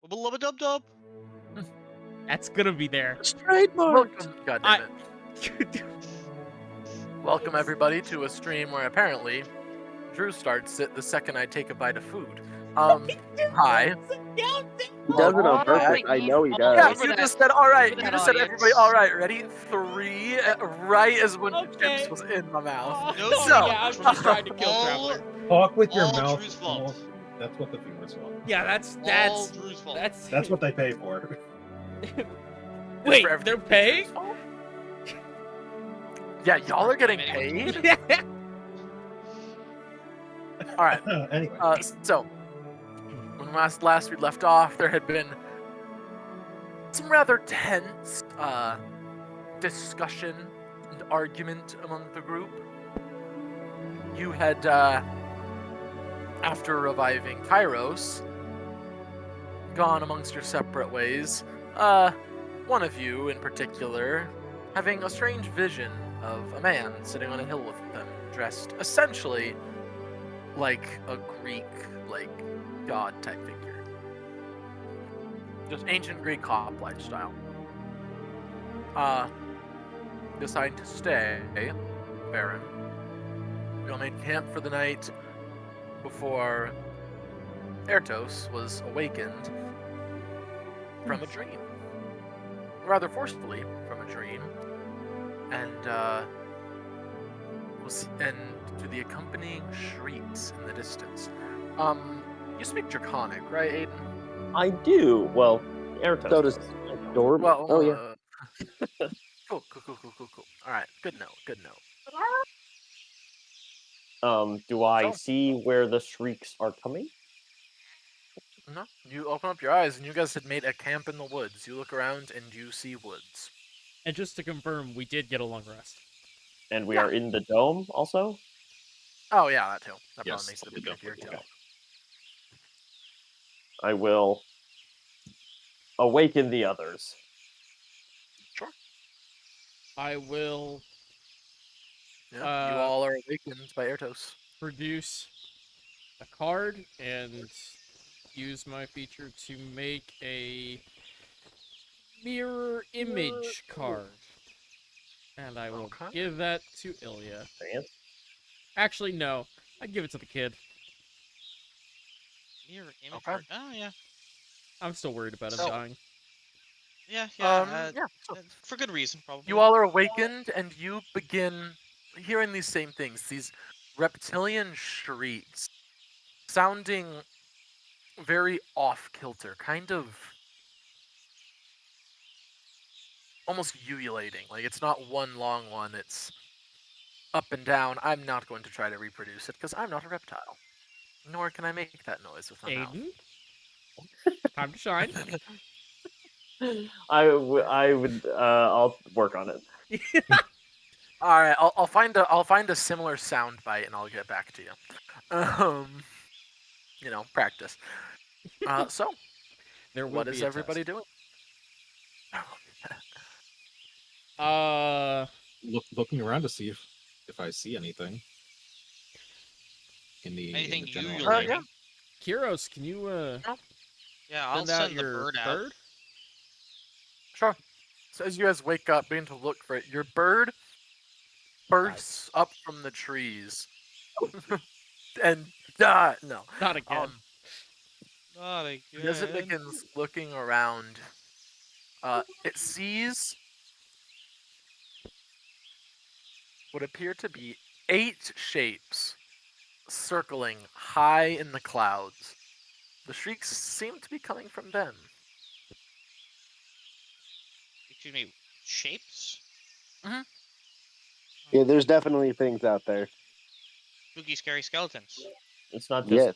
Wubba dub dub. That's gonna be there. Welcome, goddammit. I... Welcome everybody to a stream where apparently Drew starts it the second I take a bite of food. Hi. He does it on purpose. I know he does. Yeah, Remember you that- just said all right. You remember just that said everybody audience. all right. Ready? 3, right as when the Okay. chips was in my mouth. No, So, yeah, I'm just trying to kill all- Travler. Talk with your all mouth. Drew's fault. full. That's what the viewers want. Yeah, that's All Drew's fault. That's what they pay for. Wait, for everything they're paying? yeah, y'all are getting Anyway. paid. All right. Anyway. So when last we left off, there had been some rather tense discussion and argument among the group. You had, after reviving Kairos, gone amongst your separate ways. One of you, in particular, having a strange vision of a man sitting on a hill with them, dressed essentially like a Greek, god type figure. Just ancient Greek hoplite style. Decided to stay, Baron. We all made camp for the night before Ertos was awakened from a dream. Rather forcefully from a dream. And to the accompanying shrieks in the distance. You speak Draconic, right, Aiden? I do. Well, Ertos. So does Dorm. Well, oh yeah. Cool. All right, good note. Do I So- see where the shrieks are coming? No, you open up your eyes, and you guys had made a camp in the woods. You look around, and you see woods. And just to confirm, we did get a long rest. And we are in the dome also? Oh yeah, that too. That Yes, probably makes it a we bit trickier too. Okay. I will awaken the others. Sure. I will Yeah, you Uh, all are awakened by Ertos. produce a card and use my feature to make a mirror image card. And I will Okay. give that to Ilya. Fancy. Actually, no. I'd give it to the kid. Mirror image. Okay. Oh yeah. I'm still worried about him So- dying. Yeah. Yeah. So For good reason, probably. you all are awakened, and you begin hearing these same things. These reptilian shrieks, sounding very off-kilter, kind of almost ululating. Like it's not one long one, it's up and down. I'm not going to try to reproduce it because I'm not a reptile. Nor can I make that noise with my mouth. Aiden? Time to shine. I'll work on it. All right, I'll find a similar sound bite and I'll get back to you. Practice. So There will what be is a everybody doing? test. Looking around to see if I see anything. Anything in the you general you're area. yeah. liking? Kiros, can you Yeah, I'll send out send the your bird out. bird? Sure. So as you guys wake up, begin to look for it, your bird bursts up from the trees. And no. Not again. Not As it again. begins looking around, it sees what appear to be 8 shapes circling high in the clouds. The shrieks seem to be coming from them. Excuse me. Shapes. Yeah, there's definitely things out there. Spooky, scary skeletons. It's not just Yes.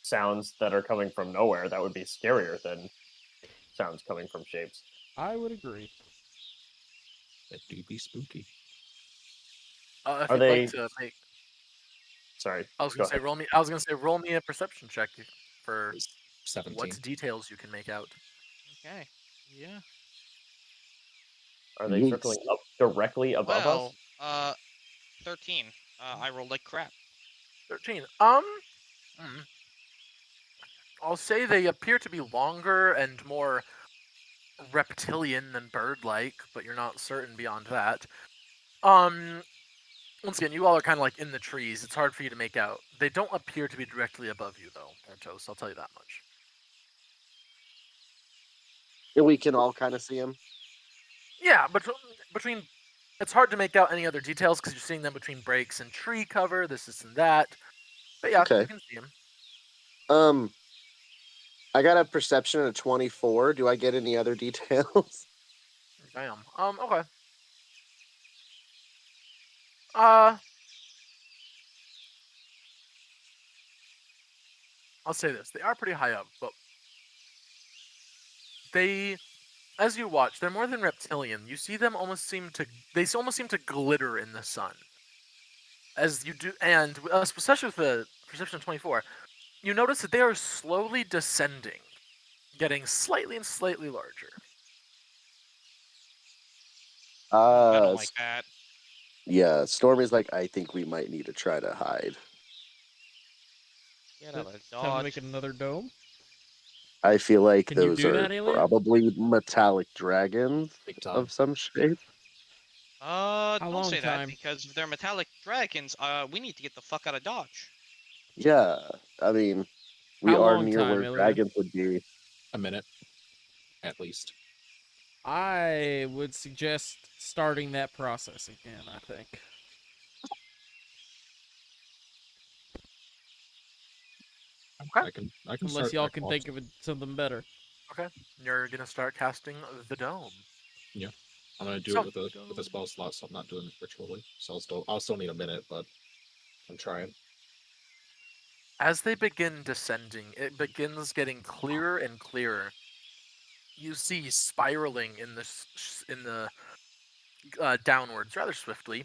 sounds that are coming from nowhere. That would be scarier than sounds coming from shapes. I would agree. That do be spooky. If Are you'd they- like to make, Sorry. I was go gonna say ahead. roll me a perception check for 17. what details you can make out. Okay. Yeah. Are they Yeeks. circling up directly above us? Well, 13. I rolled like crap. 13. I'll say they appear to be longer and more reptilian than bird-like, but you're not certain beyond that. Once again, you all are kind of like in the trees. It's hard for you to make out. They don't appear to be directly above you, though, Artos. I'll tell you that much. And we can all kind of see him. Yeah, but between it's hard to make out any other details because you're seeing them between breaks and tree cover, this and that. But yeah, Okay. you can see them. I got a perception of 24. Do I get any other details? Damn. Okay. I'll say this: they are pretty high up, but they, as you watch, they're more than reptilian. You see them almost seem to glitter in the sun. As you do, and especially with the perception of 24, you notice that they are slowly descending, getting slightly and slightly larger. I don't like that. Yeah, Stormy's like, I think we might need to try to hide. Get out of Time to dodge. make another dome. I feel like Can you those do are that, Alien? probably metallic dragons Big time. of some shape. Don't long say that time? because if they're metallic dragons, we need to get the fuck out of Dodge. Yeah, I mean, we How are long near time, where Ilya? dragons would be. A minute, at least. I would suggest starting that process again, I think. Okay. I can Unless start y'all that can clock. think of something better. Okay. You're gonna start casting the dome. I'm gonna do So- it with a spell slot, so I'm not doing it ritually. So I'll still need a minute, but I'm trying. As they begin descending, it begins getting clearer and clearer. You see spiraling in the downwards rather swiftly.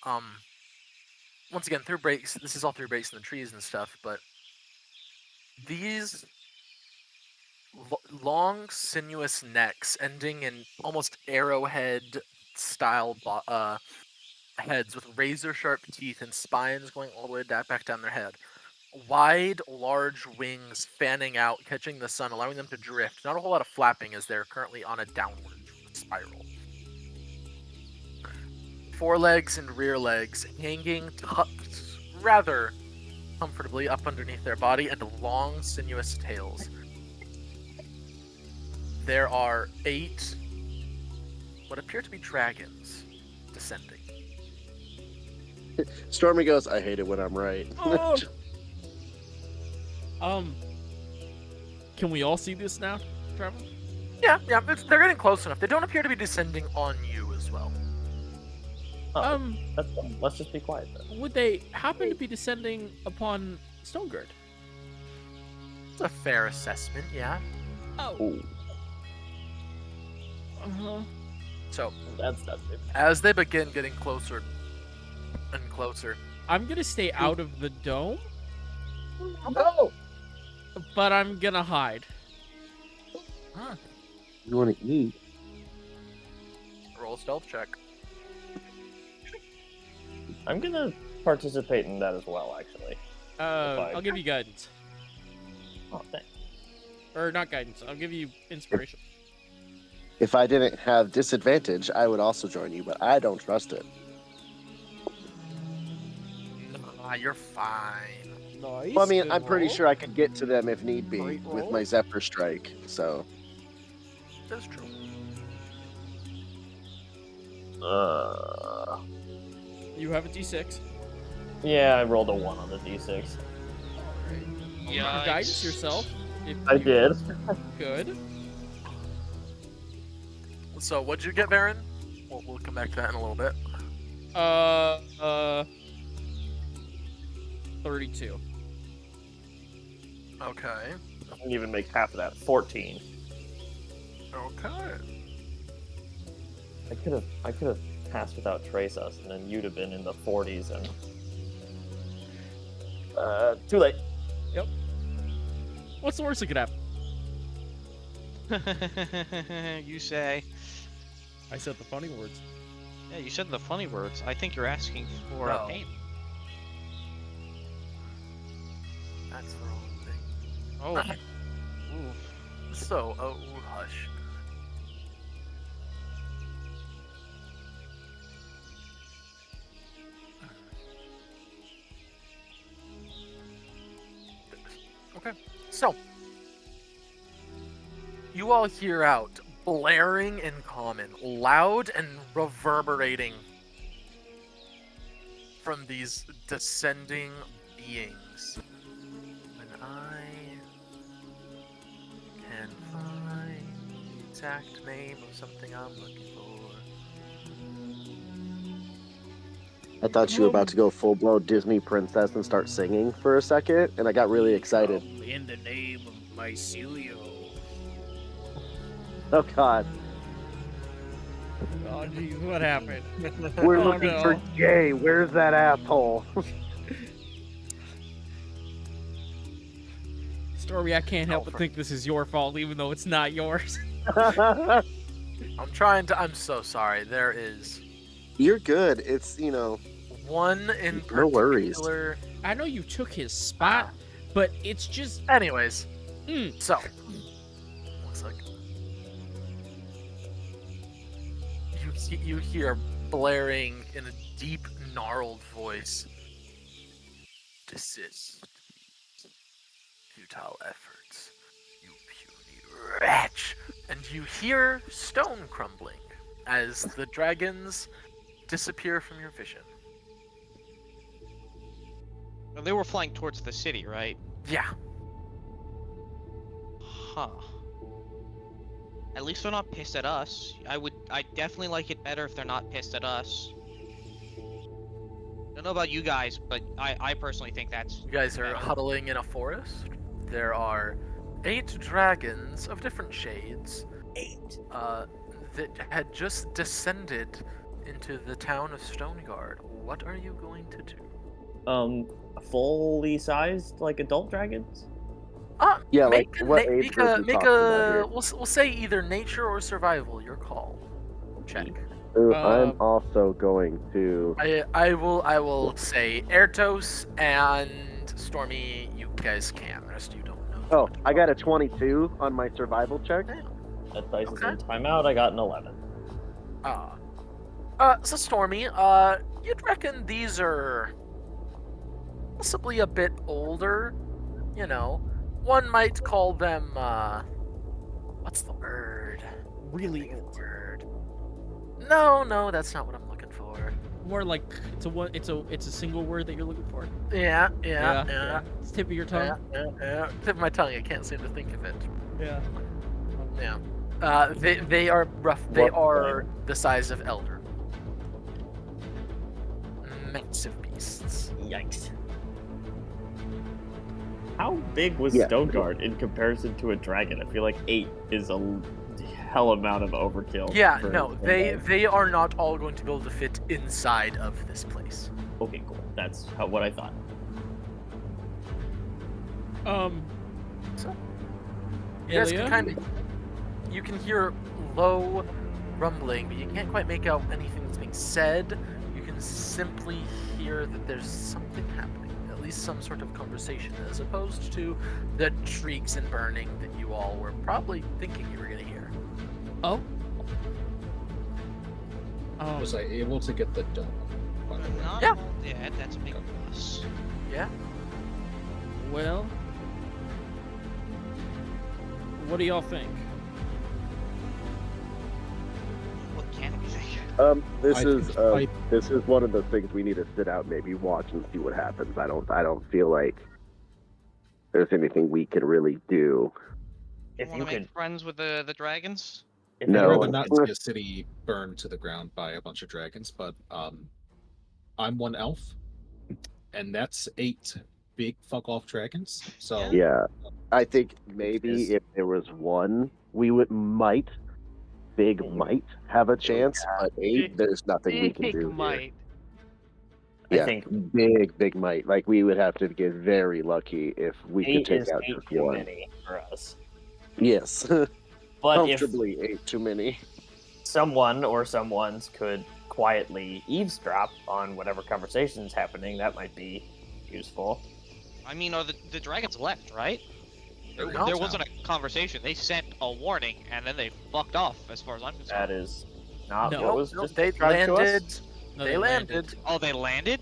Once again through breaks. This is all through breaks in the trees and stuff, but these long, sinuous necks ending in almost arrowhead style heads with razor sharp teeth and spines going all the way back down their head. Wide, large wings fanning out, catching the sun, allowing them to drift. Not a whole lot of flapping as they're currently on a downward spiral. Forelegs and rear legs hanging tucked rather comfortably up underneath their body, and long, sinuous tails. There are 8 what appear to be dragons descending. Stormy goes, I hate it when I'm right. Can we all see this now, Travel? Yeah, they're getting close enough. They don't appear to be descending on you as well. That's fine. Let's just be quiet then. Would they happen to be descending upon Stoneguard? It's a fair assessment, yeah. Oh. Ooh. Uh-huh. So, That's it. as they begin getting closer and closer, I'm gonna stay out of the dome, No! but I'm gonna hide. You want to eat? roll a stealth check. I'm gonna participate in that as well, actually. I'll give you guidance. Oh, thanks. Or not guidance, I'll give you inspiration. If I didn't have disadvantage, I would also join you, but I don't trust it. Nah, you're fine. Nice. Well, I mean, good I'm pretty roll. sure I could get to them if need be Great with roll. my Zephyr Strike, so... That's true. You have a d6. Yeah, I rolled a 1 on the d6. Yeah. Guidance yourself. If I you did. Could. So, what'd you get, Baron? We'll come back to that in a little bit. 32. Okay. I didn't even make half of that. 14. Okay. I could have passed without trace us, and then you'd have been in the 40s and too late. What's the worst that could happen? You say. I said the funny words. Yeah, you said the funny words. I think you're asking for No. pain. That's the wrong thing. Oh. Ooh. So, oh, hush. Okay, so you all hear out blaring in common, loud and reverberating from these descending beings. When I can find the exact name of something I'm looking for. I thought you were about to go full blown Disney princess and start singing for a second, and I got really excited. In the name of Mycelio. Oh God, Oh jeez, what happened? we're Oh, looking no. for Jay. Where's that asshole? Stormy, I can't help Oh, but for- think this is your fault, even though it's not yours. I'm so sorry. There is You're good. It's one in No worries. particular. I know you took his spot, but it's just. Anyways, Mm. so looks like you hear blaring in a deep, gnarled voice. Desist. Futile efforts, you puny wretch. And you hear stone crumbling as the dragons disappear from your vision. They were flying towards the city, right? Yeah. Huh. At least they're not pissed at us. I definitely like it better if they're not pissed at us. I don't know about you guys, but I personally think that's You guys are better. huddling in a forest. There are 8 dragons of different shades. 8. That had just descended into the town of Stoneguard. What are you going to do? Fully sized, like adult dragons? Yeah, make like a what na- age make group a we make talking about a here? we'll say either nature or survival. Your call. Check. Ooh, Um, I'm also going to. I will say Ertos and Stormy. You guys can. The rest of you don't know. Oh, I got a 22 on my survival check. That dice is Okay. in timeout. I got an 11. So Stormy, you'd reckon these are possibly a bit older. You know, one might call them, what's the word? Really Think of old. the word. No, that's not what I'm looking for. More like it's a single word that you're looking for. Yeah. It's tip of your tongue. Yeah. Tip of my tongue. I can't seem to think of it. Yeah. Yeah. They are rough. They What are the size of elder. Massive beasts. Yikes. How big was Yeah. Stoneguard in comparison to a dragon? I feel like 8 is a hell amount of overkill. Yeah, for no, one they guy. they are not all going to be able to fit inside of this place. Okay, cool. That's what I thought. So, you guys Ilya? can you can hear low rumbling, but you can't quite make out anything that's being said. You can simply hear that there's something happening, at least some sort of conversation, as opposed to the shrieks and burning that you all were probably thinking you were going to hear. Oh. Was I able to get the dome? By the way? Not Yeah. all dead. That's a big plus. Well. What do y'all think? What can it be? This I is think this is one of the things we need to sit out, maybe watch and see what happens. I don't feel like there's anything we can really do. You If want you to make could, friends with the dragons? if No. I'd anyone rather not could- see a city burned to the ground by a bunch of dragons, but I'm one elf, and that's 8 big fuck off dragons. So Yeah, I think maybe is- if there was one, we might have a chance, but 8, there's nothing we can do here. Might. I Yeah, think big might. Like we would have to get very lucky if we could 8 take is out 8 just too one. many for us. Yes, But if comfortably 8 too many. someone or someones could quietly eavesdrop on whatever conversation's happening, that might be useful. I mean, are the dragons left, right? No. There wasn't a conversation. They sent a warning and then they fucked off, as far as I'm concerned. That is not No. what was No, just they described to us. landed. No, They landed. Oh, they landed?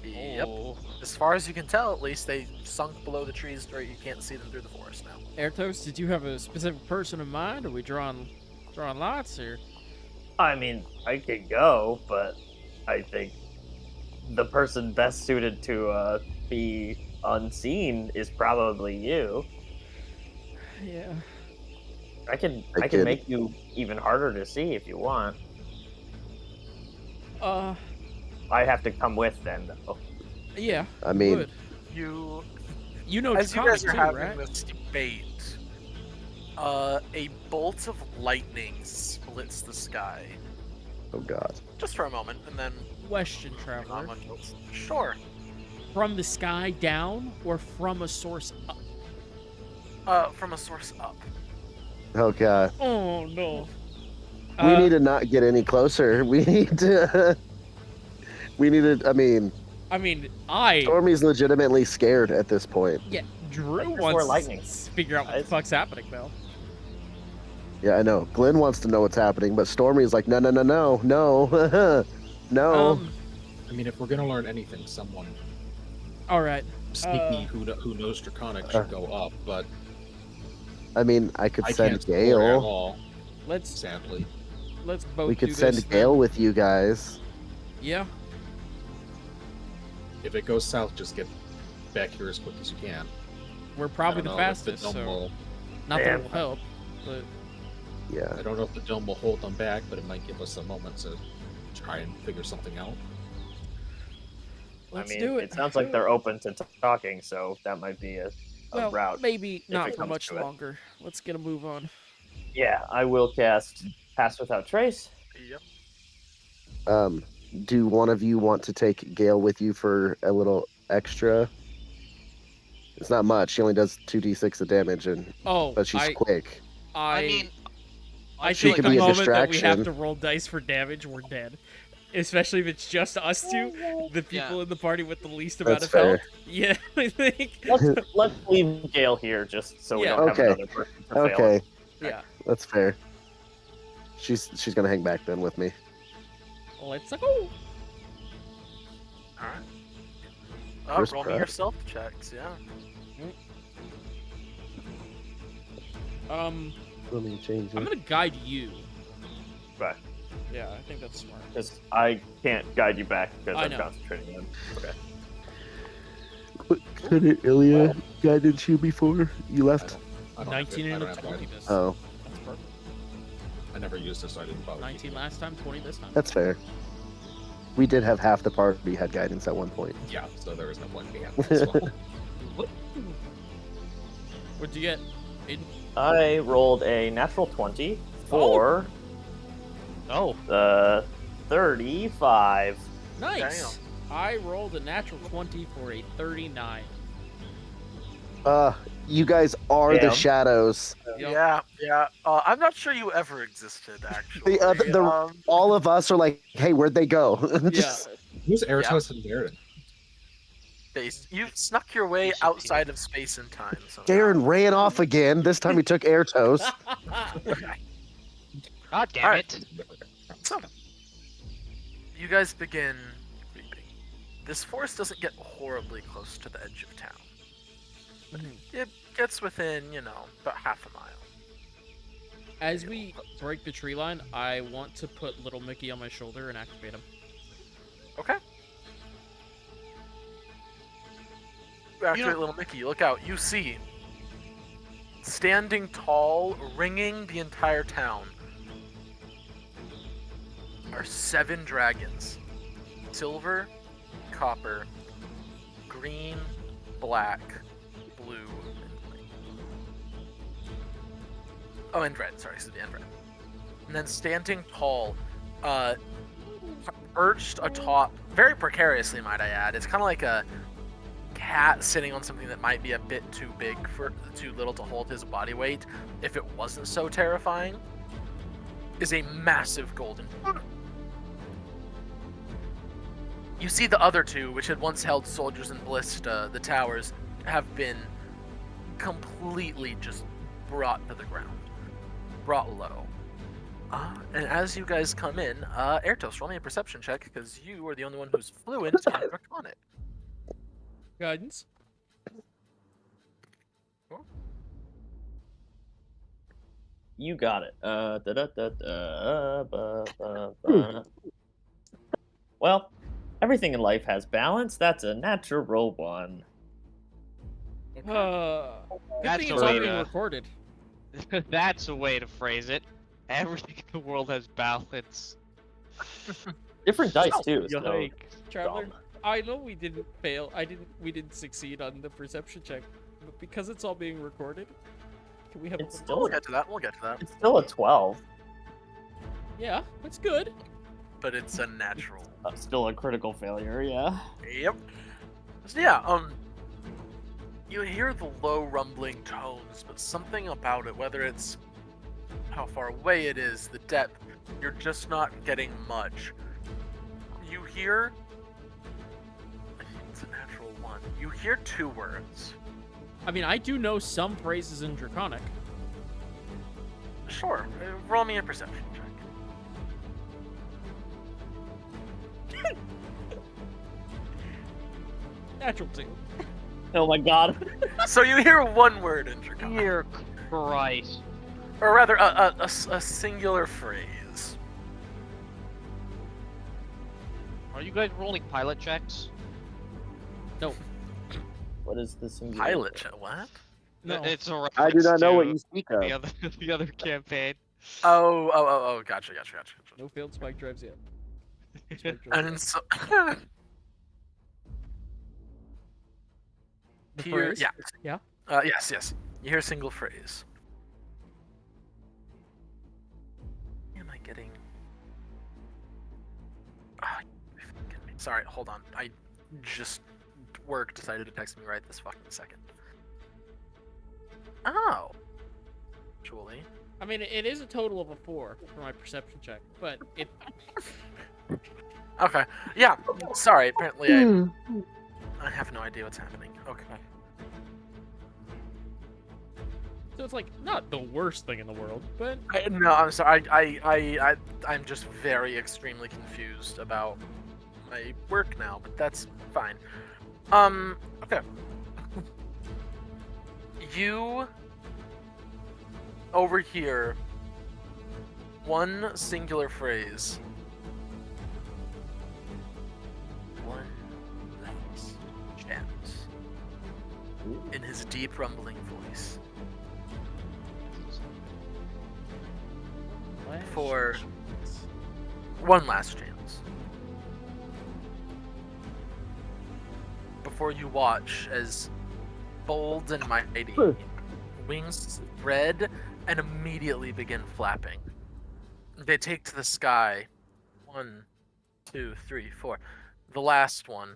Yep. Oh. As far as you can tell, at least they sunk below the trees where you can't see them through the forest now. Airtos, did you have a specific person in mind? Are we drawing lots or? I mean, I could go, but I think the person best suited to be unseen is probably you. Yeah. I can could- make you even harder to see if you want. I have to come with then, though. Yeah. I mean, would. You, You know as you Draconic guys are too, having right? this debate, a bolt of lightning splits the sky oh god. just for a moment, and then Question, not Traveler. much else. Sure. From the sky down or from a source up? From a source up. Oh god. Oh no. We need to not get any closer. We need to. We need to. I mean, Stormy's legitimately scared at this point. Yeah, Drew There's wants more lightning. to figure out what the Guys. fuck's happening, Bill. Yeah, I know. Glenn wants to know what's happening, but Stormy's like, no, no, no, no, no, no. I mean, if we're gonna learn anything, someone All right. sneaky who knows Draconic should go up. But I mean, I could I send can't explore at Gale. all, Let's sadly. both. We could do send this Gale then. with you guys. Yeah. If it goes south, just get back here as quick as you can. We're probably I the don't know if fastest, dome so will- not that Man. it will help, but Yeah. I don't know if the dome will hold them back, but it might give us a moment to try and figure something out. let's I mean, do it. it sounds like they're open to talking, so that might be a well, route. maybe not it for comes much to it. longer. Let's get a move on. Yeah, I will cast Pass Without Trace. Yep. Do one of you want to take Gale with you for a little extra? It's not much. She only does 2d6 of damage, but she's quick. I mean, I She think could the be a moment that we have distraction. to roll dice for damage, we're dead. Especially if it's just us two, the people in the party with the least amount That's of health. fair. Yeah, I think. Let's leave Gale here just so we Yeah. don't Okay. have another person to fail Okay, us. Yeah. that's fair. She's gonna hang back then with me. Let's go. Alright. First Roll me prep. your self checks, yeah. Let me change I'm it. gonna guide you. Right. Yeah, I think that's smart. Because I can't guide you back because I I'm know. concentrating on. Okay. Couldn't Ilya guided you before you left? I don't 19 have and it. I a don't have 20 guidance. this. Oh, That's perfect. I never used it, so I didn't bother. 19 last time, 20 this time. that's fair. We did have half the party had guidance at one point. Yeah, so there was no point in being at as well. What'd you get? Aiden? I rolled a natural 20 for oh, 35. Nice. I rolled a natural 20 for a 39. You guys are the Damn. shadows. Yep. Yeah. I'm not sure you ever existed, actually. All of us are like, hey, where'd they go? Yeah. Who's Airtos and Darren? You snuck your way outside of space and time. So Darren ran off again. This time he took air toast. god damn Alright. it! So, you guys begin creeping. This forest doesn't get horribly close to the edge of town. It gets within, about half a mile. As we break the tree line, I want to put little Mickey on my shoulder and activate him. Okay. Activate little Mickey. Look out. You see, standing tall, ringing the entire town, are 7 dragons. Silver, copper, green, black, blue, and green. Oh, and red. Sorry, and red. And then standing tall, perched atop, very precariously, might I add. It's kind of like a cat sitting on something that might be a bit too little to hold his body weight if it wasn't so terrifying, is a massive golden dragon. You see the other two, which had once held soldiers in Ballista, the towers, have been completely just brought to the ground, brought low. And as you guys come in, Airtos, roll me a perception check because you are the only one who's fluent in Draconic. Guidance. You got it. Well, everything in life has balance. That's a natural one. Good That's thing a it's all way being to- recorded. That's a way to phrase it. Everything in the world has balance. Different dice too. So Yikes. Traveler, dumb. I know we didn't fail. We didn't succeed on the perception check, but because it's all being recorded, can we have It's a still We'll get to that. We'll get to that. It's still a 12. Yeah, that's good. But it's a natural. Still a critical failure. Yeah. Yep. So yeah, you hear the low rumbling tones, but something about it, whether it's how far away it is, the depth, you're just not getting much. You hear, I think it's a natural one. You hear two words. I mean, I do know some phrases in Draconic. Sure, roll me a perception check. Natural 2. Oh my god. So you hear one word in Draconic. Dear Christ. Or rather, a singular phrase. Are you guys rolling pilot checks? No. What is this? Pilot check, what? No. It's a I do not know what to you speak of. the other campaign. Oh, gotcha. No failed spike drives yet. And so, The Here- phrase? yeah. Yeah? Yes. You hear a single phrase. What am I getting? Ah, you fucking me. Sorry, hold on. I just work decided to text me right this fucking second. Oh. Actually. I mean, it is a total of a 4 for my perception check, but it. Okay. Yeah. Sorry. Apparently, I have no idea what's happening. Okay. So it's like not the worst thing in the world, but No, I'm sorry. I'm just very extremely confused about my work now, but that's fine. Okay. You overhear one singular phrase. One last chance. In his deep rumbling voice. For one last chance. Before you watch as bold and mighty wings spread and immediately begin flapping. They take to the sky. 1, 2, 3, 4. The last one,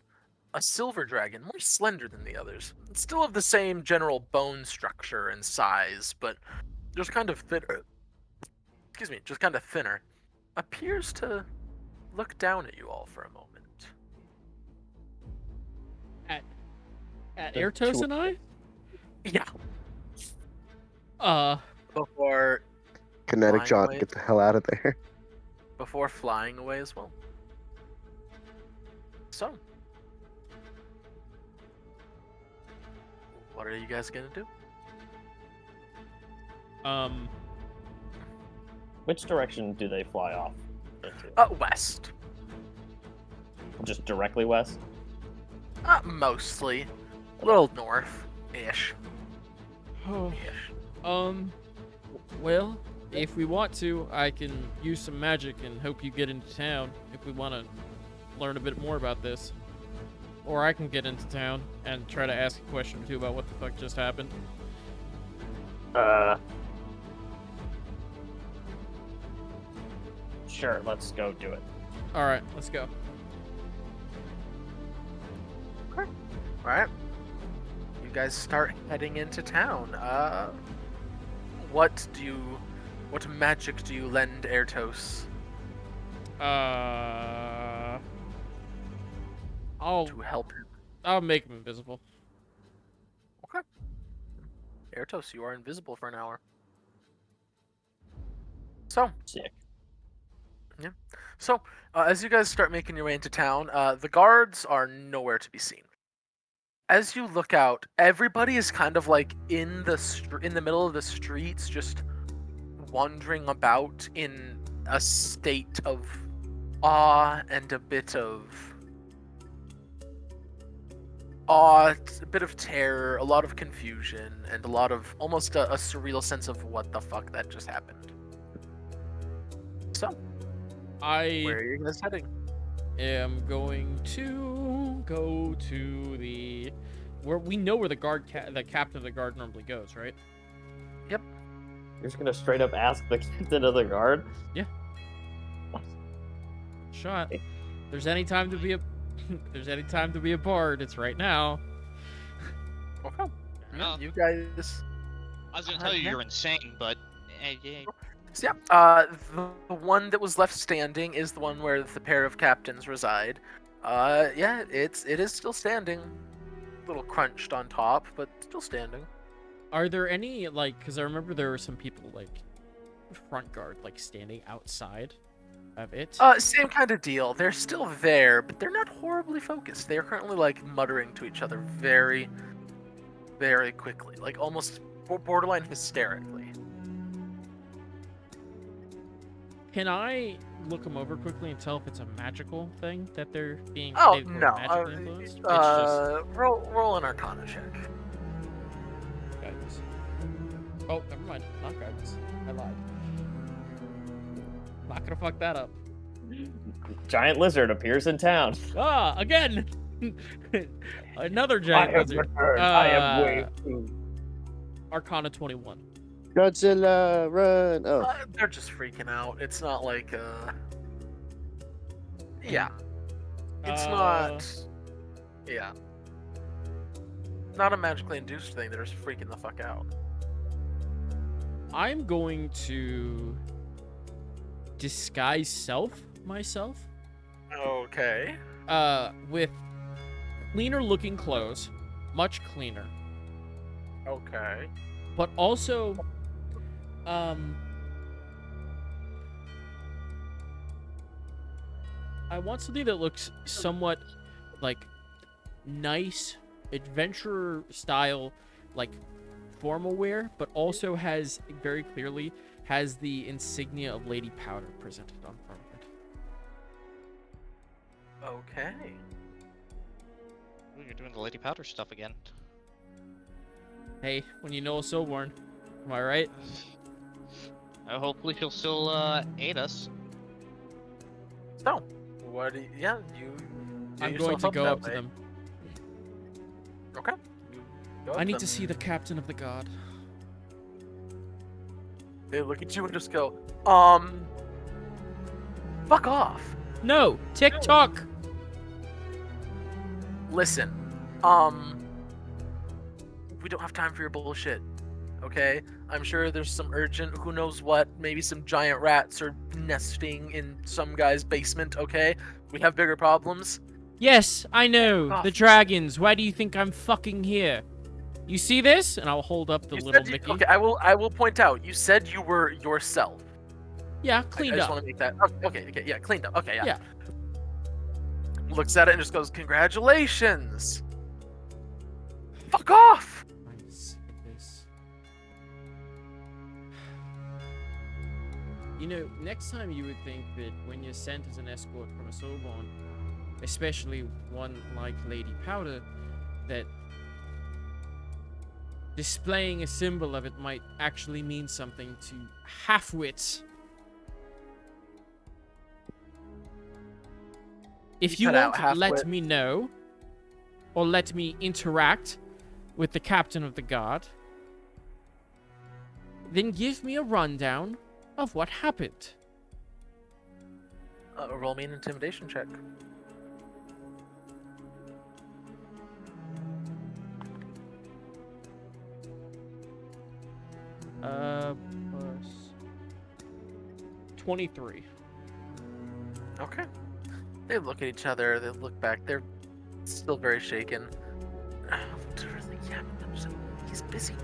a silver dragon, more slender than the others. It's still of the same general bone structure and size, but just kind of thinner. Excuse me, just kind of thinner. Appears to look down at you all for a moment. at Airtos and I? Yeah. Before Kinetic Flying John, away. get the hell out of there. before flying away as well. So, what are you guys gonna do? Which direction do they fly off into? West. Just directly west? Mostly. A little north-ish. Oh, Ish. well, if we want to, I can use some magic and help you get into town if we want to learn a bit more about this. Or I can get into town and try to ask a question or two about what the fuck just happened. Sure, let's go do it. Alright, let's go. Alright. You guys start heading into town. What magic do you lend Airtos I'll to help him? make him invisible. Okay. Airtos, you are invisible for an hour. So, Sick. yeah. So, as you guys start making your way into town, the guards are nowhere to be seen. As you look out, everybody is kind of like in the middle of the streets, just wandering about in a state of awe and a bit of terror, a lot of confusion, and a lot of almost a surreal sense of what the fuck that just happened. So, where are you guys heading? Am going to go to the where we know where the captain of the guard normally goes, right? Yep. You're just gonna straight up ask the captain of the guard? Yeah. Shot. There's any time to be a bard, it's right now. Okay. Well, You guys. I was gonna tell you yeah. you're insane, but yeah. So yeah, the one that was left standing is the one where the pair of captains reside. Yeah, it is still standing. A little crunched on top, but still standing. Are there any, like, because I remember there were some people, like, front guard, like, standing outside of it? Same kind of deal. They're still there, but they're not horribly focused. They are currently, like, muttering to each other very, very quickly. Like, almost borderline hysterically. Can I look them over quickly and tell if it's a magical thing that they're being Oh, they were no. magically influenced? It's just Roll an Arcana check. guidance. Oh, never mind. Not guidance. I lied. Not gonna fuck that up. Giant lizard appears in town. Ah, again! Another giant I have lizard. returned. I am way too. Arcana 21. Godzilla, run! Oh, They're just freaking out. It's not like, yeah. It's not... Yeah. Not a magically induced thing. They're just freaking the fuck out. I'm going to disguise myself. Okay. With cleaner looking clothes, much cleaner, Okay. but also, I want something that looks somewhat like nice adventurer style, like formal wear, but also has very clearly has the insignia of Lady Powder presented on front of it. Okay. Ooh, you're doing the Lady Powder stuff again. Hey, when you know a Soulborn, am I right? Hopefully she'll still aid us. So, what do you... Yeah, you... do I'm going yourself to go that up to way. them. Okay. You go up I need them. to see the captain of the god. They look at you and just go, fuck off. No, TikTok. Listen, we don't have time for your bullshit, okay? I'm sure there's some urgent, who knows what, maybe some giant rats are nesting in some guy's basement, okay? We have bigger problems. Yes, I know. Fuck The off. dragons. Why do you think I'm fucking here? You see this? And I'll hold up the You little said Mickey. okay, I will point out, you said you were yourself. Yeah, I cleaned just up. want to make that, okay, yeah, cleaned up, okay, yeah. Yeah. Looks at it and just goes, congratulations! Fuck off! I'm sick of this. You know, next time you would think that when you're sent as an escort from a Soulborn, especially one like Lady Powder, that displaying a symbol of it might actually mean something to half-wits. If you cut out won't let half-wit. me know, or let me interact with the captain of the guard, then give me a rundown of what happened. Roll me an intimidation check. Plus 23. Okay. They look at each other, they look back, they're still very shaken. Literally, yeah, he's busy.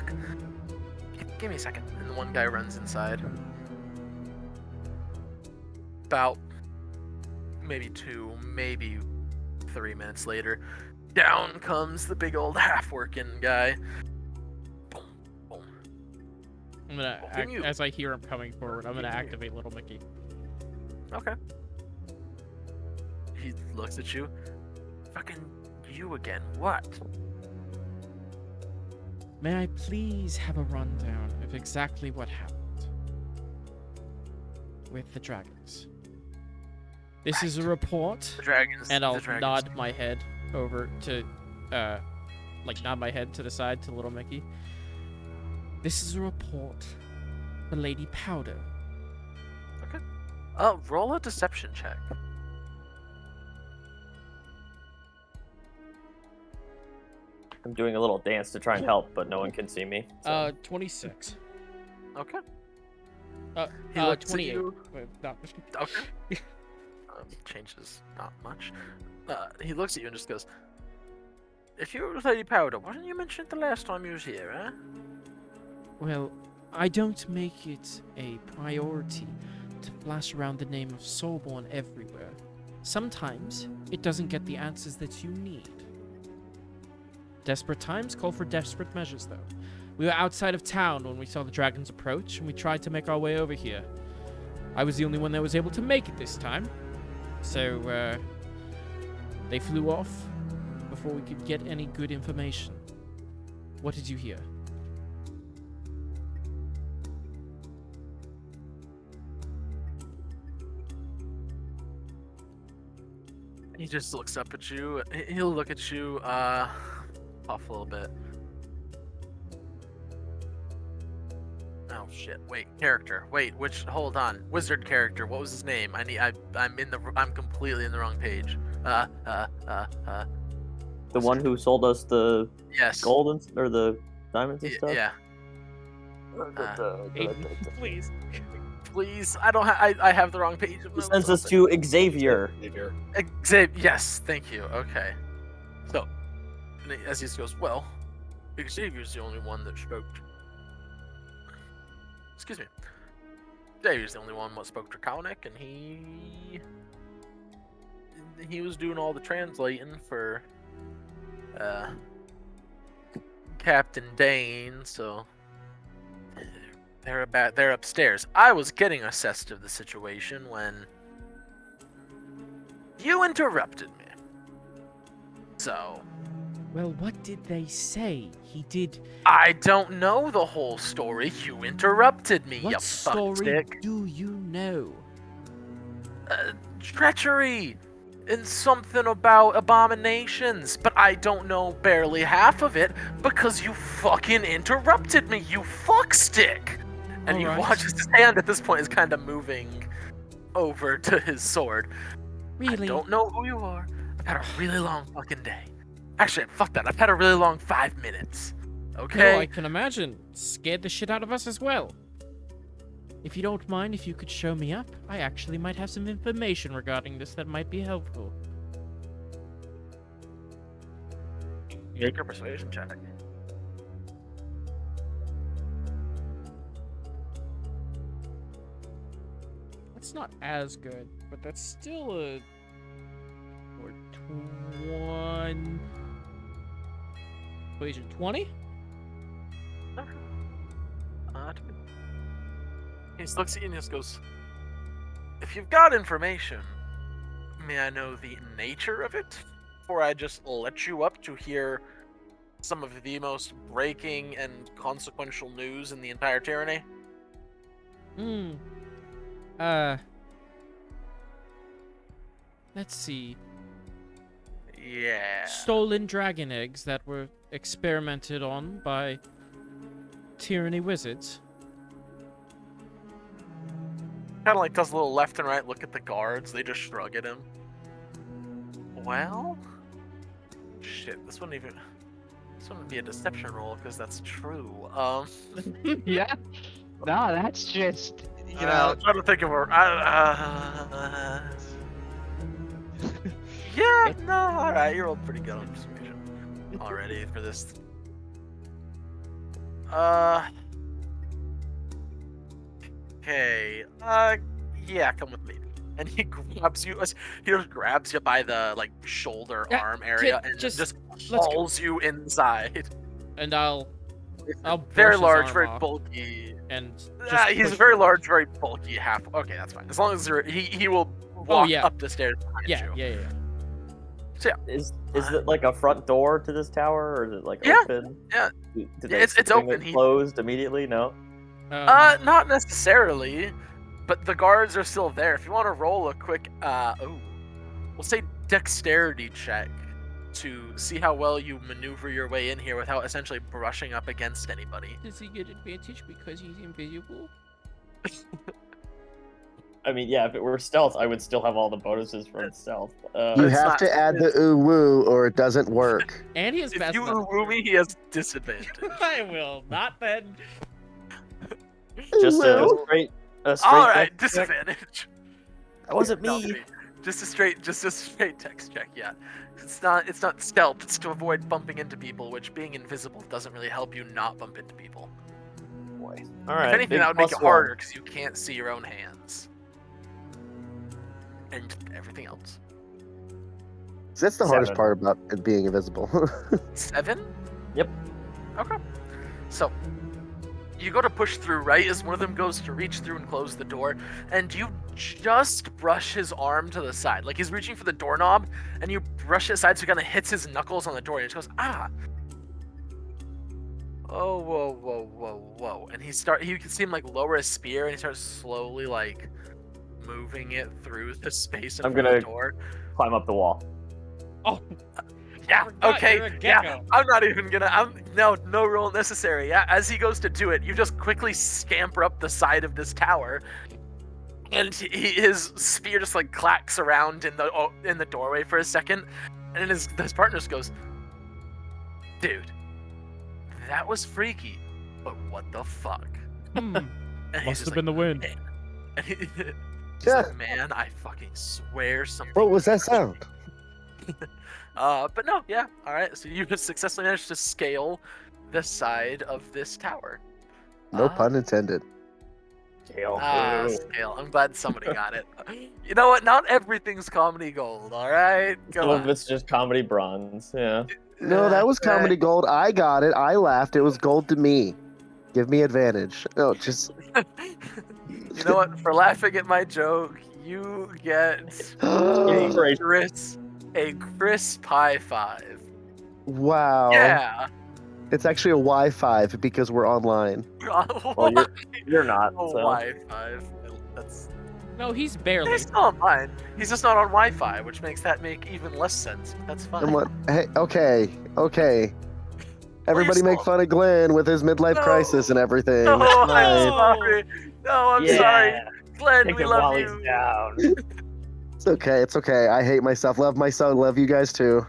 fuck. Give me a second. And the one guy runs inside. About maybe 2, maybe 3 minutes later, down comes the big old half-working guy. Boom, boom. I'm gonna, as I hear him coming forward, I'm gonna activate Little Mickey. Okay. He looks at you. Fucking you again. What? May I please have a rundown of exactly what happened with the dragons? This is a report, The dragons. and I'll the dragons. nod my head over to, nod my head to the side to Little Mickey. This is a report for Lady Powder. Okay. Roll a deception check. I'm doing a little dance to try and help, but no one can see me. So. 26. Okay. He 28. looks at you. Wait, no, just kidding. Okay. Changes not much. He looks at you and just goes, "If you were Lady Powder, why didn't you mention it the last time you was here, huh?" Well, I don't make it a priority to flash around the name of Soulborn everywhere. Sometimes it doesn't get the answers that you need. Desperate times call for desperate measures, though. We were outside of town when we saw the dragons approach, and we tried to make our way over here. I was the only one that was able to make it this time. So, they flew off before we could get any good information. What did you hear? He just looks up at you. He'll look at you, off a little bit. Oh shit! Wait, character. Wait, hold on. Wizard character. What was his name? I'm completely in the wrong page. The one who sold us the Yes. gold or the diamonds and stuff. Yeah. Aiden, please. Please, I have the wrong page. He sends us to Xavier. Xavier. Yes, thank you. Okay. So, as he goes, well, Xavier's the only one that spoke. Excuse me. Xavier's the only one that spoke Draconic, and he was doing all the translating for Captain Dane. So they're upstairs. I was getting assessed of the situation when you interrupted me. So. Well, what did they say? He did. I don't know the whole story. You interrupted me, What you story fuckstick. do you know? Treachery and something about abominations, but I don't know barely half of it because you fucking interrupted me, you fuckstick. And All you right. watch his hand at this point is kind of moving over to his sword. Really? I don't know who you are. I've had a really long fucking day. Actually, fuck that. I've had a really long 5 minutes. Okay? No, I can imagine. Scared the shit out of us as well. If you don't mind, if you could show me up, I actually might have some information regarding this that might be helpful. Make your persuasion check. That's not as good, but that's still a... Or 1... Equation 20? He just looks at you and just goes, "If you've got information, may I know the nature of it? Before I just let you up to hear some of the most breaking and consequential news in the entire tyranny?" Let's see. Yeah. Stolen dragon eggs that were experimented on by tyranny wizards. Kind of like does a little left and right look at the guards. They just shrug at him. Well, shit. This wouldn't be a deception roll because that's true. Yeah. No, that's just I'm trying to think of a. Yeah, no, alright, you rolled pretty good on persuasion already for this. Okay. Yeah, come with me. And he grabs you. He just grabs you by the shoulder arm area and just hauls you inside. And I'll very brush large, his arm very off bulky. and he's very large, very bulky. Okay, that's fine. As long as he will walk up the stairs behind you. Yeah. So Is it like a front door to this tower, or is it like open? Yeah. It's open. Closed immediately? No. Not necessarily, but the guards are still there. If you want to roll a quick, we'll say dexterity check to see how well you maneuver your way in here without essentially brushing up against anybody. Does he get advantage because he's invisible? I mean, yeah, if it were stealth, I would still have all the bonuses from stealth. You have to add the ooh woo, or it doesn't work. And he has if you ooh woo me, he has disadvantage. I will not then. Just a straight. All right, disadvantage. That wasn't me. Just a straight text check. Yeah, it's not stealth. It's to avoid bumping into people, which being invisible doesn't really help you not bump into people. Boy. All right. If anything, that would make it harder because you can't see your own hands and everything else. That's the hardest part about it being invisible. 7? Yep. Okay. So you go to push through right as one of them goes to reach through and close the door, and you just brush his arm to the side. Like he's reaching for the doorknob, and you brush it aside so he kind of hits his knuckles on the door, and he just goes, ah. Oh, whoa. And you can see him lower his spear, and he starts slowly moving it through the space in front of the door. Climb up the wall. Oh. Yeah, okay, yeah, I'm not even gonna, no roll necessary. Yeah, as he goes to do it, you just quickly scamper up the side of this tower, and his spear just clacks around in the doorway for a second, and then his partner just goes, dude, that was freaky, but what the fuck? Must have been the wind. Man, I fucking swear something. What was that sound? But no, yeah, all right. So you have successfully managed to scale the side of this tower. No pun intended. Scale. Scale. I'm glad somebody got it. You know what? Not everything's comedy gold. All right. Some of it's just comedy bronze. Yeah. No, that was comedy gold. I got it. I laughed. It was gold to me. Give me advantage. No, just. You know what? For laughing at my joke, you get a crisp high five. Wow. Yeah. It's actually a Y5 because we're online. Well, you're not. Oh, so. Y5. No, he's barely. He's still online. He's just not on Wi-Fi, which makes that make even less sense. But that's fine. Hey, okay. Everybody make fun of Glenn with his midlife crisis and everything. No, I'm sorry. No, I'm sorry. Glenn, we love you. Down. It's okay. I hate myself. Love myself. Love you guys too.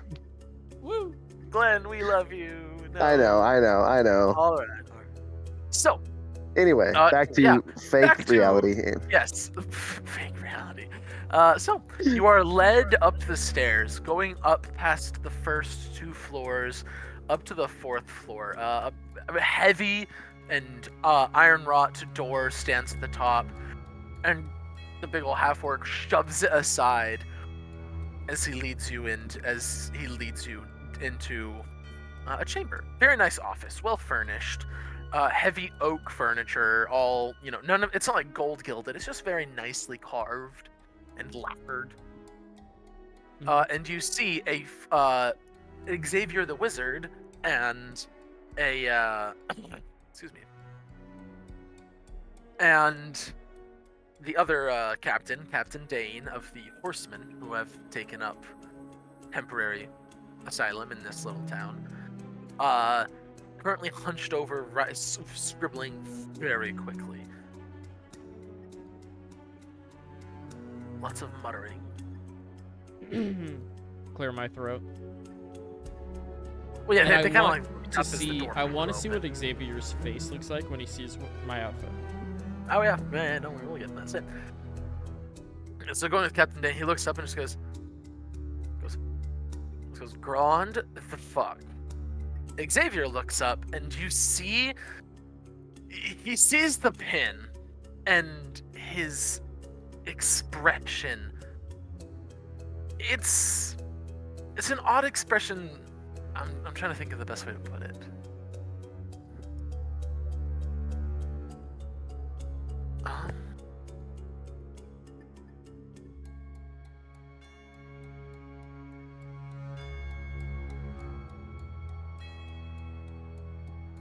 Woo. Glenn, we love you. No. I know. All right. So. Anyway, back to fake reality. Yes, fake reality. So you are led up the stairs, going up past the first 2 floors, up to the 4th floor. A heavy and iron wrought door stands at the top, and the big ol' half-orc shoves it aside as he leads you into a chamber. Very nice office, well furnished. Heavy oak furniture, all, it's not like gold gilded, it's just very nicely carved and lacquered. And you see a Xavier the Wizard and excuse me, and the other Captain Dane of the Horsemen, who have taken up temporary asylum in this little town. Currently hunched over, scribbling very quickly. Lots of muttering. Clear my throat. Well, yeah, they kind of I want to see what Xavier's face looks like when he sees my outfit. Oh yeah, man, don't worry, we'll get that. That's it. So going with Captain Dane, he looks up and just goes, Grand the fuck. Xavier looks up, and you see he sees the pin, and his expression. It's an odd expression. I'm trying to think of the best way to put it.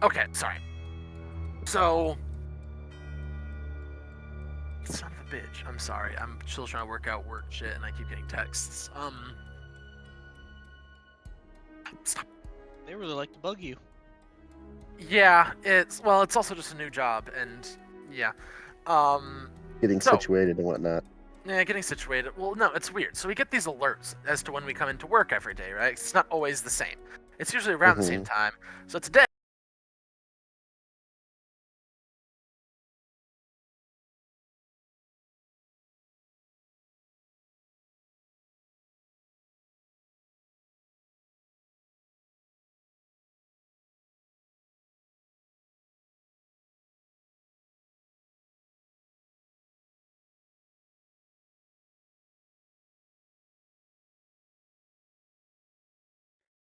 Okay, sorry. So, son of a bitch. I'm sorry. I'm still trying to work out work shit, and I keep getting texts. Stop. They really like to bug you. Yeah, it's also just a new job, and yeah. Getting So- situated and whatnot. Yeah, getting situated. Well, no, it's weird. So we get these alerts as to when we come into work every day, right? It's not always the same. It's usually around the same time. So today.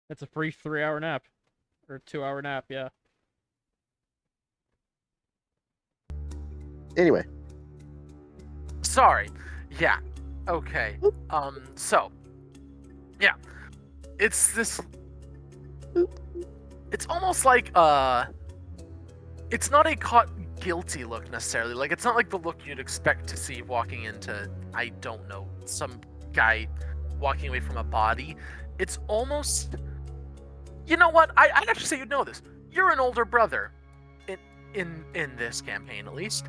That's a free 3-hour nap. Or 2-hour nap, yeah. Anyway, Sorry. Yeah. Okay. So. Yeah. It's this. It's almost like it's not a caught guilty look necessarily. Like it's not like the look you'd expect to see walking into, I don't know, some guy walking away from a body. It's almost. You know what? I'd actually say you'd know this. You're an older brother. In this campaign, at least.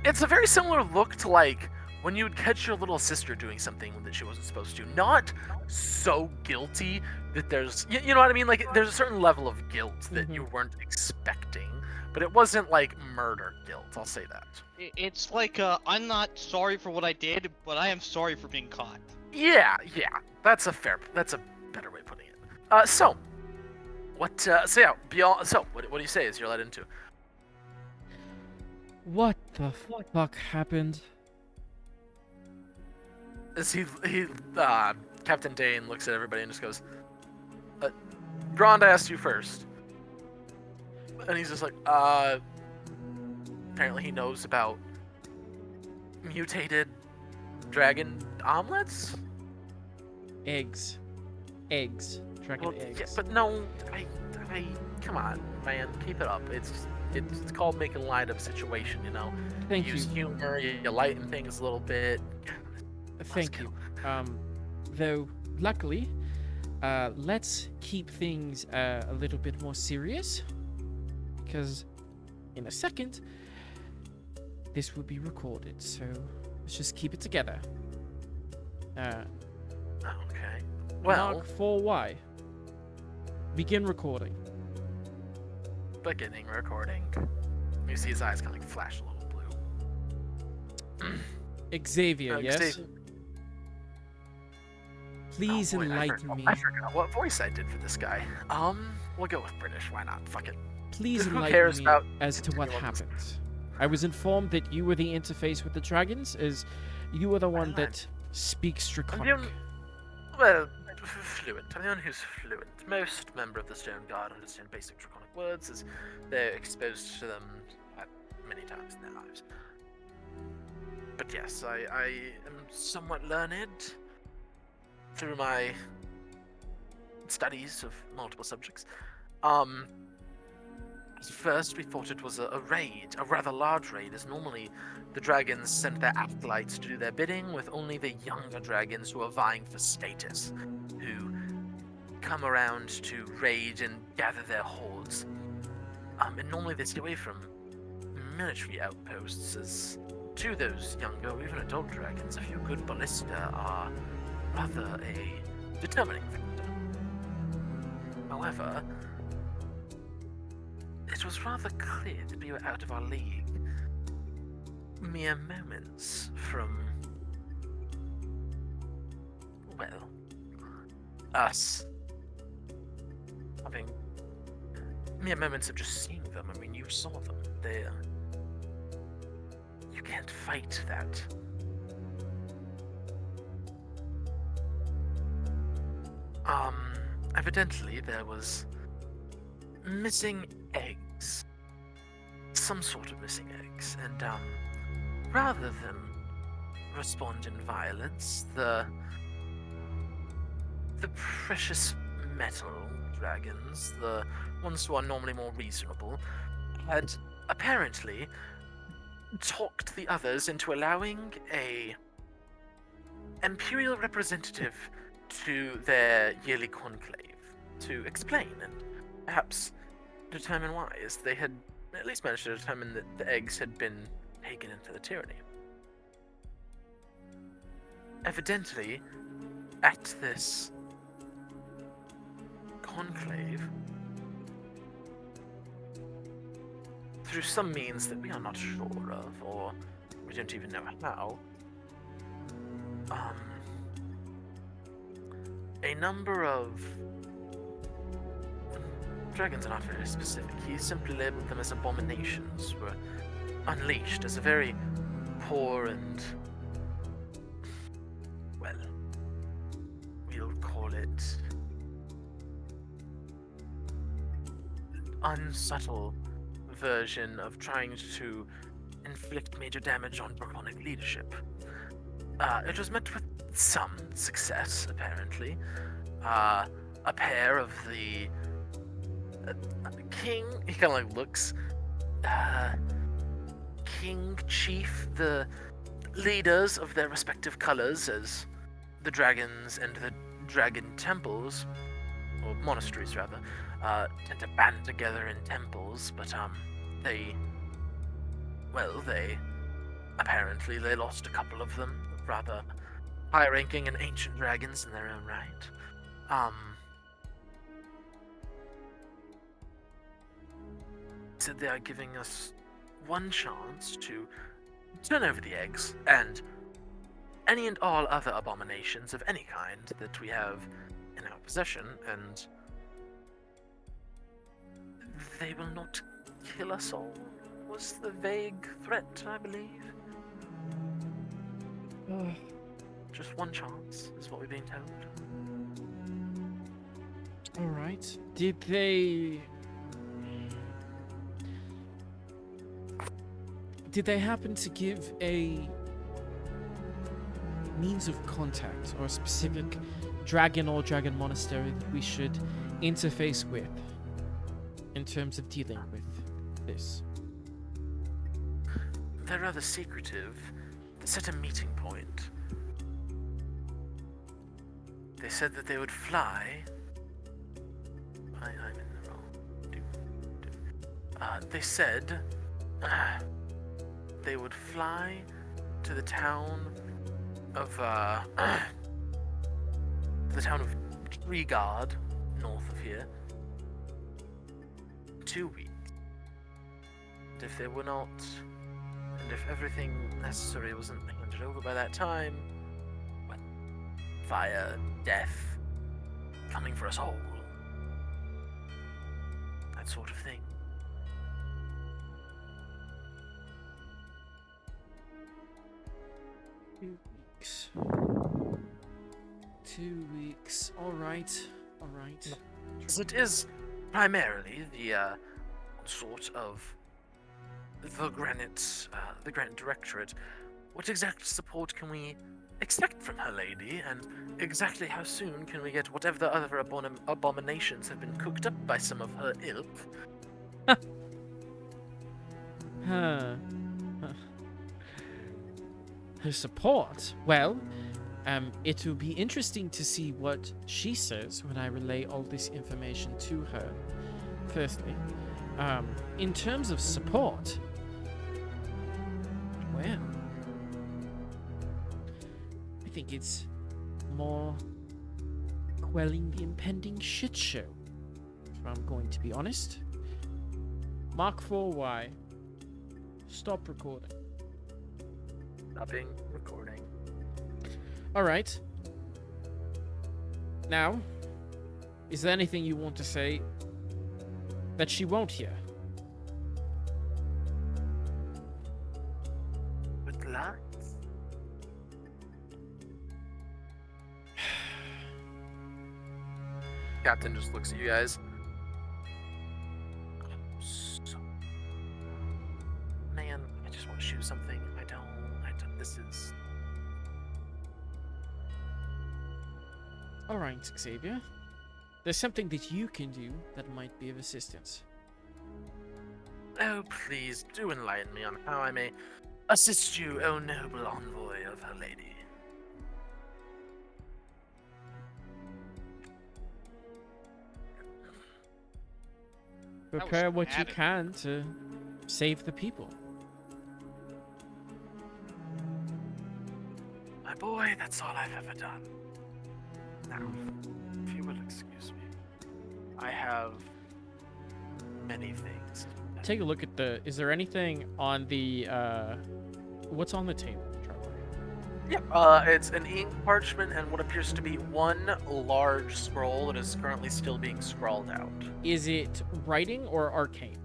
It's a very similar look to like when you would catch your little sister doing something that she wasn't supposed to. Not so guilty that there's, you know what I mean? Like there's a certain level of guilt that you weren't expecting, but it wasn't like murder guilt. I'll say that. It's like I'm not sorry for what I did, but I am sorry for being caught. Yeah. That's a better way of putting it. So what do you say as you're led into? What the fuck happened? As Captain Dane looks at everybody and just goes, Grond, I asked you first. And he's just like, apparently he knows about mutated dragon omelets? Eggs. Dragon eggs. Yeah, but no, I come on, man, keep it up. It's called making light of a situation, you know? Thank Use you. humor, you lighten things a little bit. Thank you. Though, luckily, let's keep things a little bit more serious. Because in a second, this will be recorded. So let's just keep it together. Okay. Well, Mark 4Y. Begin recording. Beginning recording. You see his eyes kind of like flash a little blue. Xavier, yes? Xavier. Please Oh, boy, enlighten me. I forgot what voice I did for this guy. We'll go with British. Why not? Fuck it. Please Who enlighten cares me about as to what continuums? happened. I was informed that you were the interface with the dragons, as you were the one not? that speaks I'm Draconic. Well, fluent. I'm the one who's fluent. Most member of the Stone Guard understand basic Draconic words as they're exposed to them many times in their lives. But yes, I am somewhat learned through my studies of multiple subjects. At first we thought it was a raid, a rather large raid, as normally the dragons sent their acolytes to do their bidding, with only the younger dragons who are vying for status, who come around to raid and gather their hordes. And normally they stay away from military outposts, as to those younger or even adult dragons, a few good ballista are rather a determining factor. However, it was rather clear that we were out of our league mere moments from, well, us having mere moments of just seeing them. I mean, you saw them. You can't fight that. Evidently there was missing eggs. Some sort of missing eggs, and rather than respond in violence, the precious metal dragons, the ones who are normally more reasonable, had apparently talked the others into allowing a imperial representative to their yearly conclave to explain and perhaps determine why, as they had at least managed to determine that the eggs had been taken into the tyranny. Evidently, at this conclave, through some means that we are not sure of, or we don't even know how, a number of dragons are not very specific. He simply labeled them as abominations, were unleashed as a very poor and, well, we'll call it unsubtle version of trying to inflict major damage on draconic leadership. It was met with some success, apparently. A pair of the king, he kind of like looks, king, chief, the leaders of their respective colors as the dragons and the dragon temples, or monasteries rather, tend to band together in temples, but they apparently they lost a couple of them, rather high-ranking and ancient dragons in their own right. Said they are giving us one chance to turn over the eggs and any and all other abominations of any kind that we have in our possession, and they will not kill us all, was the vague threat, I believe. Just one chance, is what we're being told. Alright. Did they happen to give a means of contact or a specific dragon or dragon monastery that we should interface with in terms of dealing with this? They're rather secretive. They set a meeting point. They said that they would fly. I'm in the wrong. They said they would fly to the town of Treeguard, north of here, 2 weeks. And if they were not, and if everything necessary wasn't handed over by that time, well, fire, death, coming for us all, that sort of thing. Weeks. 2 weeks. Alright. Alright. So it is primarily the sort of the Granite Directorate. What exact support can we expect from her lady, and exactly how soon can we get whatever the other abominations have been cooked up by some of her ilk? Huh. Her support? Well, it will be interesting to see what she says when I relay all this information to her. Firstly, in terms of support, well, I think it's more quelling the impending shit show, if I'm going to be honest. Mark 4Y. Stop recording. Stopping recording. Alright. Now, is there anything you want to say that she won't hear? relax. Captain just looks at you guys. So, man, I just want to shoot something. I don't. This is. All right, Xavier. There's something that you can do that might be of assistance. Oh, please do enlighten me on how I may assist you, O noble envoy of Her Lady. Prepare what you added. can to save the people. My boy, that's all I've ever done. Now, if you will excuse me, I have many things. Take a look at the. Is there anything on the? What's on the table, Travler? Yeah, it's an ink parchment and what appears to be one large scroll that is currently still being scrawled out. Is it writing or arcane?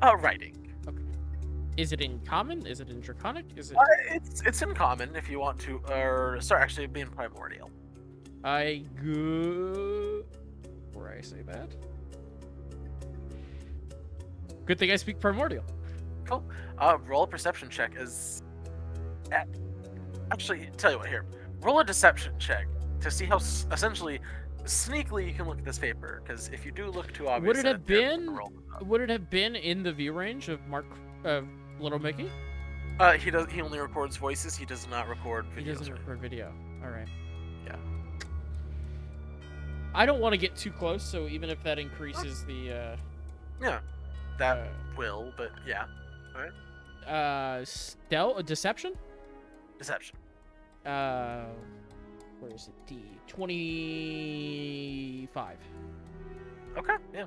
Writing. Is it in common? Is it in draconic? Is it? It's in common if you want to. Or sorry, actually, it'd be in primordial. I go. Where I say that. Good thing I speak primordial. Cool. Roll a perception check as. Actually, tell you what here. Roll a deception check to see how essentially sneakily you can look at this paper. Because if you do look too obvious, Would it have then you're been? gonna roll it up. Would it have been in the view range of Little Mickey? He does. He only records voices. He does not record videos. He doesn't record video. All right. Yeah. I don't want to get too close, so even if that increases the Yeah, that will, but yeah. deception. Deception. Where is it? D 25. Okay, yeah.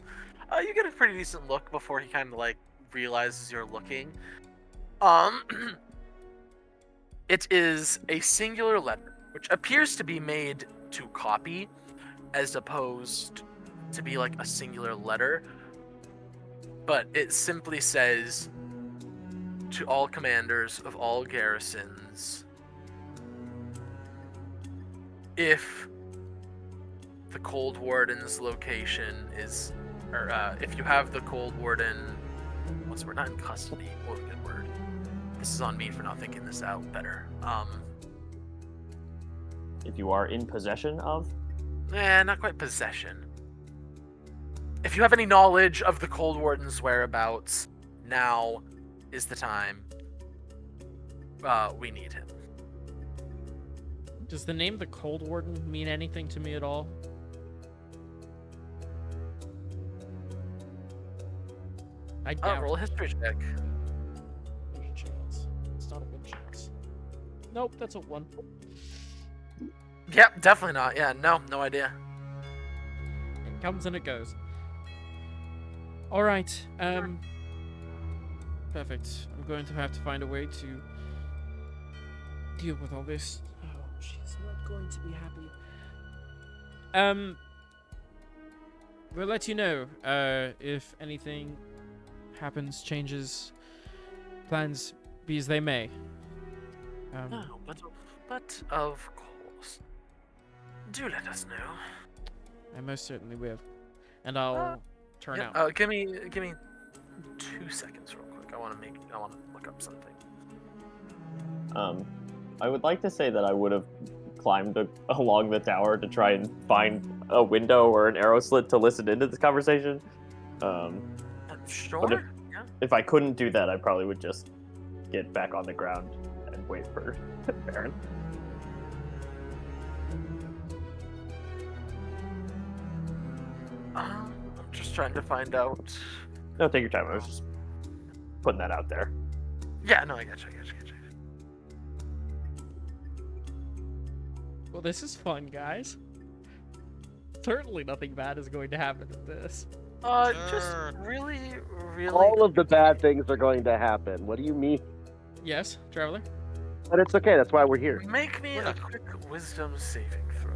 You get a pretty decent look before he kind of like realizes you're looking. It is a singular letter, which appears to be made to copy, as opposed to be like a singular letter. But it simply says, to all commanders of all garrisons, if the Cold Warden's location is, or if you have the Cold Warden, what's the word? Not in custody. What a good word. This is on me for not thinking this out better. If you are in possession of? Not quite possession. If you have any knowledge of the Cold Warden's whereabouts, now is the time. We need him. Does the name the Cold Warden mean anything to me at all? I doubt. Roll a history check. There's a chance. It's not a good chance. Nope, that's a 1. Yep, definitely not. Yeah, no idea. It comes and it goes. All right. Perfect. I'm going to have to find a way to deal with all this. Oh, she's not going to be happy. We'll let you know if anything happens, changes, plans be as they may. No, but of course. Do let us know. I most certainly will, and I'll turn Yeah, out. give me 2 seconds real quick. I want to look up something. I would like to say that I would have climbed along the tower to try and find a window or an arrow slit to listen into this conversation. Sure. But Yeah. if I couldn't do that, I probably would just get back on the ground and wait for Baron. I'm just trying to find out. No, take your time. I was just putting that out there. Yeah, no, I got you. Well, this is fun, guys. Certainly nothing bad is going to happen with this. Just really. All of the bad things are going to happen. What do you mean? Yes, Traveler? But it's okay. That's why we're here. Make me a quick wisdom saving throw.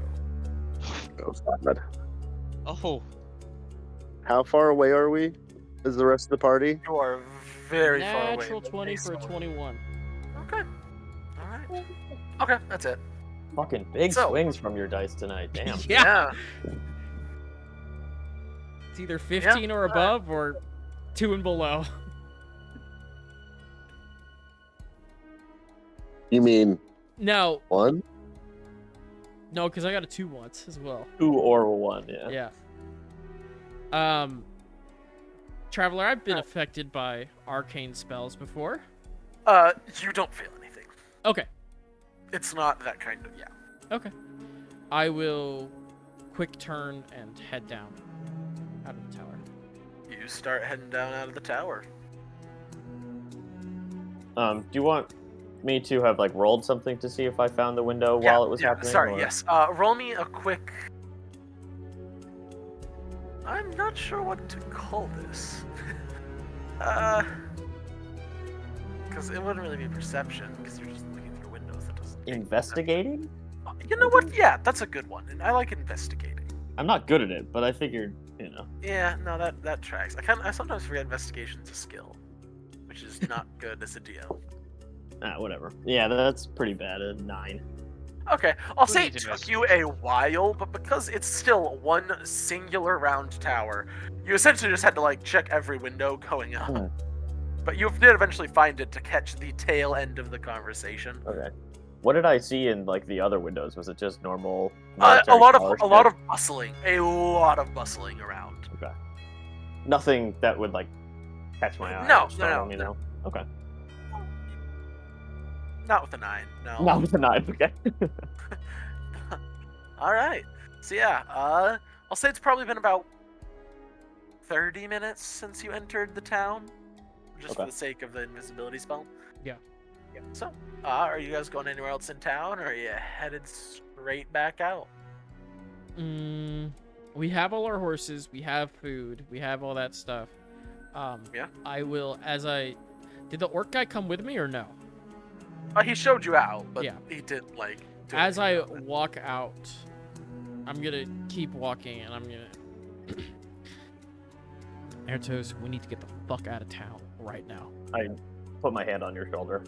Oh, stop it. Oh, How far away are we? Is the rest of the party? You are very far away. Natural but 20 for a based 21. Okay. All right. Okay, that's it. Fucking big So- swings from your dice tonight. Damn. Yeah. It's either 15 or above or 2 and below. You mean No, 1? no, because I got a 2 once as well. 2 or 1, yeah. Yeah. Traveler, I've been affected by arcane spells before. You don't feel anything. Okay. It's not that kind of, Okay. I will quick turn and head down out of the tower. You start heading down out of the tower. Do you want me to have like rolled something to see if I found the window while it was happening? Sorry, or- yes. Roll me a quick... I'm not sure what to call this. Because it wouldn't really be perception, because you're just looking through windows. That doesn't... Investigating? You know what? Yeah, that's a good one. And I like investigating. I'm not good at it, but I figured, you know. Yeah, no, that tracks. I sometimes forget investigation's a skill, which is not good as a DM. Whatever. Yeah, that's pretty bad. A 9. Okay, I'll Who say it needs took you a while, but because it's still one singular round tower, you essentially just had to like check every window going up. Hmm. But you did eventually find it to catch the tail end of the conversation. Okay. What did I see in like the other windows? Was it just normal? A lot of bustling bustling around. Okay. Nothing that would like catch my eye. No, or startle me, no. Okay. Not with a 9, no. Not with a 9. Okay. All right. So yeah, I'll say it's probably been about 30 minutes since you entered the town, just for Okay. the sake of the invisibility spell. Yeah. So, are you guys going anywhere else in town, or are you headed straight back out? We have all our horses, we have food, we have all that stuff. Yeah. I will, did the orc guy come with me or no? He showed you out, but Yeah. he didn't like. do As I anything about it. walk out, I'm gonna keep walking and I'm gonna... Ertos, we need to get the fuck out of town right now. I put my hand on your shoulder.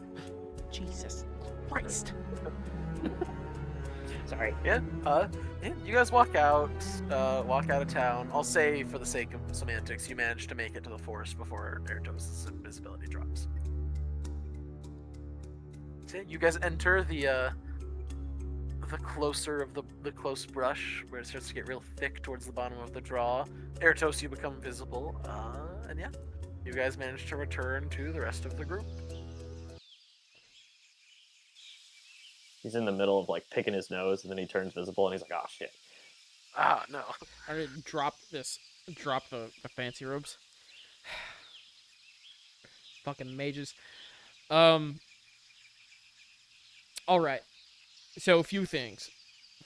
Jesus Christ. Sorry. Yeah, you guys walk out of town. I'll say, for the sake of semantics, you managed to make it to the forest before Ertos' invisibility drops. So you guys enter the closer of the close brush, where it starts to get real thick towards the bottom of the draw. Ertos, you become visible, and yeah, you guys manage to return to the rest of the group. He's in the middle of like picking his nose, and then he turns visible, and he's like, "Oh shit!" Ah, no. I'm gonna drop the fancy robes. Fucking mages. Alright. So, a few things.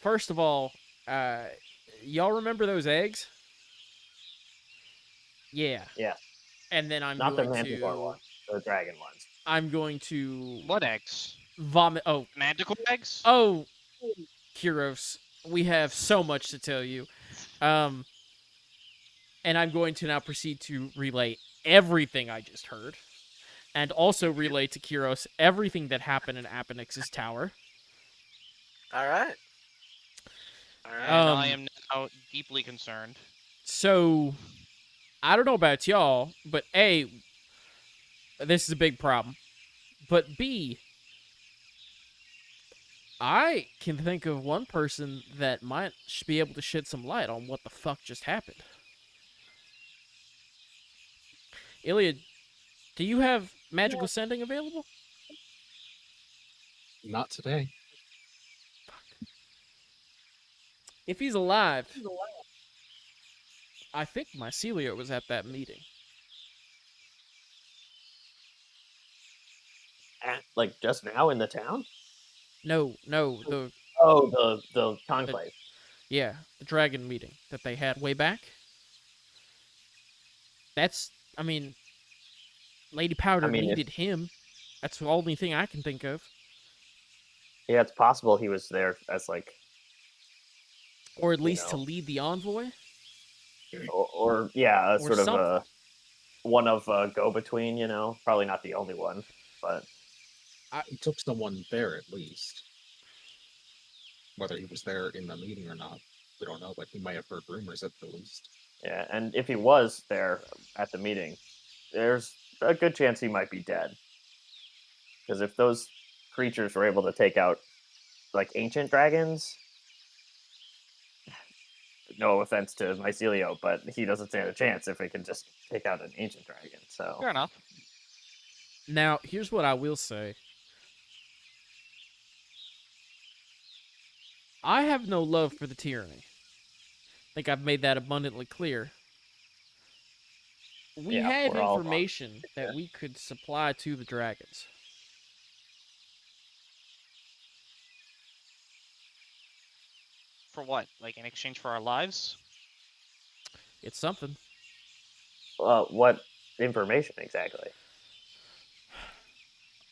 First of all, y'all remember those eggs? Yeah. Yeah. And then I'm Not the going manticore to... ones, the dragon ones. I'm going to What eggs? vomit... Oh, Manticore eggs? oh, Kyros, we have so much to tell you. And I'm going to now proceed to relay everything I just heard. And also relay to Kyros everything that happened in Aponyx's tower. Alright. And I am now deeply concerned. So, I don't know about y'all, but A, this is a big problem. But B, I can think of one person that might be able to shed some light on what the fuck just happened. Iliad, do you have magical sending available? Not today. If he's alive, I think Mycelia was at that meeting. Like just now in the town? No, the Oh, the conclave. yeah, the dragon meeting that they had way back. That's, I mean, Lady Powder I mean, needed him. That's the only thing I can think of. Yeah, it's possible he was there as like, Or at least to know. lead the envoy. or yeah, a Or sort of something. one of go between. You know, probably not the only one, but He took someone there at least. Whether he was there in the meeting or not, we don't know, but he might have heard rumors at the least. Yeah, and if he was there at the meeting, there's a good chance he might be dead. Because if those creatures were able to take out, like, ancient dragons, no offense to Mycelio, but he doesn't stand a chance if it can just take out an ancient dragon. So Fair enough. Now, here's what I will say. I have no love for the tyranny. I think I've made that abundantly clear. We Yeah, have we're all information that we could supply to the dragons. For what? Like in exchange for our lives? It's something. what information exactly?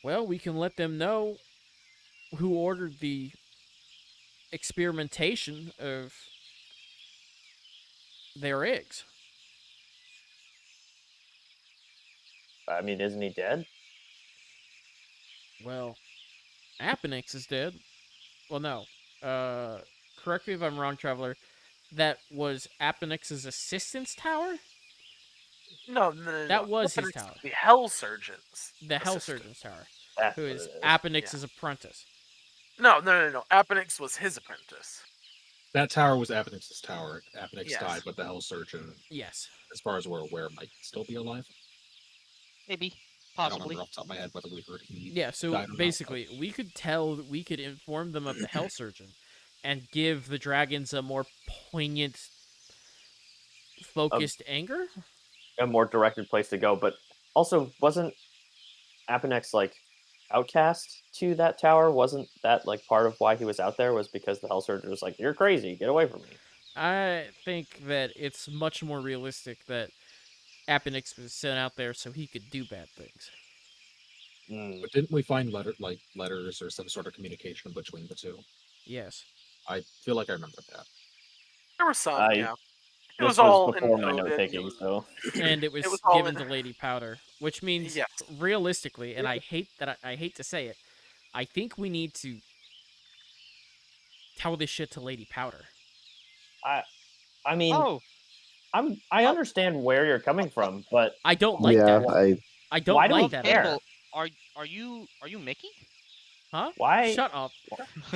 Well, we can let them know who ordered the experimentation of their eggs. I mean, isn't he dead? Well, Appenix is dead. Well, no. Correct me if I'm wrong, Traveler. That was Appenix's assistance tower? No. That was his Appenix tower. The Hell Surgeons. The Hell assistant. Surgeon's tower. That's Who what is it is. Appenix's apprentice. No. Appenix was his apprentice. That tower was Appenix's tower. Appenix Yes. died, but the Hell Surgeon, Yes. as far as we're aware, might still be alive. Maybe. I don't Possibly. remember off the top of my head whether we heard he Yeah, so died or not, basically, we could inform them of the Hell Surgeon and give the dragons a more poignant, focused anger? A more directed place to go, but also wasn't Appenex like outcast to that tower? Wasn't that like part of why he was out there? Was because the Hell Surgeon was like, "You're crazy, get away from me." I think that it's much more realistic that Appenix was sent out there so he could do bad things. But didn't we find letters or some sort of communication between the two? Yes. I feel like I remember that. There were some, yeah. It This was all before my encoded. note taking, so And it was all given to Lady Powder, which means Yes. realistically, and I hate to say it, I think we need to tell this shit to Lady Powder. I mean, Oh, I understand where you're coming from, but I don't like Yeah, that. I don't why do like we that. care? at all. People, are you Mickey? Huh? Why? Shut up.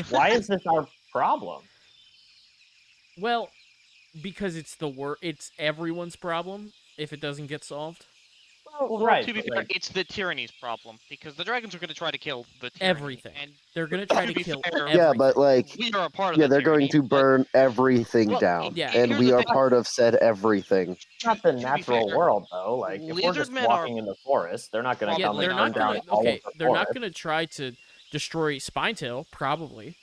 Why is this our problem? Well, because it's it's everyone's problem if it doesn't get solved. Well, right. To be but, fair, like, it's the tyranny's problem because the dragons are going to try to kill the tyranny. Everything. And They're gonna try to be kill fair, everything. Yeah, but like, we are a part of yeah, the they're going tyranny, to burn everything down, Yeah. and here's we the are thing. part of said everything. it's not the be natural fair, world, though. Like, if we're just lizardmen walking in the forest, they're not going to Yeah, come Probably and they're burn not down gonna. all Okay, of the they're not forest. gonna try to destroy Spinetail. Probably.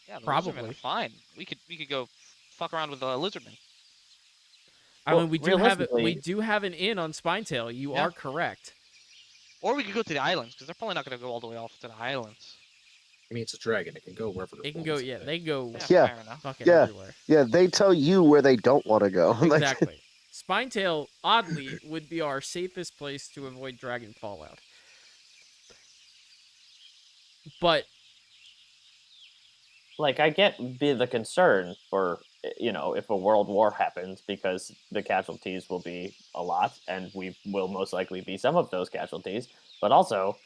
Yeah, the Probably. lizardmen are fine. We could go fuck around with the lizardmen. I Well, mean, we realistically- do have an inn on Spinetail. You Yeah. are correct. Or we could go to the islands because they're probably not going to go all the way off to the islands. I mean, it's a dragon. It can go wherever It can wants, go. I Yeah, think. they can go Yeah. Fair enough. fucking Yeah. everywhere. Yeah, they tell you where they don't want to go. Like, Exactly. Spinetail, oddly, would be our safest place to avoid dragon fallout. But like, I get the concern for, if a world war happens, because the casualties will be a lot, and we will most likely be some of those casualties. But also,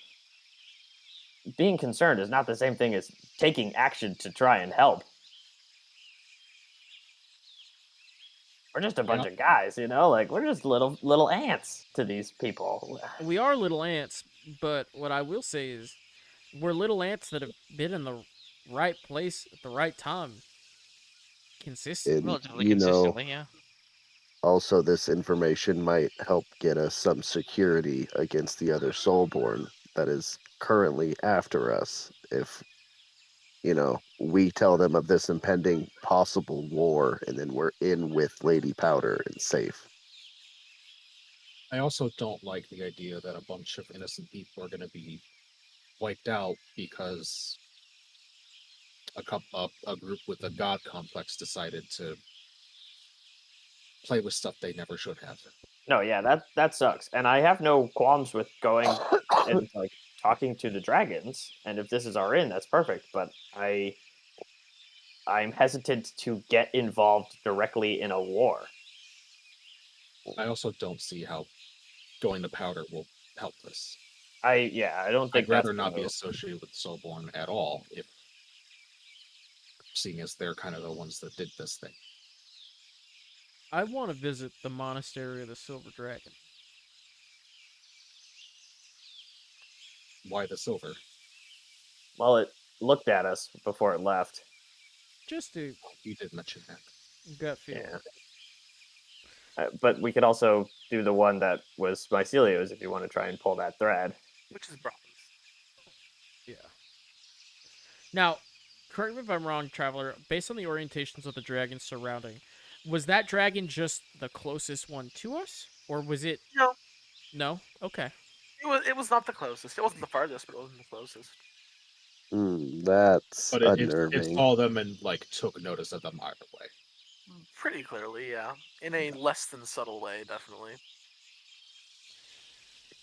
being concerned is not the same thing as taking action to try and help. We're just a bunch of guys, like, we're just little ants to these people. we are little ants. But what I will say is, we're little ants that have been in the right place at the right time. Consistently. and, Relatively you know, consistently, yeah. also this information might help get us some security against the other Soulborn that is currently after us. If, we tell them of this impending possible war, and then we're in with Lady Powder and safe. I also don't like the idea that a bunch of innocent people are going to be wiped out because a group with a god complex decided to play with stuff they never should have. No, yeah, that sucks. And I have no qualms with going and, like, talking to the dragons, and if this is our inn, that's perfect. But I'm hesitant to get involved directly in a war. I also don't see how going to powder will help this. I don't think I'd rather that's not be gonna- associated with Soulborn at all, if seeing as they're kind of the ones that did this thing. I want to visit the monastery of the Silver Dragon. Why the silver? Well, it looked at us before it left. Just a You did mention that. gut feeling. Yeah. But we could also do the one that was Mycelios if you want to try and pull that thread. Which is bronze. Yeah. Now, correct me if I'm wrong, Traveler. Based on the orientations of the dragons surrounding, was that dragon just the closest one to us, or was it? No, No. Okay. it was not the closest. It wasn't the farthest, but it wasn't the closest. That's But it unnerving. saw them and like took notice of them either way. Pretty clearly, yeah. In a less than subtle way, definitely.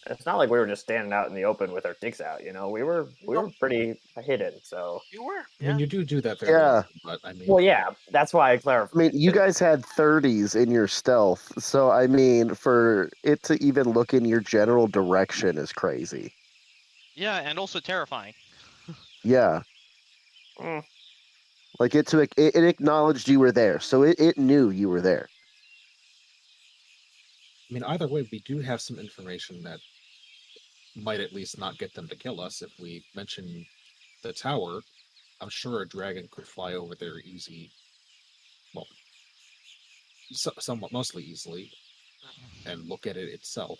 It's not like we were just standing out in the open with our dicks out, we were Nope. pretty hidden. So You were, I yeah. mean, you do that very Yeah. often, but I mean, well, yeah, that's why I I clarified. mean, you guys had 30s in your stealth, so I mean, for it to even look in your general direction is crazy. Yeah, and also terrifying. Yeah, Mm, like it acknowledged you were there, so it knew you were there. I mean, either way, we do have some information that might at least not get them to kill us. If we mention the tower, I'm sure a dragon could fly over there easy. Well, somewhat mostly easily, and look at it itself.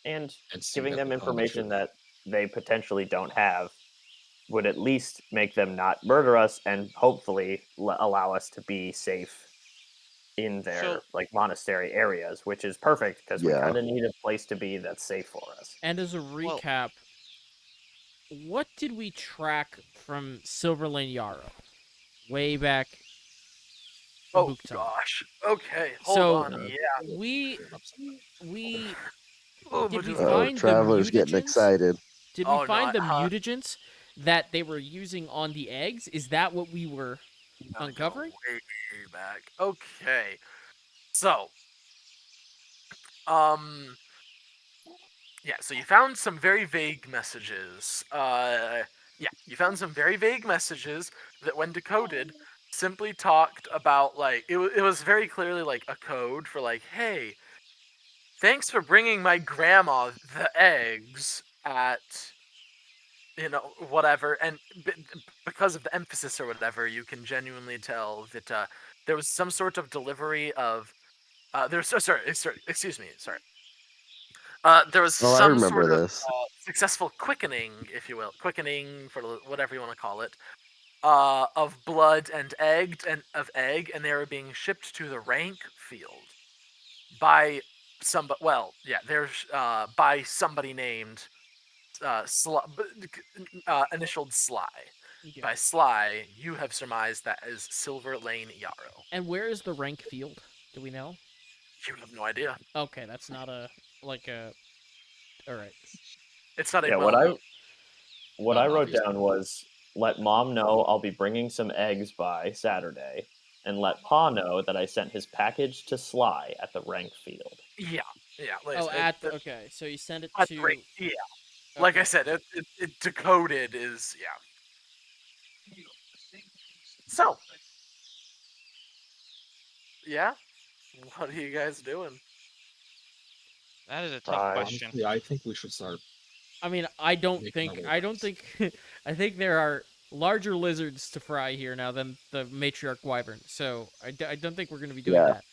and And see giving that them we tell the information truth. that they potentially don't have would at least make them not murder us and hopefully allow us to be safe in their So- like monastery areas, which is perfect because we Yeah. kind of need a place to be that's safe for us. And as a recap, what did we track from Silver Lane Yarrow way back? Oh Booktown? gosh. Okay, hold So- on. Yeah. We Oh, did we but- find the Traveler's getting mutagens? excited. Did we Oh, find the not- mutagens that they were using on the eggs? Is that what we were gotta go uncovering? way back. Okay. So, yeah, so you found some very vague messages. You found some very vague messages that, when decoded, simply talked about, like, it was very clearly like a code for, like, hey, thanks for bringing my grandma the eggs at, whatever, and because of the emphasis or whatever, you can genuinely tell that there was some sort of delivery of, excuse me, sorry. There was Oh, I some remember sort of this. successful quickening, if you will, quickening for whatever you want to call it, of blood and egg, and they were being shipped to the rank field by somebody. Well, yeah, there's by somebody named initialed Sly. Yeah. By Sly, you have surmised that is Silver Lane Yarrow. And where is the rank field? Do we know? You have no idea. Okay, that's not a all right. It's not a Yeah, well-known. what Not I an wrote obvious down was let Mom know I'll be bringing some eggs by Saturday, and let Pa know that I sent his package to Sly at the rank field. Yeah. Like I Oh, said, okay. So you send it at to. the rank. Yeah. Like I okay. said, it decoded is, yeah. So, yeah, what are you guys doing? That is a tough Right. question. Honestly, I think we should start. I mean, I don't Making think. our I don't think. I think there are larger lizards to fry here now than the matriarch wyvern. So I don't think we're going to be doing Yeah. that.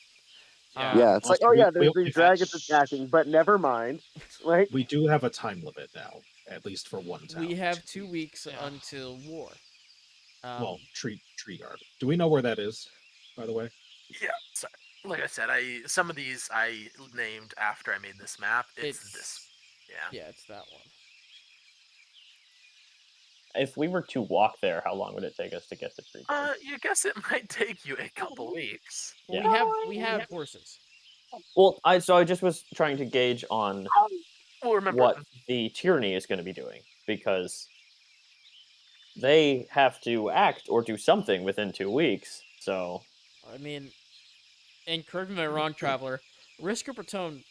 Yeah, it's like, Also, oh yeah, we- there's we- these dragons attacking, but never mind. Like, We do have a time limit now, at least for one town. We have 2 weeks Yeah. until war. Well, tree yard. Do we know where that is? By the way. Yeah, sorry. Like I said, some of these I named after I made this map. It's this. Yeah. Yeah, it's that one. If we were to walk there, how long would it take us to get to Tree Guard? You guess it might take you a couple weeks. Well, Yeah. we have horses. Well, I just was trying to gauge on Well, remember, what the tyranny is going to be doing. because they have to act or do something within 2 weeks. So I mean, and correct me if I'm wrong, Traveler. Risk or Patone,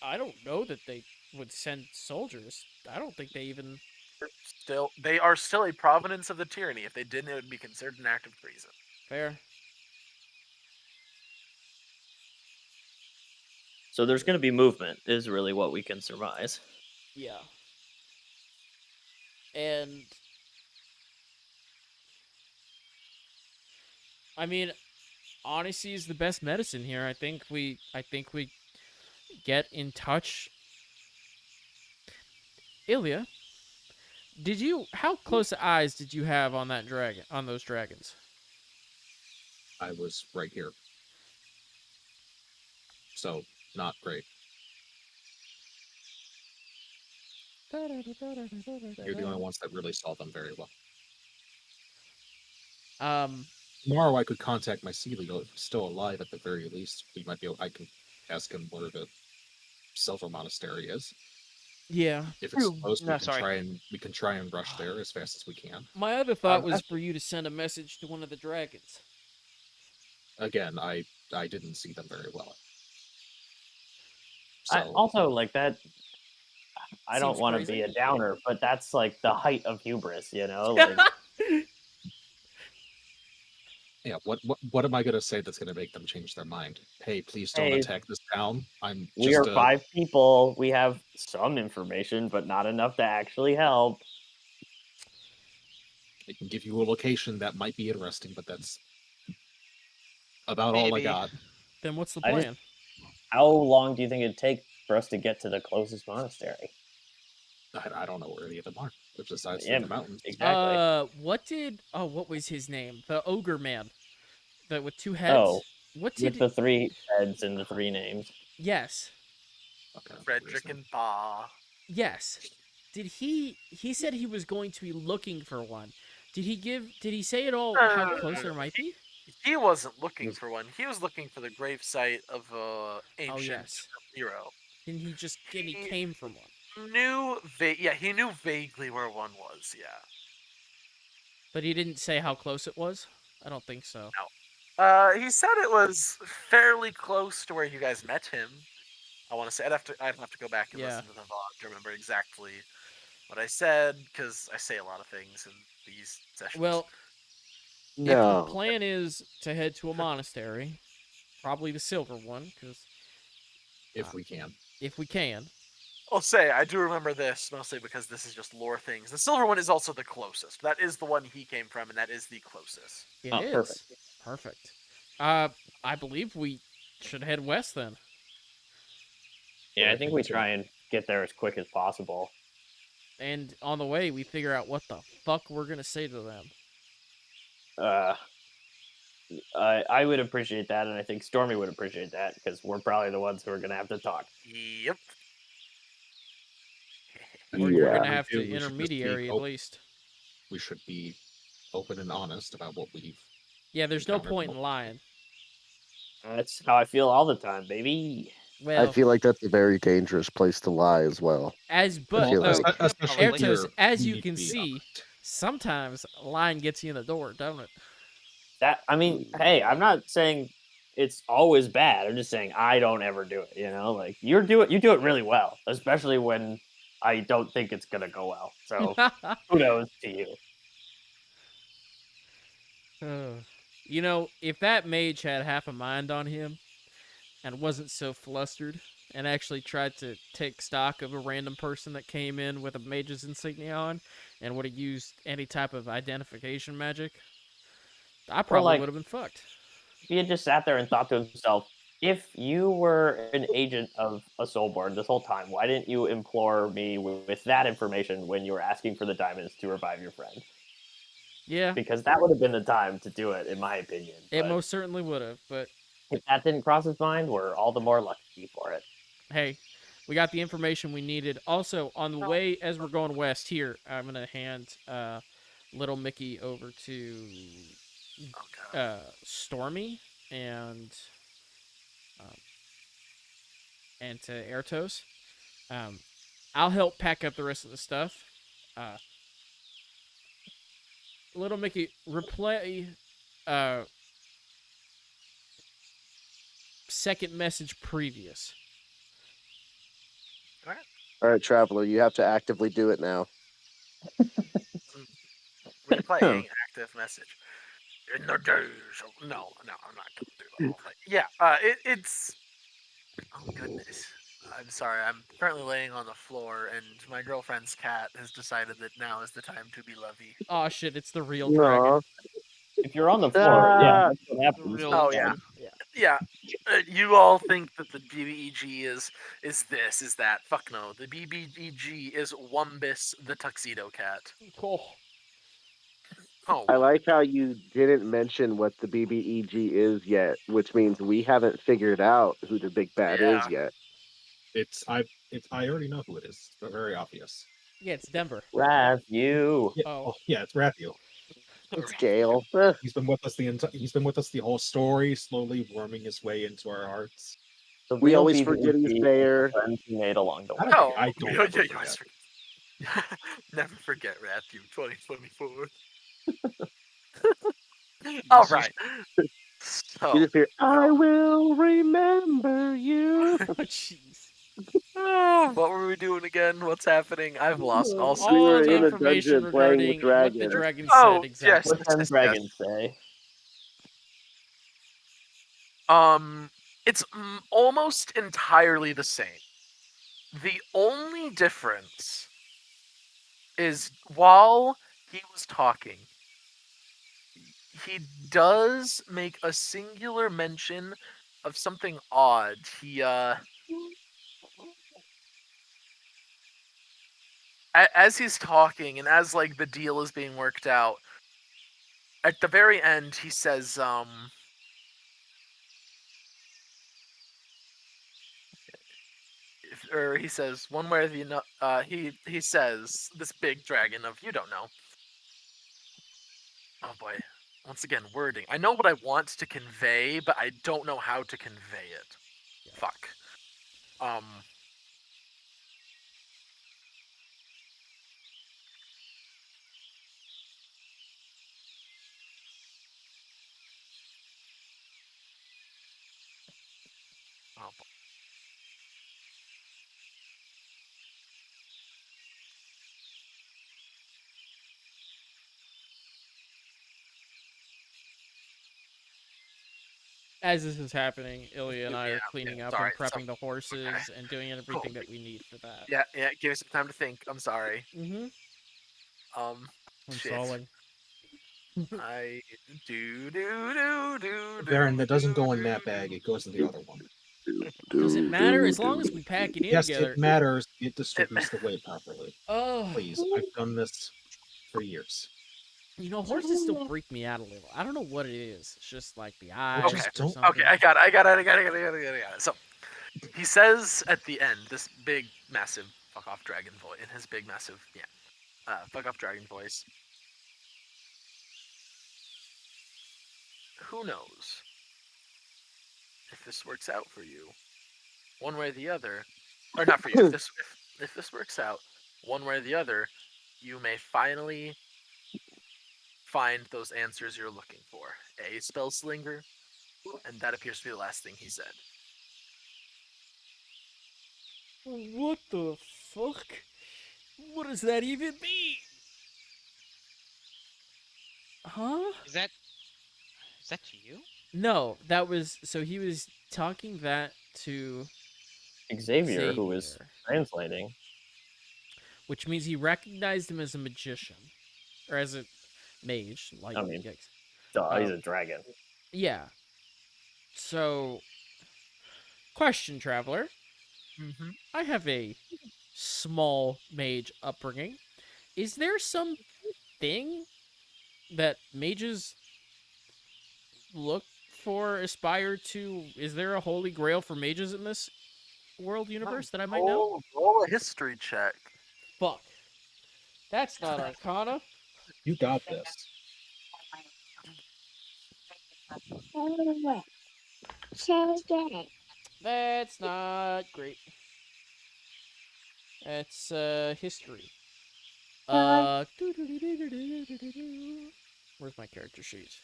I don't know that they would send soldiers. I don't think they even. They are still a provenance of the tyranny. If they didn't, it would be considered an act of treason. Fair. so there's going to be movement is really what we can surmise. Yeah. And I mean, honesty is the best medicine here. I think we get in touch. Ilya, how close eyes did you have on that dragon, on those dragons? I was right here. So, not great. You're the only ones that really saw them very well. Tomorrow I could contact my sea leader if he's still alive at the very least. We might be able, I can ask him where the Silver Monastery is. Yeah. If it's close, No, we can try and rush there as fast as we can. My other thought was for you to send a message to one of the dragons. Again, I didn't see them very well. So, Also, like that, I don't Seems want to crazy. be a downer, but that's like the height of hubris, you know? Like, yeah, what am I gonna say that's gonna make them change their mind? Hey, please don't Hey, attack this town. I'm we just are 5 people. We have some information, but not enough to actually help. I can give you a location that might be interesting, but that's about all I Maybe. got. Then what's the I just- plan? How long do you think it'd take for us to get to the closest monastery? I don't know where any of them are. They're besides Yeah, the mountains. exactly. What was his name? The ogre man. That with 2 heads? Oh, What with did the 3 heads and the 3 names. Yes. Okay, Frederick and Ba. Yes. Did he said he was going to be looking for one. Did he say at all how close there might be? He wasn't looking for one. He was looking for the gravesite of ancient yes. hero. Didn't he just he came from one? He knew vaguely where one was. Yeah. But he didn't say how close it was? I don't think so. No. He said it was fairly close to where you guys met him. I want to say I'd have to go back and listen to the VOD to remember exactly what I said, because I say a lot of things in these sessions. Well, if No. the plan is to head to a monastery, probably the silver one, because if we can. if we can. I'll say I do remember this mostly because this is just lore things. The silver one is also the closest. That is the one he came from, and that is the closest. It Oh, is. Perfect. I believe we should head west then. Yeah, I think we try and get there as quick as possible. And on the way, we figure out what the fuck we're gonna say to them. I would appreciate that, and I think Stormy would appreciate that, because we're probably the ones who are going to have to talk. Yep. We're Yeah. gonna have We to should just be intermediary at least. We should be open and honest about what we've. Yeah, there's no encountered point in multiple lying. That's how I feel all the time, baby. Well, I feel like that's a very dangerous place to lie as well. but feel though, like- especially Ertos, here, as we you need can to be see, honest. sometimes lying gets you in the door, don't it? I mean, hey, I'm not saying it's always bad. I'm just saying I don't ever do it. You know, like you do it really well, especially when I don't think it's gonna go well. So kudos to you. You know, if that mage had half a mind on him and wasn't so flustered and actually tried to take stock of a random person that came in with a mage's insignia on and would have used any type of identification magic, I probably like- would have been fucked. If he had just sat there and thought to himself, if you were an agent of a Soulborn this whole time, why didn't you implore me with that information when you were asking for the diamonds to revive your friend? Yeah, Because that would have been the time to do it, in my opinion. it But most certainly would have, but if that didn't cross his mind, we're all the more lucky for it. hey, we got the information we needed. Also, on the way as we're going west here, I'm gonna hand little Mickey over to Okay. Stormy and to Ertos. I'll help pack up the rest of the stuff, Little Mickey, replay second message previous. All right, Traveler, you have to actively do it now. Replaying active message. In the days of... No, I'm not gonna do the whole thing. Yeah, it's... Oh, goodness. I'm sorry, I'm currently laying on the floor, and my girlfriend's cat has decided that now is the time to be lovey. Oh shit, it's the real Aw. dragon. If you're on the floor, yeah, that's what The happens. real Oh, yeah. one. Yeah, you all think that the BBEG is this, is that. Fuck no. The BBEG is Wumbus the Tuxedo Cat. Oh. Oh, I like how you didn't mention what the BBEG is yet, which means we haven't figured out who the big bad is yet. I already know who it is. It's very obvious. Yeah, it's Denver. Wrath, you. Yeah, Oh. yeah, it's Raphael. It's Gale. He's been with us he's been with us the whole story, slowly worming his way into our hearts. The We real always forget he's BBG there. friends we made along the way. No, I don't you ever always forget. forget. Never forget, Matthew. 2024. All right. You So, just hear, I will remember you. Oh, jeez. what were we doing again? What's happening? I've lost all We were All the in a information dungeon playing with regarding what the dragons. dragon Oh, said exactly. What can dragons say? It's almost entirely the same. The only difference is while he was talking, he does make a singular mention of something odd. He as he's talking and as like the deal is being worked out, at the very end he says or he says one way or the he says, this big dragon of, you don't know. Oh boy. Once again, wording. I know what I want to convey, but I don't know how to convey it. Fuck. Oh boy. As this is happening, Ilya and I are cleaning up sorry, and prepping the horses and doing everything Cool. that we need for that. Yeah, give me some time to think. I'm sorry. Mm-hmm. I'm Shit. stalling. I do. Baron, that doesn't go in that bag. It goes in the other one. Does it matter as long as we pack it in Yes, together? it matters. It distributes the weight properly. Oh, Please, I've done this for years. you know, horses still freak me out a little. I don't know what it is. It's just like the eyes Okay. or don't- something. Okay, I got it. So, he says at the end, this big, massive fuck off dragon voice, in his big, massive, fuck off dragon voice. Who knows if this works out for you, one way or the other, or not for you. If this works out, one way or the other, you may finally find those answers you're looking for. A spell slinger, and that appears to be the last thing he said. What the fuck? What does that even mean? Huh? Is that to you? No, that was so he was talking that to Xavier, who was Xavier, translating. which means he recognized him as a magician or as a mage. Like, I mean, yikes. Duh, he's a dragon. Yeah. So, question, Traveler. Mm-hmm. I have a small mage upbringing. Is there some thing that mages look for, aspire to? Is there a holy grail for mages in this world universe that I might know? Roll a history check. Fuck. That's not Arcana. You got this. That's not great. That's history. Where's my character sheet?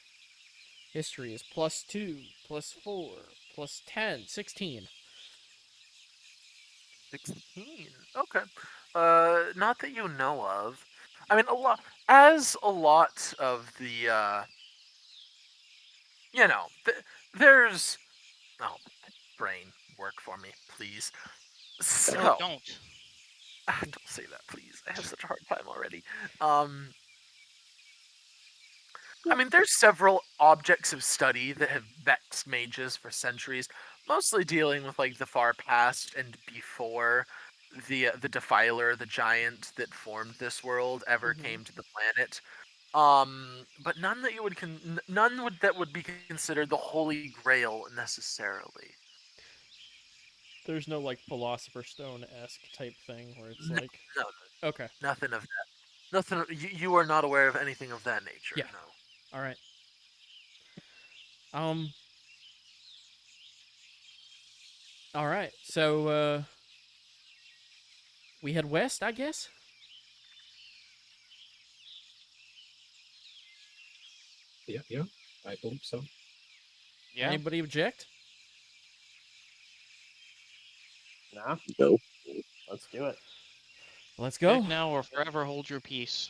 History is +2, +4, +10, 16. 16. Okay. Not that you know of. I mean, a lot of the, there's, oh, brain, work for me, please. So, No, don't. don't say that, please. I have such a hard time already. I mean, there's several objects of study that have vexed mages for centuries, mostly dealing with like the far past and before the Defiler, the giant that formed this world, ever came to the planet. But none that that would be considered the Holy Grail necessarily. There's no like Philosopher's Stone-esque type thing where it's No, like, no, okay, nothing of that. Nothing. You are not aware of anything of that nature. Yeah. No. all right. All right. So we head west, I guess. Yeah, I believe so. Yeah. Anybody object? Nah, No. let's do it. Let's go. Check now or forever hold your peace.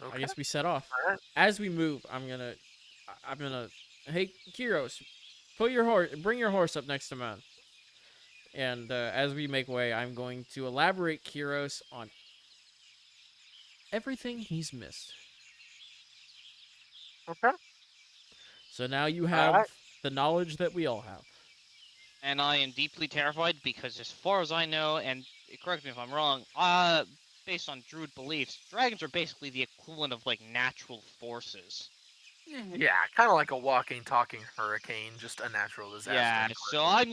Okay. I guess we set off. All right. As we move, I'm gonna, hey, Kiros, bring your horse up next to mine. And as we make way, I'm going to elaborate Kiros on everything he's missed. Okay. So now you have right. the knowledge that we all have. And I am deeply terrified because, as far as I know, and correct me if I'm wrong, based on Druid beliefs, dragons are basically the equivalent of like natural forces. Yeah, kind of like a walking, talking hurricane, just a natural disaster. Yeah, so I'm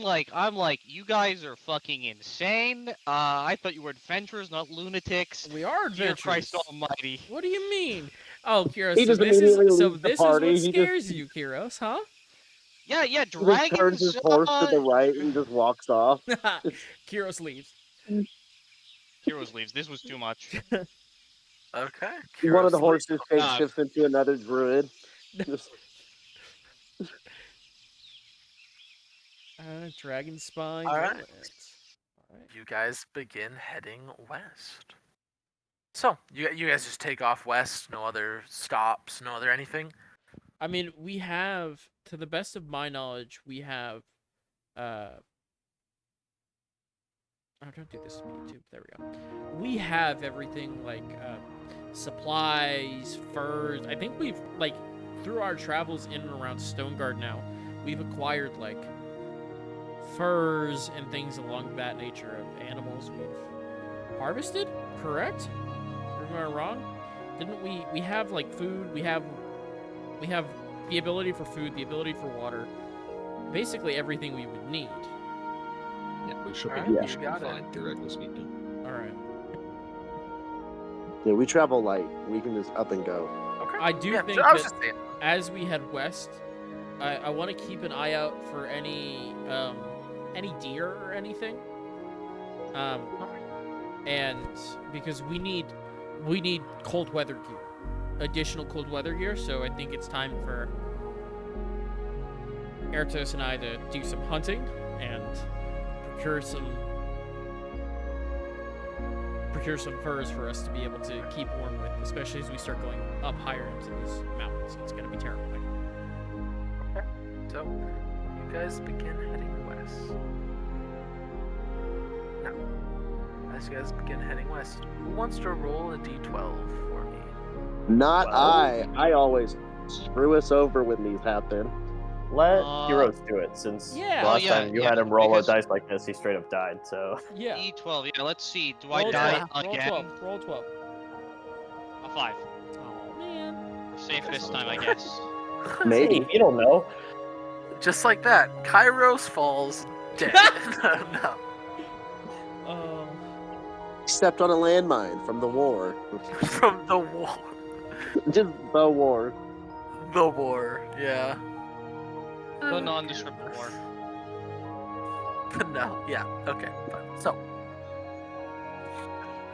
like, you guys are fucking insane. I thought you were adventurers, not lunatics. We are Dear adventurers. Christ Almighty. What do you mean? Oh, Kiros, He so just immediately this leaves the is party. what He just- scares you, Kiros, huh? Yeah, He just turns dragons. his horse to the right and just walks off. Kiros leaves. Heroes leaves. This was too much. Okay. One of the Curious. horses shapeshifts into another druid. Just Dragon Spine. All right. Lowlands. All right. You guys begin heading west. So you guys just take off west. No other stops. No other anything. I mean, we have, to the best of my knowledge, we have, oh, don't do this to me, YouTube. There we go. We have everything, like, supplies, furs. I think we've, like, through our travels in and around Stoneguard now, we've acquired, like, furs and things along that nature of animals we've harvested, correct? Or am I wrong? Didn't we have, like, food, we have the ability for food, the ability for water, basically everything we would need. Yeah, we should Alright, be, you we should be got it. fine, theoretically speaking. All right. yeah, we travel light. We can just up and go. Okay. I do Yeah, think so I was that just saying. as we head west, I want to keep an eye out for any deer or anything. And because we need cold weather gear, additional cold weather gear. So I think it's time for Ertos and I to do some hunting and procure some furs for us to be able to keep warm with, especially as we start going up higher into these mountains. It's going to be terrifying. Okay. So you guys begin heading west. Now, as you guys begin heading west, who wants to roll a d12 for me? Not Well- I always screw us over when these happen. Let Uh, Heroes do it, since Yeah. last Oh, yeah, time you yeah, had him roll because- a dice like this, he straight up died. So Yeah. D12. Yeah, let's see. Do I Roll die 12. again? Roll 12. A 5. Oh man. We're safe this time, I guess. Maybe. you don't know. Just like that, Kairos falls dead. No. Oh. Stepped on a landmine from the war. From the war. Just the war. The war, yeah. The nondescript war. No, yeah, okay, fine. So,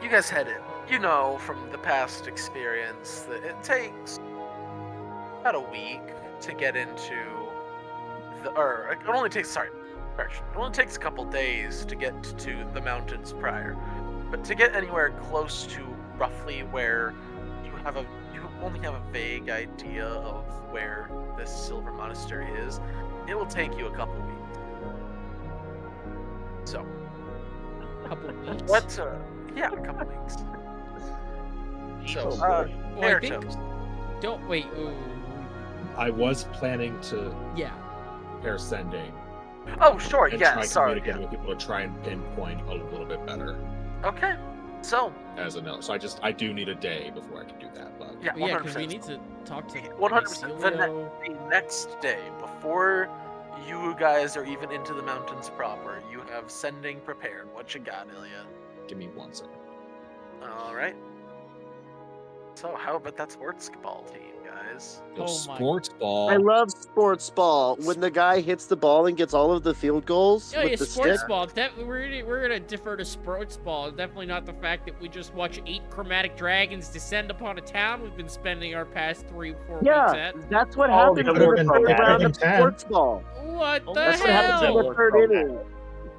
you guys head in. You know from the past experience that it takes about a week to get into or it only takes, correction. It only takes a couple days to get to the mountains prior. But to get anywhere close to roughly where you only have a vague idea of where this Silver Monastery is, it will take you a couple weeks. So, Couple weeks. what? Yeah, a couple weeks. So, Well, I think. Naruto's. Don't wait. Ooh, I was planning to yeah. pair sending Oh, sure. and Yeah. try Sorry. communicating with people to try and pinpoint a little bit better Okay. So, as a note. So I do need a day before I can do that. But yeah, Yeah, 100%. because we need to talk to 100%. Mycelio. The next day, before you guys are even into the mountains proper, you have sending prepared. What you got, Ilya? give me 1 second. All right. So, how about that sports ball team, guys? Go Oh my- sports ball. I love sports ball. When the guy hits the ball and gets all of the field goals Oh with yeah, the sports stick. ball. We're gonna defer to sports ball. Definitely not the fact that we just watch 8 chromatic dragons descend upon a town. We've been spending our past 3-4 weeks Yeah, at. that's what Oh, happens the in the Dragon third round Monastery. of sports ball. What the That's what happens in hell? the third inning.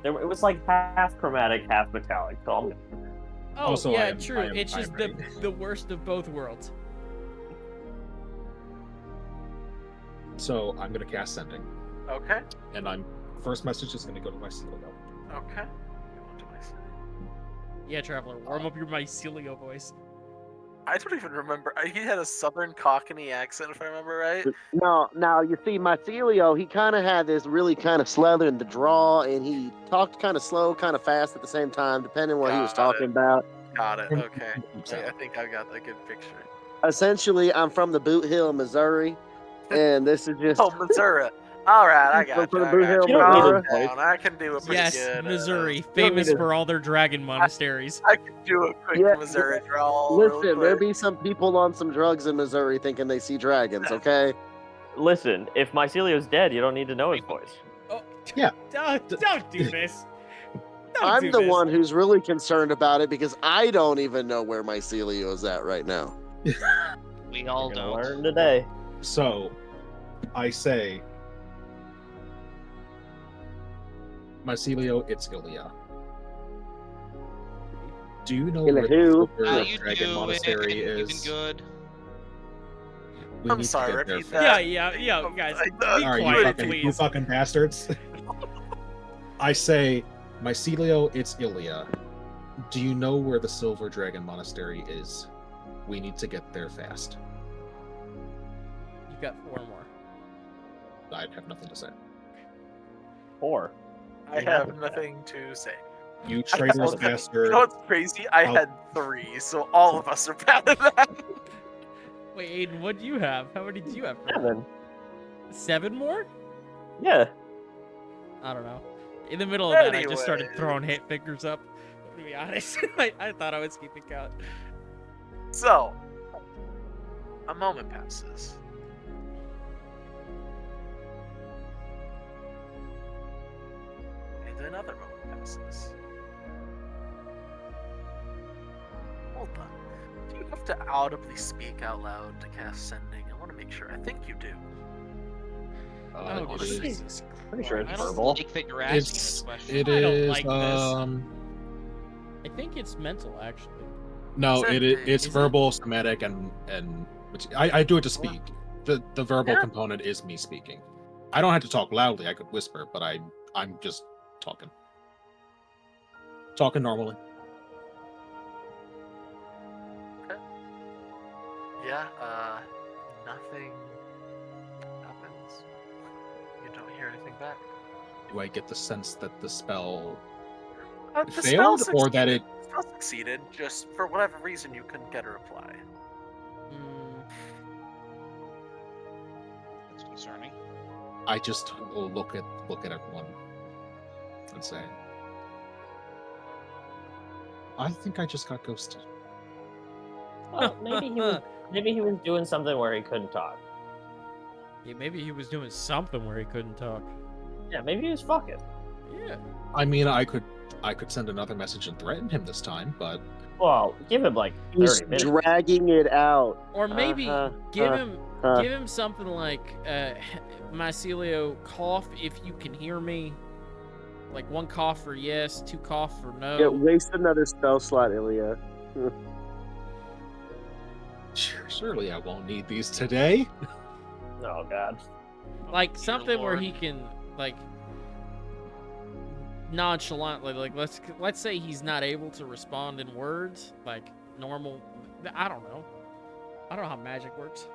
It was like half chromatic, half metallic. Calm down. Oh Also, yeah, I am- true. I am- It's I am just ready. the worst of both worlds. So I'm gonna cast sending, Okay. and first message is gonna go to Mycelio. Okay. Go on to my side. Yeah, Traveler, warm up your Mycelio voice. I don't even remember. He had a southern Cockney accent, if I remember right. Now you see, Mycelio, he kind of had this really kind of southern draw, and he talked kind of slow, kind of fast at the same time, depending on what he was Got it. talking about. Got it. Mm, Okay. I think I got a good picture. Essentially, I'm from the Boot Hill, Missouri, and this is just Oh, Missouri. All right, I got From you. the I Blue got Hill, you. You don't need Calm a voice. down. I can do a pretty Yes, good. Missouri, don't famous need to- for all their dragon monasteries. I can do a quick Yeah, Missouri drawl. real listen. There quick. be some people on some drugs in Missouri thinking they see dragons. Okay, Listen, if Mycelio's dead, you don't need to know his voice. Oh, Yeah. Don't do this. Don't I'm do the this. one who's really concerned about it because I don't even know where Mycelio is at right now. We all You're gonna don't. learn today. So I say, Mycelio, it's Ilya. Do you know Ilya where who? the How Silver you Dragon Monastery doing? is? Good. We I'm need to sorry, get there repeat fast. that. Yeah, guys, be All right, quiet, you please. fucking bastards. I say, Mycelio, it's Ilya. Do you know where the Silver Dragon Monastery is? We need to get there fast. You got 4 more. I have nothing to say. 4. I have nothing to say. You traitorous Okay. bastard. You know what's crazy? I I'll- had 3, so all of us are bad at that. Wait, Aiden, what do you have? How many do you have? 7. 7 more? Yeah. I don't know. In the middle of that, I just started Anyways. throwing hit fingers up. To be honest, I thought I was keeping count. So, a moment passes. And another moment passes. Hold on. Do you have to audibly speak out loud to cast sending? I want to make sure. I think you do. Oh, it is- Jesus Pretty sure Christ. it's I don't verbal. think that you're asking It's this question. it I don't is like this. I think it's mental, actually. no Is it it- it's is it- verbal, somatic, and which I do it to speak. The verbal Yeah. component is me speaking. I don't have to talk loudly. I could whisper, but I'm just talking normally. Yeah, nothing happens. You don't hear anything back. Do I get the sense that the spell The failed, spell or that it? succeeded. The spell succeeded, just for whatever reason you couldn't get a reply. Mm, That's concerning. I just will look at everyone and say, I think I just got ghosted. Well, maybe he was doing something where he couldn't talk. yeah, maybe he was doing something where he couldn't talk. Yeah, maybe he was fucking. Yeah. I mean, I could I could send another message and threaten him this time, but Well, give him like He's 30 minutes. dragging it out. Or maybe give him something like, Mycelio, cough if you can hear me. Like 1 cough for yes, 2 cough for no. Yeah, waste another spell slot, Ilya. surely I won't need these today. Oh god. Like Dear something where Lord. he can like nonchalantly, like let's say he's not able to respond in words like normal. I don't know how magic works.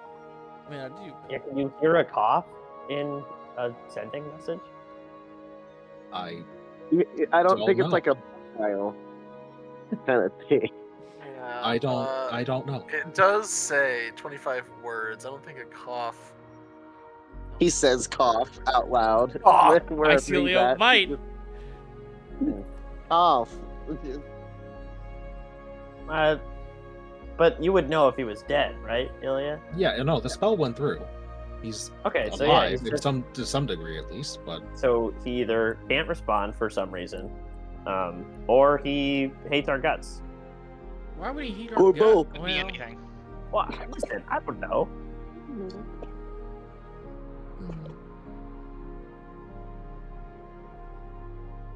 I mean, I do. Yeah, can you hear a cough in a sending message? I I don't Don't think know. it's like a file kind of thing. Yeah, I don't know. It does say 25 words. I don't think a cough. He says cough out loud. Oh, Wherever he's Mycelio at. might. Cough. But you would know if he was dead, right, Ilya? Yeah, no, the spell went through. He's Okay, so yeah, alive he's in just- to some degree at least, but so he either can't respond for some reason, or he hates our guts. Why would he heat our Or gut? both. Could be Well, anything. Well, listen, I don't know.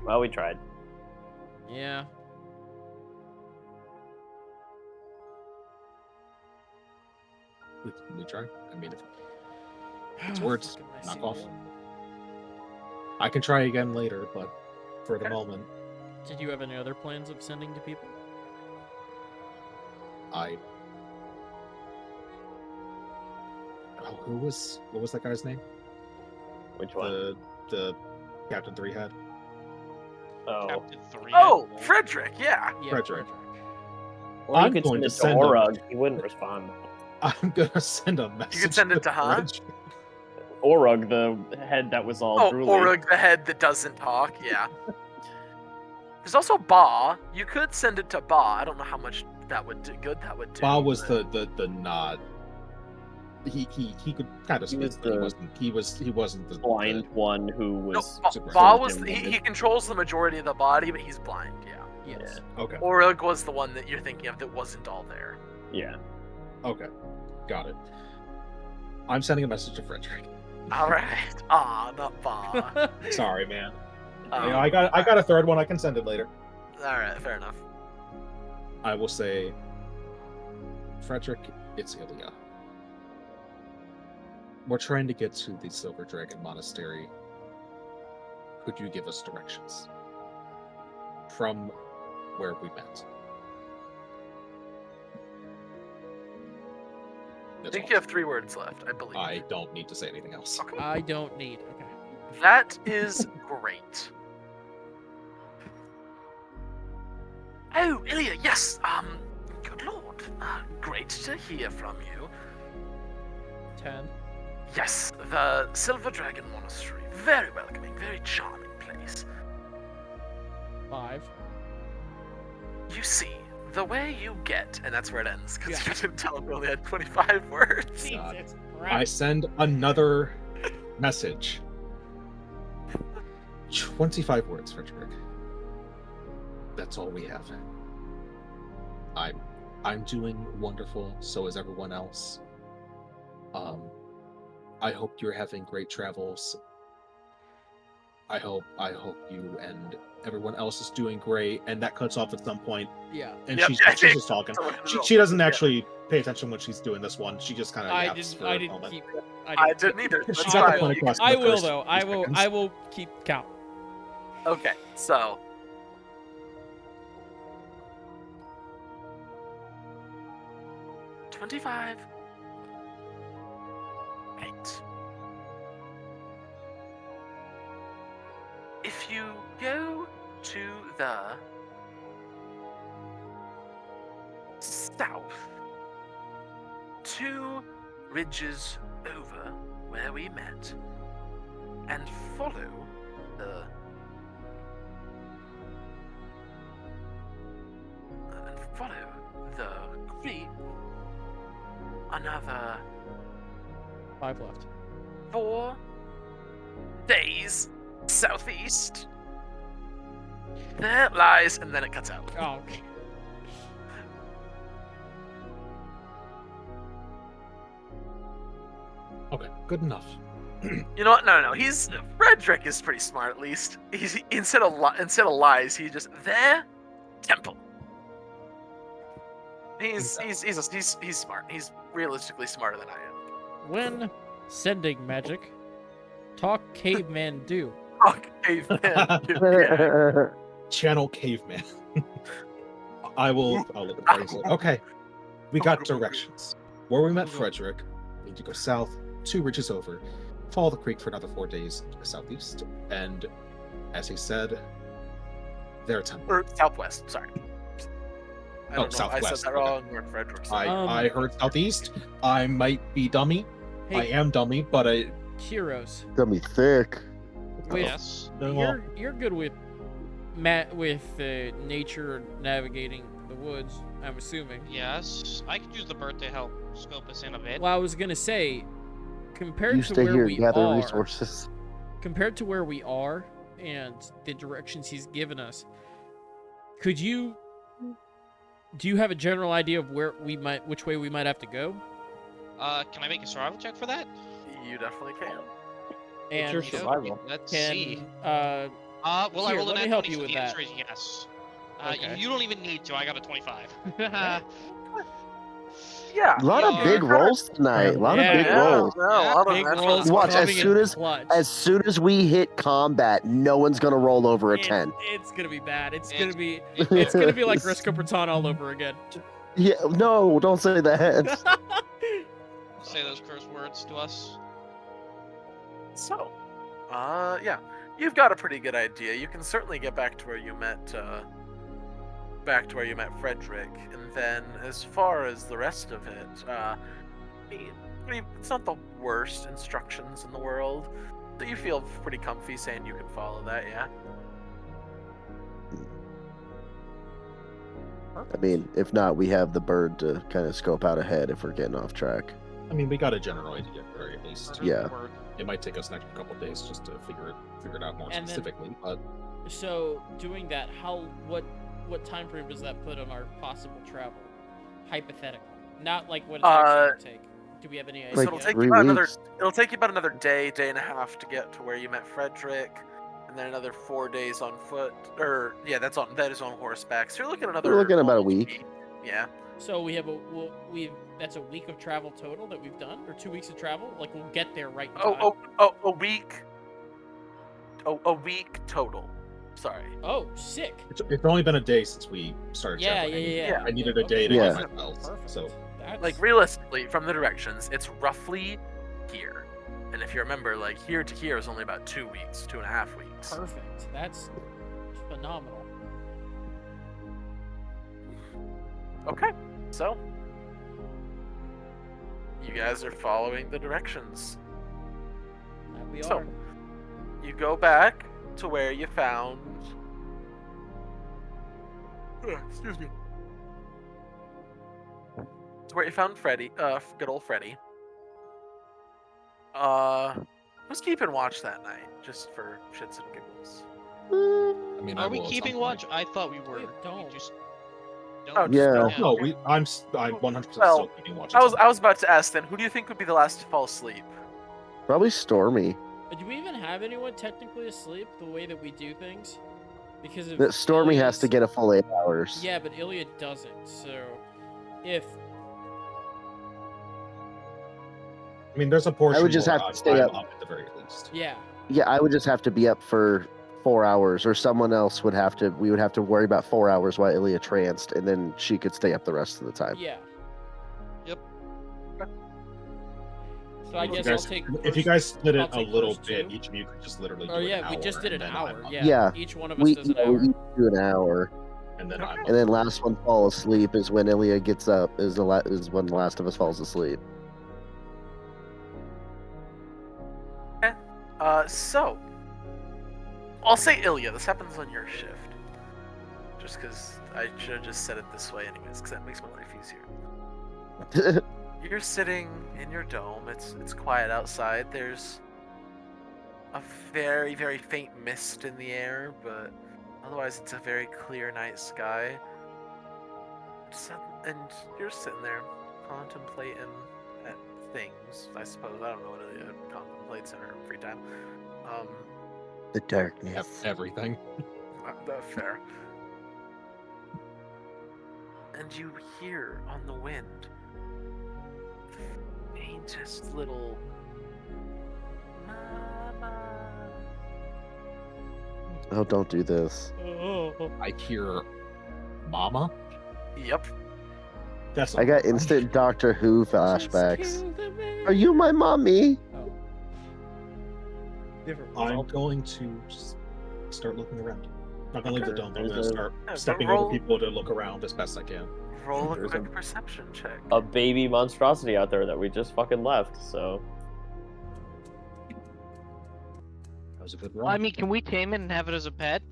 Well, we tried. yeah. we try. I mean, if it's words, Fucking knock off. Mycelio. I can try again later, but for the moment, Did you have any other plans of sending to people? I. Oh, what was that guy's name? Which one? The Captain 3 had. Oh. Captain 3. Oh, Frederick, yeah. Yeah, Frederick. Or you I'm could going send to it to send him. Orug. He wouldn't respond. I'm gonna send a message. send it to Han? Frederick. Orug, the head that was all Oh, drooly. Orug, the head that doesn't talk, yeah. There's also Ba. You could send it to Ba. I don't know how much that would do. Good that would do. Ba was but- the nod. He could kind of He speak, was but the he wasn't the blind one who No, was. super Ba served was him he with controls the majority of the body, but he's blind. Yeah. Yes. Okay. Orug was the one that you're thinking of that wasn't all there. Yeah. Okay. Got it. I'm sending a message to Frederick. All right. Not Ba. Sorry, man. Um, I got a third one. I can send it later. All right, fair enough. I will say, Frederick, it's Ilya. We're trying to get to the Silver Dragon Monastery. Could you give us directions from where we met? I That's think all. you have 3 words left, I believe. I don't need to say anything else. Okay. I don't need. Okay. That is great. Oh, Ilya, yes. Good lord. Great to hear from you. 10. Yes, the Silver Dragon Monastery. Very welcoming, very charming place. 5. You see, the way you get, and that's where it ends, because Yeah. you didn't tell him we only had 25 words. God. Jesus I Christ. send another message. 25 words, Frederick. That's all we have. I'm doing wonderful, so is everyone else. I hope you're having great travels. I hope you and everyone else is doing great, and that cuts off at some point, Yeah. and Yep, she's I think just talking. someone in the She doesn't middle. actually pay attention when she's doing this one. She just kind of I yaps didn't. for I a didn't moment. keep. I didn't either. She That's got the I point will. across in I the will first though. few I will. seconds. I will keep count. Okay, so 25. 8. If you go to the south, 2 ridges over where we met, and follow the creek another 5 left. 4 days southeast, Lies, and then it cuts out. Oh, okay. Okay, good enough. You know what? No. Frederick is pretty smart at least. He's instead of lies, he just the temple. He's smart. He's realistically smarter than I am. When sending magic, talk caveman do. Fuck caveman. Dude, yeah. Channel caveman. I'll look at the party. Okay, we got directions. Where we met Frederick, we need to go south, 2 ridges over, follow the creek for another 4 days to the southeast, and as he said, their temple. Or southwest. Sorry. I don't know. Southwest. I said that wrong. Or Frederick. I heard southeast. I might be dummy. I Hey, am dummy, but I. heroes. Gonna be thick. With, Yes. you're good with nature navigating the woods, I'm assuming. Yes. I could use the bird to help scope us in a bit. Well, I was gonna say, compared You to stay where here, we gather are, resources. compared to where we are and the directions he's given us, do you have a general idea of which way we might have to go? Can I make a survival check for that? You definitely can. And your survival? Let's can see. uh Well, I here, rolled a let me nat help 20, you so with the that. answer is yes. Okay. You don't even need to. I got a 25. Yeah. A lot of Yeah. big rolls tonight. A lot Yeah. of big rolls. No, a lot of big natural rolls Watch, coming as in soon as- clutch. As soon as we hit combat, no one's gonna roll over a 10. It's gonna be bad. It's It's- gonna be it's gonna be like Risco Breton all over again. Yeah, no, don't say that. Say those curse words to us. So, yeah, you've got a pretty good idea. You can certainly get back to where you met, Frederick, and then as far as the rest of it, I mean, it's not the worst instructions in the world, so you feel pretty comfy saying you can follow that, yeah? I mean, if not, we have the bird to kind of scope out ahead if we're getting off track. I mean, we got a general idea, at the very least. Yeah. Word. It might take us an extra couple days just to figure it out more And then- specifically, but So doing that, what time frame does that put on our possible travel? Hypothetically, not like what it's actually gonna take. Do we have any idea? Like So it'll take 3 you about weeks. it'll take you about another day and a half to get to where you met Frederick, and then another 4 days on foot, or yeah, that is on horseback. So you're looking at another. We're looking at about a almost week. Yeah. So that's a week of travel total that we've done, or 2 weeks of travel. Like we'll get there right in time. A week. A week total. Sorry. Oh, sick. it's only been a day since we started Yeah. traveling. I needed a day to Yeah. get my bells, Perfect. so That's, Like realistically, from the directions, it's roughly here. And if you remember, like here to here is only about 2 weeks, 2.5 weeks. perfect. That's phenomenal. Okay, so you guys are following the directions. That we So are. you go back to where you found. Excuse me. To where you found Freddy, good old Freddy. Who's keeping watch that night, just for shits and giggles? I mean, I Are we will at some keeping point. watch? I thought we were. We don't. just Oh, don't. just Yeah. don't. No, I'm 100% Well, still keeping watch. I was about to ask then. Who do you think would be the last to fall asleep? Probably Stormy. Do we even have anyone technically asleep the way that we do things? Because of That Stormy has to Ilya's- get a full 8 hours. Yeah, but Ilya doesn't. So, if I mean, there's a portion. I would just where have to stay I'm up. at the very least. yeah, Yeah, I would just have to be up for 4 hours, or someone else would have to. We would have to worry about 4 hours while Ilya tranced, and then she could stay up the rest of the time. yeah. Yep. So I If you guess guys- I'll take. If you first- guys split I'll it a take little first bit, two. each of you could just literally. Oh do an yeah, we hour, just did an and then hour. I'm- Yeah. Yeah, Each one of us We, does an we hour. each do an hour, And then I'm. and then last one fall asleep is when Ilya gets up. Is when the last of us falls asleep. So I'll say Ilya. This happens on your shift. Just because I should have just said it this way, anyways, because that makes my life easier. You're sitting in your dome. It's quiet outside. There's a very, very faint mist in the air, but Otherwise, it's a very clear night sky. And you're sitting there contemplating at things, I suppose. I don't know what it contemplates in her free time. The darkness. Everything. That's fair. And you hear on the wind the faintest little mama. Oh, don't do this. I hear Mama. Yep. That's I got instant Doctor Who flashbacks. Are you my mommy? Oh. Different. I'm going to just start looking around. I'm not gonna leave the dome, but I'm gonna start Yeah, stepping roll- over people to look around as best I can. Roll a There's quick perception check. A baby monstrosity out there that we just fucking left. So That was a good roll. I mean, can we tame it and have it as a pet?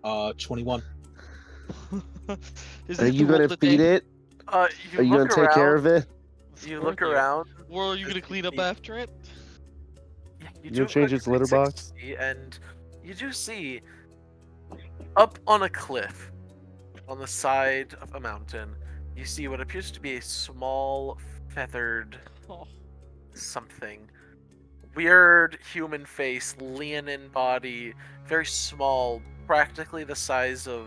21. Is Are this you the rule gonna of the feed day? it? You Are you gonna look take care around, of it? You look around. Or are you gonna clean up after it? Yeah, You do gonna a change quick its litter box? 360, and you do see up on a cliff on the side of a mountain, you see what appears to be a small feathered Oh. something. Weird human face, leonine body, very small, practically the size of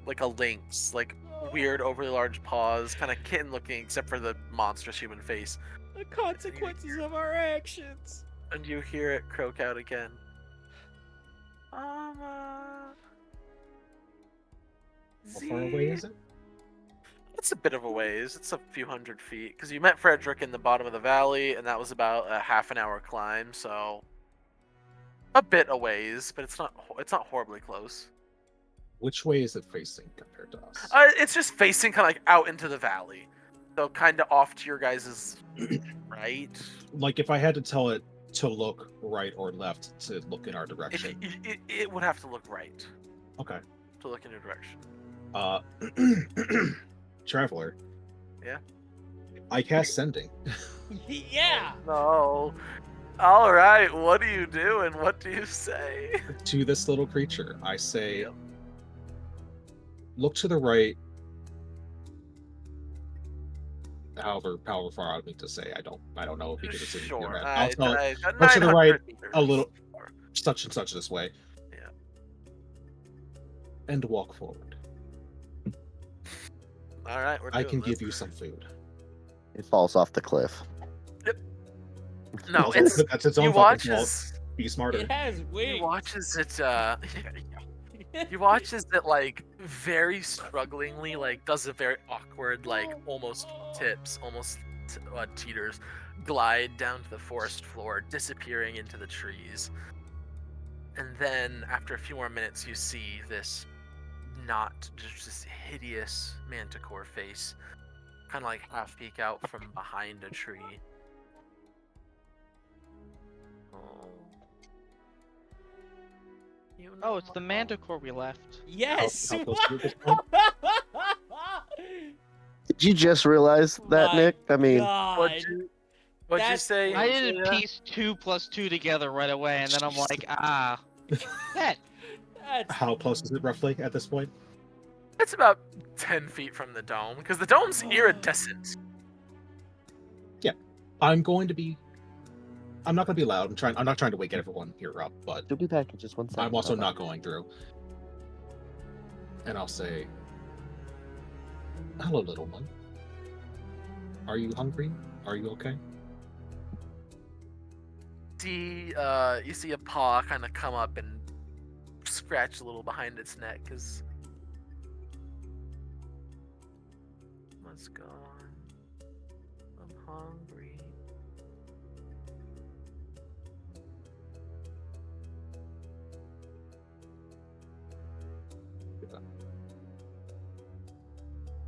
like a lynx, like weird overly large paws, kind of kitten looking except for the monstrous human face. The consequences of our actions. And you hear it croak out again. Mama. How far away is it? It's a bit of a ways. It's a few hundred feet. Because you met Frederick in the bottom of the valley, and that was about a half an hour climb, so a bit a ways, but it's not horribly close. Which way is it facing compared to us? It's just facing kind of like out into the valley, so kind of off to your guys' right. Like if I had to tell it to look right or left to look in our If direction. it would have to look right Okay. to look in your direction. Traveler. Yeah? I cast sending Yeah. No. All right. What do you do, and what do you say? to this little creature. I say, look to the right. However far out of me to say, I don't know because it's in your Sure. head. I'll tell it Look to the right a little, such and such this way. Yeah. And walk forward. All right. I can give you some food. It falls off the cliff. No, it's that's its own you fucking watch fault. as It Be smarter. has you wings. watch as it you watch as it like very strugglingly like does a very awkward like almost teeters, glide down to the forest floor, disappearing into the trees. And then after a few more minutes, you see this not just this hideous manticore face, kind of like half peek out from behind a tree. Oh. You know Oh, it's the my- manticore we left. Yes. How close to it is this point? Did you just realize that, My Nick? I mean, God. What'd you That's- say? I didn't Julia? piece 2 + 2 together right away, and then I'm like, ah, that. That's How close is it roughly at this point? It's about 10 feet from the dome, because the dome's iridescent. I'm not going to be loud. I'm not trying to wake everyone here up, but you'll be back in just 1 second. I'm also Bye-bye. not going through. And I'll say, hello, little one. Are you hungry? Are you okay? You see a paw kind of come up and scratch a little behind its neck, because... What's gone? I'm hungry.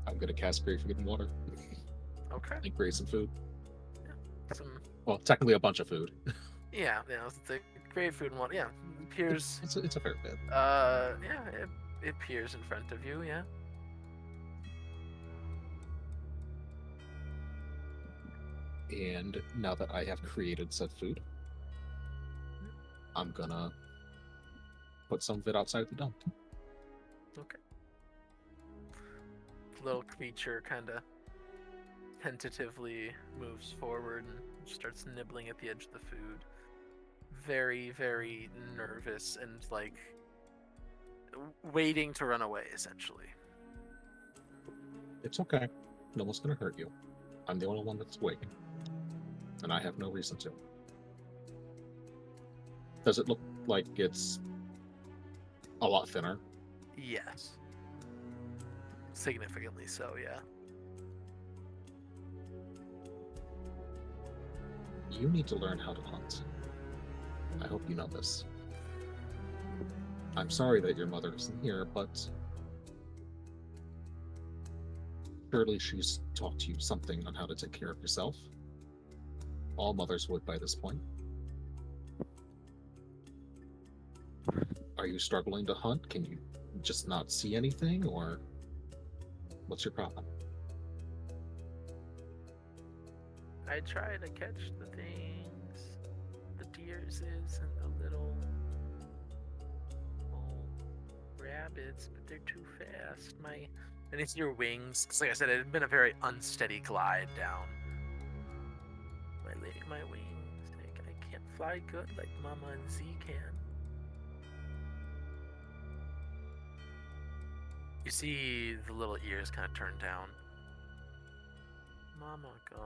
I'm going to cast Great Food and Water. Okay. And create some food. Some... Well, technically a bunch of food. Yeah, it's a great food and water. Yeah, it appears... It's a fair bit. Yeah, it appears in front of you, yeah. And now that I have created said food, I'm gonna put some of it outside the dump. Okay. The little creature kind of tentatively moves forward and starts nibbling at the edge of the food. Very, very nervous and like waiting to run away, essentially. It's okay. No one's gonna hurt you. I'm the only one that's awake. And I have no reason to. Does it look like it's a lot thinner? Yes. Significantly so, yeah. You need to learn how to hunt. I hope you know this. I'm sorry that your mother isn't here, but surely she's taught you something on how to take care of yourself. All mothers would by this point. Are you struggling to hunt? Can you just not see anything, or what's your problem? I try to catch the things, the deers and the little rabbits, but they're too fast. And it's your wings, because like I said, it had been a very unsteady glide down. My wings, I can't fly good like Mama and Z can. You see the little ears kind of turn down. Mama gone.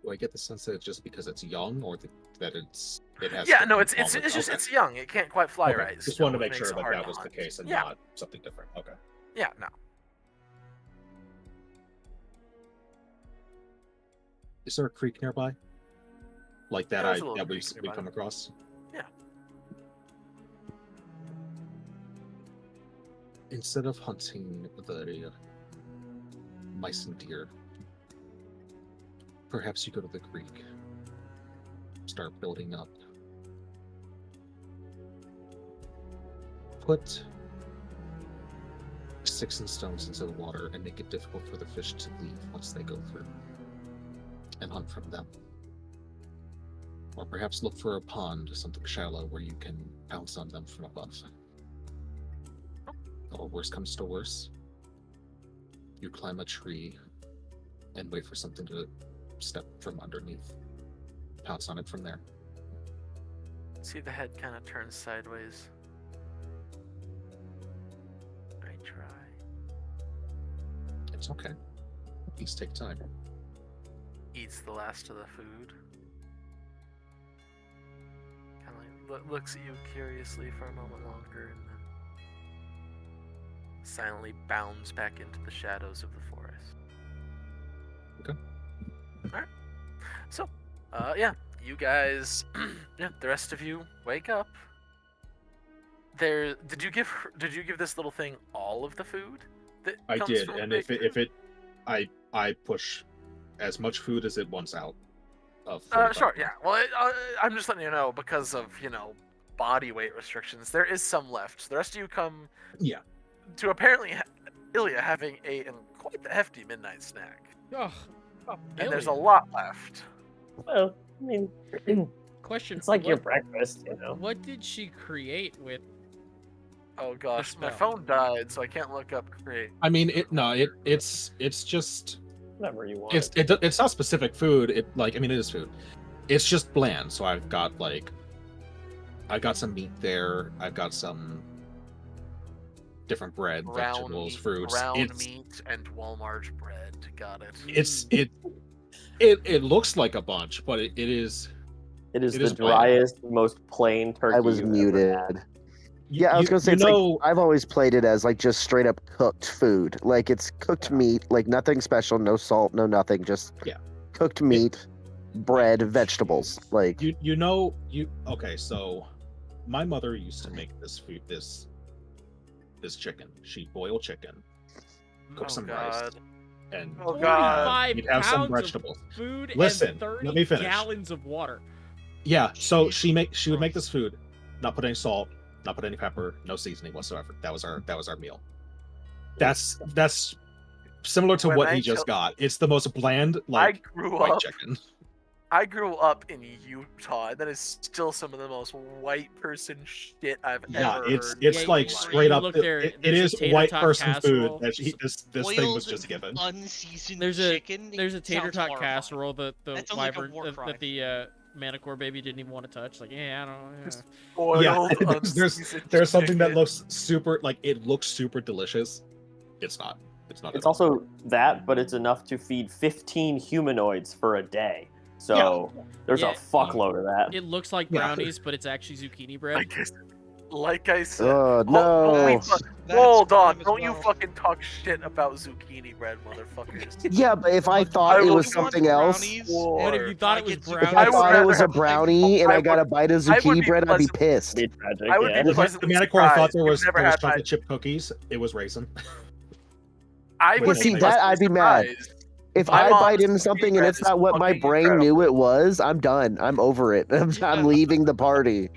Do I get the sense that it's just because it's young, or that it has? Yeah, to no, be it's longer? just Okay. it's young. It can't quite fly Okay. right. Just so wanted to it make makes sure it that hard that to was the hunt. case and Yeah. not something different. Okay. Yeah, no. Is there a creek nearby? Like that There's a little that creek we nearby. come across? Yeah. Instead of hunting the mice and deer, perhaps you go to the creek. Start building up. Put sticks and stones into the water and make it difficult for the fish to leave once they go through. And hunt from them. Or perhaps look for a pond, something shallow, where you can pounce on them from above. Or worse comes to worse, you climb a tree and wait for something to step from underneath. Pounce on it from there. See the head kind of turns sideways. I try. It's okay. Please take time. Eats the last of the food. Kind of like looks at you curiously for a moment longer and then silently bounds back into the shadows of the forest. Okay. Alright. So, yeah, you guys, yeah, the rest of you wake up. Did you give this little thing all of the food? That I comes did, from and the big food? I push as much food as it wants out of. Sure, yeah. Well, I'm just letting you know because of body weight restrictions. There is some left. The rest of you come. Yeah. To apparently Ilya having quite the hefty midnight snack, Oh, and there's a Ilya. lot left. Well, I mean, Question. it's like your what- breakfast, What did she create with? Oh gosh, my spell. phone died, so I can't look up create. I mean, it's just Whatever you want. it's not specific food. It is food. It's just bland. So I've got some meat there. I've got some different bread, vegetables, fruits. Ground meat and Walmart bread. Got it. It looks like a bunch, but it is. It is it the is bland. driest, most plain turkey. I was you've ever muted. had. Yeah, I was gonna say, it's know, like, I've always played it as like just straight up cooked food. Like it's cooked meat, like nothing special, no salt, no nothing, just Yeah. cooked meat, bread, vegetables. Like okay, so my mother used to make this food, this chicken. She'd boil chicken, cook some rice, and Oh god. you'd have some pounds of vegetables. Food Listen, and 30 let me finish. gallons of water. Yeah, so she would make this food, not put any salt, not put any pepper, no seasoning whatsoever. That was our meal. That's similar to When what I he just took- got. It's the most bland I like grew white up. chicken. I grew up in Utah, and that is still some of the most white person shit I've Yeah, ever it's heard. it's Yeah, like you straight up. look there, It there's a is tater white tot person casserole. food that this thing was just given. Unseasoned There's chicken. a tater sounds tot horrifying. casserole that the That sounds like a wyvern war crime. that the Manicore baby didn't even want to touch. Like, yeah, I don't. Just Yeah, boiled, there's unseasoned something that chicken. looks super like it looks super delicious. It's not. It's not. It's at all. also that, but it's enough to feed 15 humanoids for a day. So there's Yeah, a fuckload of that. It looks like Yeah. brownies, but it's actually zucchini bread. Like I said, Oh, don't no. we That's hold crime on, as don't you well. fucking talk shit about zucchini bread, motherfuckers. Yeah, but if I thought I it will- was something else, What if you thought it was if brownies? I I would thought it was rather a have- brownie and I I got a would- bite of I would zucchini be bread, I'd be pleasant- pissed. Be tragic, I would be yeah. The pleasantly Manicore, I thought surprised. there We've was never had chocolate that. chip cookies. It was raisin. I Well, would see, be that I'd be pleasantly mad. surprised. If My I mom's bite into zucchini something and bread it's is not what my fucking brain incredible. knew it was, I'm done. I'm over it. Yeah. I'm leaving the party.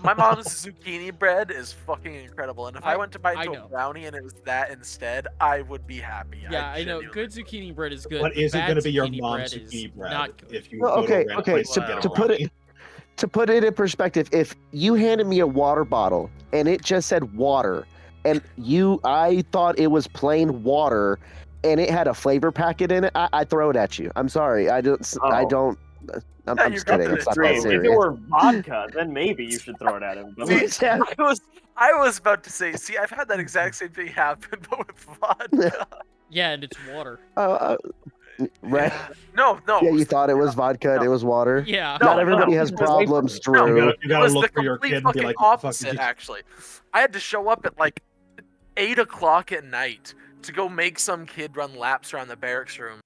My mom's zucchini bread is fucking incredible, and if I went to bite I into know. a brownie and it was that instead, I would be happy. Yeah, I know. genuinely Good zucchini bread is good. But is it bad going to be your zucchini mom's bread is zucchini bread not good. if you Well, go to a okay, random okay, place to to- get a to put it- brownie? To put it in perspective, if you handed me a water bottle and it just said water, and I thought it was plain water, and it had a flavor packet in it, I'd throw it at you. I'm sorry. I don't. Oh. I'm Yeah, just you're kidding. gonna It's not throw that it. If it serious. were vodka, then maybe you should throw it at him. But See, Yeah. I was about to say, see, I've had that exact same thing happen, but with vodka. Yeah, and it's water. Right? No. Yeah, you thought it was vodka and it was water. Yeah. No, Not everybody no, has keep it away from problems, it. No, Drew. You It gotta was the look for your complete kid and be fucking like, "What the fuck opposite, did you-" actually. I had to show up at like 8 o'clock at night to go make some kid run laps around the barracks room.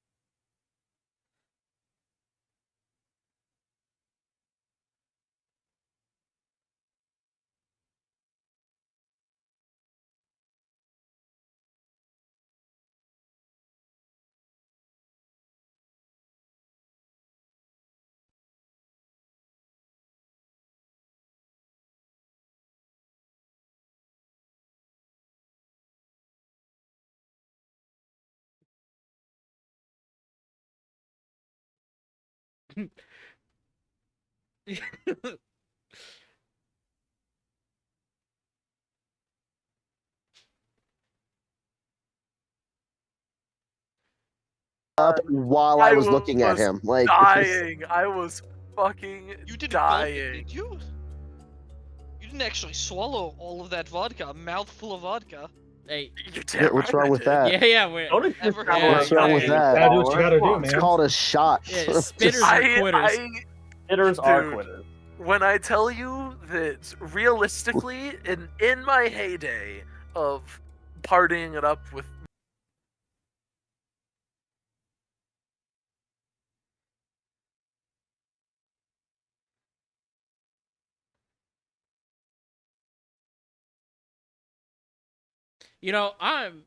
Up while I was looking at was him, like dying. I was fucking You didn't gulp it, dying. did you? You didn't actually swallow all of that vodka, a mouthful of vodka. Hey. You're damn what's right wrong I with did. that? Yeah. Wait. Don't accuse Never Traveler had of What's wrong with being that? a Gotta do what you gotta do, follower. man. It's called a shot. Yeah, Just- spitters are quitters. Hitters are Dude. quitters. When I tell you that realistically, in my heyday of partying it up with You know, I'm.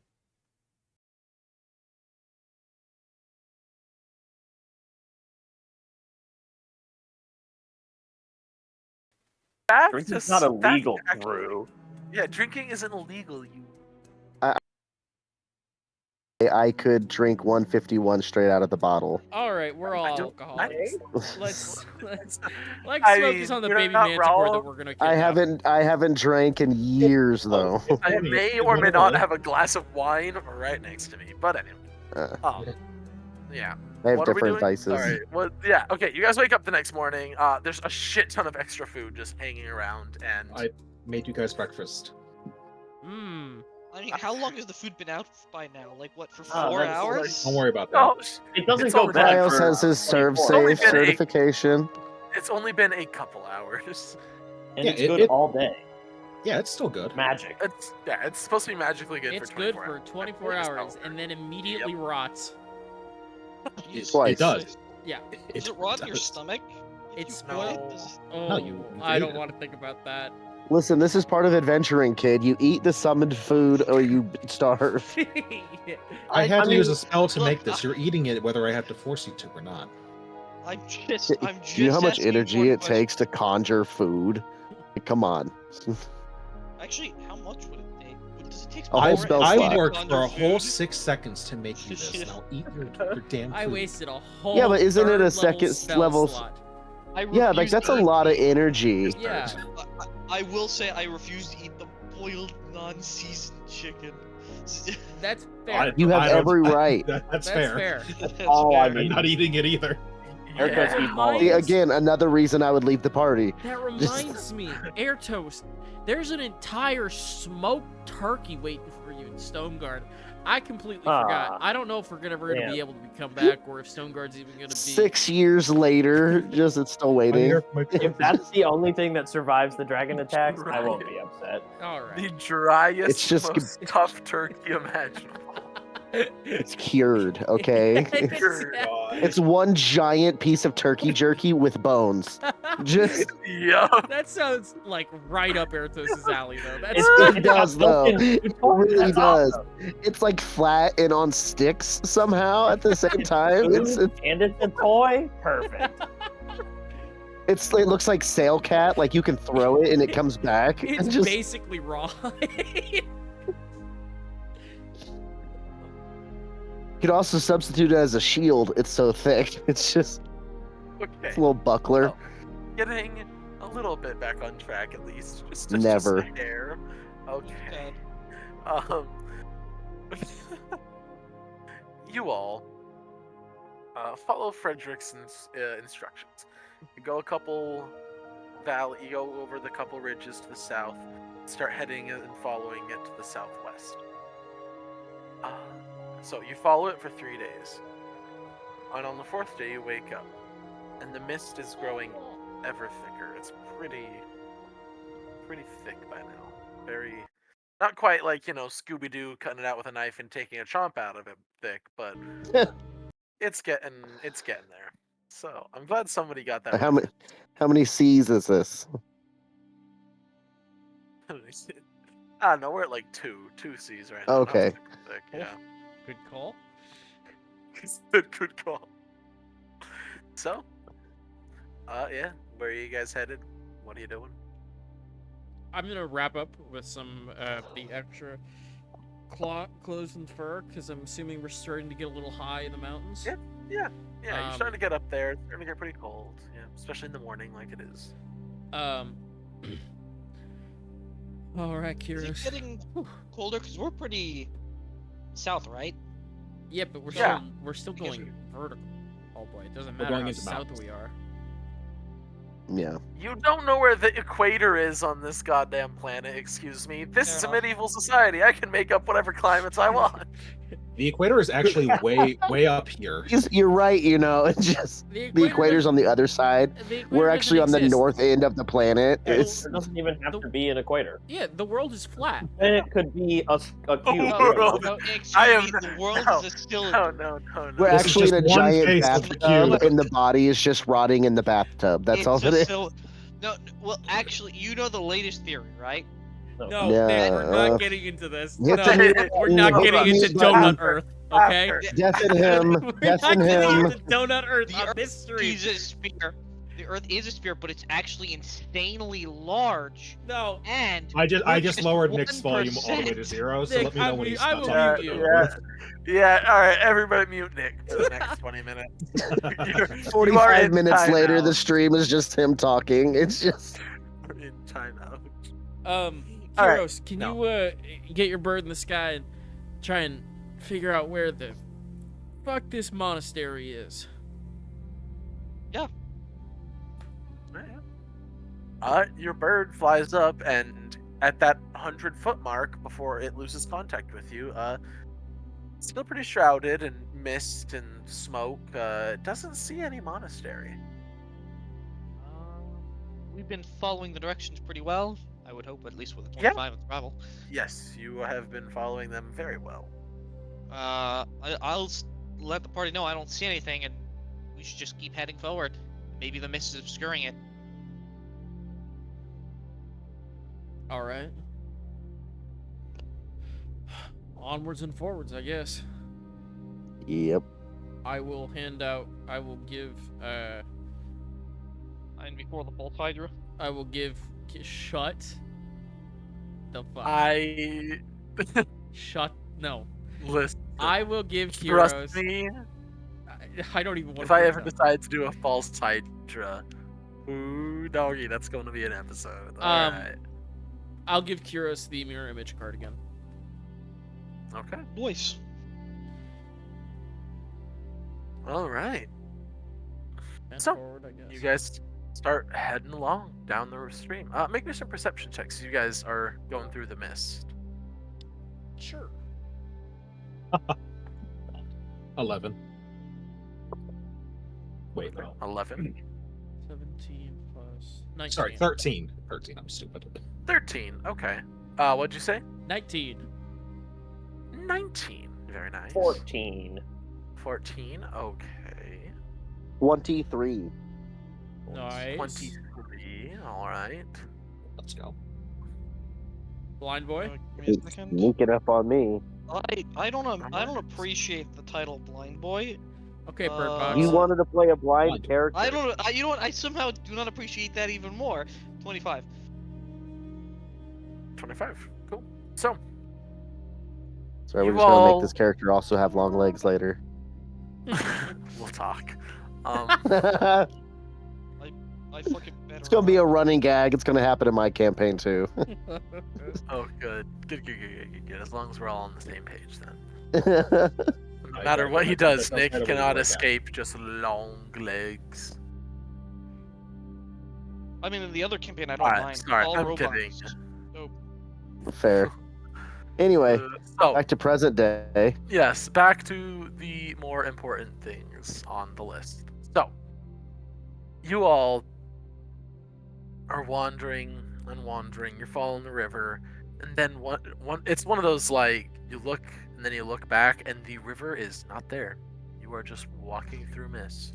back Drinking's to not back to illegal, actually- Drew. Yeah, drinking isn't illegal. You I could drink 151 straight out of the bottle. All right, we're all I don't- alcoholics. Let's I focus mean, on the you're baby not manticore that wrong. we're gonna. I kidnap. haven't drank in years though. I Funny, may it or may went not away. have a glass of wine right next to me, but anyway. Yeah. I have What are we different doing? vices. Sorry. Well, yeah. Okay. You guys wake up the next morning. There's a shit ton of extra food just hanging around, and I made you guys breakfast. Mmm. I mean, how long has the food been out by now? Like, what, for Oh, 4 that's hours? Don't worry about that. oh, It doesn't It's go only bad Miles for has his serve 24 Only safe been 8. certification. it's only been a couple hours. and Yeah, it's it- good it- all day. Yeah, it's still good. Magic. It's supposed to be magically good It's for good 24 for 24 hours and then immediately rots. Jesus Twice. It does. Yeah. Does it rot in your does. stomach? If It's you eat it? no. Does it- Oh, No, you I don't ate it. want to think about that. Listen, this is part of adventuring, kid. You eat the summoned food or you starve. I had to mean, use a spell to look, make this. You're eating it whether I have to force you to or not. I'm just Do you know how much asking energy one it question. takes to conjure food? Come on. Actually, how much would it take? Would Does it take A whole spell I slot. worked for a whole Food? 6 seconds to make you this. Now eat your damn food. I wasted a whole. Yeah, but isn't it a third second spell level slot? I Yeah, like refuse that's a to eat- lot of energy. Yeah. I will say I refuse to eat the boiled, non-seasoned chicken. That's fair. You have I don't- every right. That's fair. That's all I fair. I'm not eating it either. Eric's Yeah. eating all of See, it. again, another reason I would leave the party. That reminds me, Air Toast. There's an entire smoked turkey waiting for you in Stoneguard. I completely forgot. I don't know if we're ever gonna damn. be able to come back, or if Stoneguard's even gonna be. 6 years later, just it's still waiting. If that's the only thing that survives the dragon attacks, I won't be upset. All right. The driest, It's just- most tough turkey imaginable. It's cured, okay? It's one giant piece of turkey jerky with bones. Just Yup. That sounds like right up Air Toast's alley, though. That's it does though. It really That's does. awesome. It's like flat and on sticks somehow at the same time. And it's a toy. Perfect. It looks like sail cat. Like you can throw it and it comes back. it's And just basically raw. you could also substitute it as a shield. It's so thick. It's just Okay. it's a little buckler. Getting a little bit back on track at least. Just Never. Just a hair. Okay. God. You all follow Frederickson's instructions. You go a couple you go over the couple ridges to the south, start heading and following it to the southwest. So you follow it for 3 days. And on the 4th day you wake up, and the mist is growing ever thicker. It's pretty thick by now. Very, not quite like, Scooby-Doo cutting it out with a knife and taking a chomp out of it thick, but it's getting there. So I'm glad somebody got that. How many C's is this? I don't know, we're at like two C's right now. Okay. Not thick, yeah. Good call. Good call. So, yeah, where are you guys headed? What are you doing? I'm gonna wrap up with some the extra clothes and fur, because I'm assuming we're starting to get a little high in the mountains. Yeah, you're starting to get up there. It's starting to get pretty cold. Yeah, especially in the morning, like it is. All right, Is it Kyros. getting colder? Because we're pretty south, right? Yeah, but Yeah. we're still Because going vertical. Oh boy, it doesn't We're matter going how into south mountains. we are. Yeah. You don't know where the equator is on this goddamn planet, excuse me. This is a Fair enough. medieval society. I can make up whatever climates I want. The equator is actually way up here. You're right, it's just the equator's on the other side. We're actually on the north end of the planet. It's There doesn't even have to be an equator. Yeah, the world is flat. Then it could be a cube. world. No, excuse I am me, the world no, is a cylinder. No. we're This is actually in a just one giant face of the bathtub, cube. and the body is just rotting in the bathtub. That's all it is. No, well, actually, you know the latest theory, right? No, Yeah, Nick, we're not getting into this. you No, have to we're not hold getting on. into Mute Donut button. Earth, okay? After. Deafen him. We're not Deafen getting him. into Donut Earth The on Earth this stream. is a sphere. The Earth is a sphere, but it's actually insanely large. No, And I just lowered Nick's 1%. volume all the way to 0, so Nick, let me know when he's I not will talking. mute you. Yeah, alright, everybody mute Nick for the next 20 minutes. You are 45 in minutes later, timeout. the stream is just him talking. It's just You're in timeout. Kyros, Alright, can no. you get your bird in the sky and try and figure out where the fuck this monastery is? Your bird flies up, and at that 100-foot mark, before it loses contact with you, still pretty shrouded in mist and smoke. It doesn't see any monastery. we've been following the directions pretty well. I would hope, at least with a Yeah. 25 of travel. Yes, you have been following them very well. I'll let the party know I don't see anything, and we should just keep heading forward. Maybe the mist is obscuring it. All right. Onwards and forwards, I guess. yep. I will give And before the bolt hydra. shut the fuck. I No. Listen, I will give Kiros. trust me. I don't even want If to. I ever decide to do a false Hydra, ooh doggy, that's going to be an episode. All right. I'll give Kiros the mirror image card again. Okay. Voice. All right. And So, forward, I guess. You guys start heading along down the stream. Make me some perception checks. You guys are going through the mist. Sure. 11. Wait, no. 11. 17 plus 19. Sorry, 13. 13. I'm stupid. 13. Okay. What'd you say? 19. 19. Very nice. 14. 14. Okay. 23. Nice. 23. All right. Let's go. Blind boy. Give me a It's second. sneaking up on me. I don't appreciate the title Blind Boy. Okay, Bird Uh, Box. You wanted to play a blind Blind. character. I don't. You know what? I somehow do not appreciate that even more. 25. 25. Cool. So, So we're You just gonna all- make this character also have long legs later. we'll talk. It's I fucking better. gonna be a running gag. It's gonna happen in my campaign too. Oh, good. Good. As long as we're all on the same page, then. No matter what he does, Nick cannot escape just long legs. I mean, in the other campaign, I don't Alright, mind. sorry, All I'm robots. kidding. So, Fair. Anyway, So, back to present day. yes, back to the more important things on the list. So, you all are wandering and wandering. You're following the river, and then it's one of those like you look and then you look back, and the river is not there. You are just walking through mist.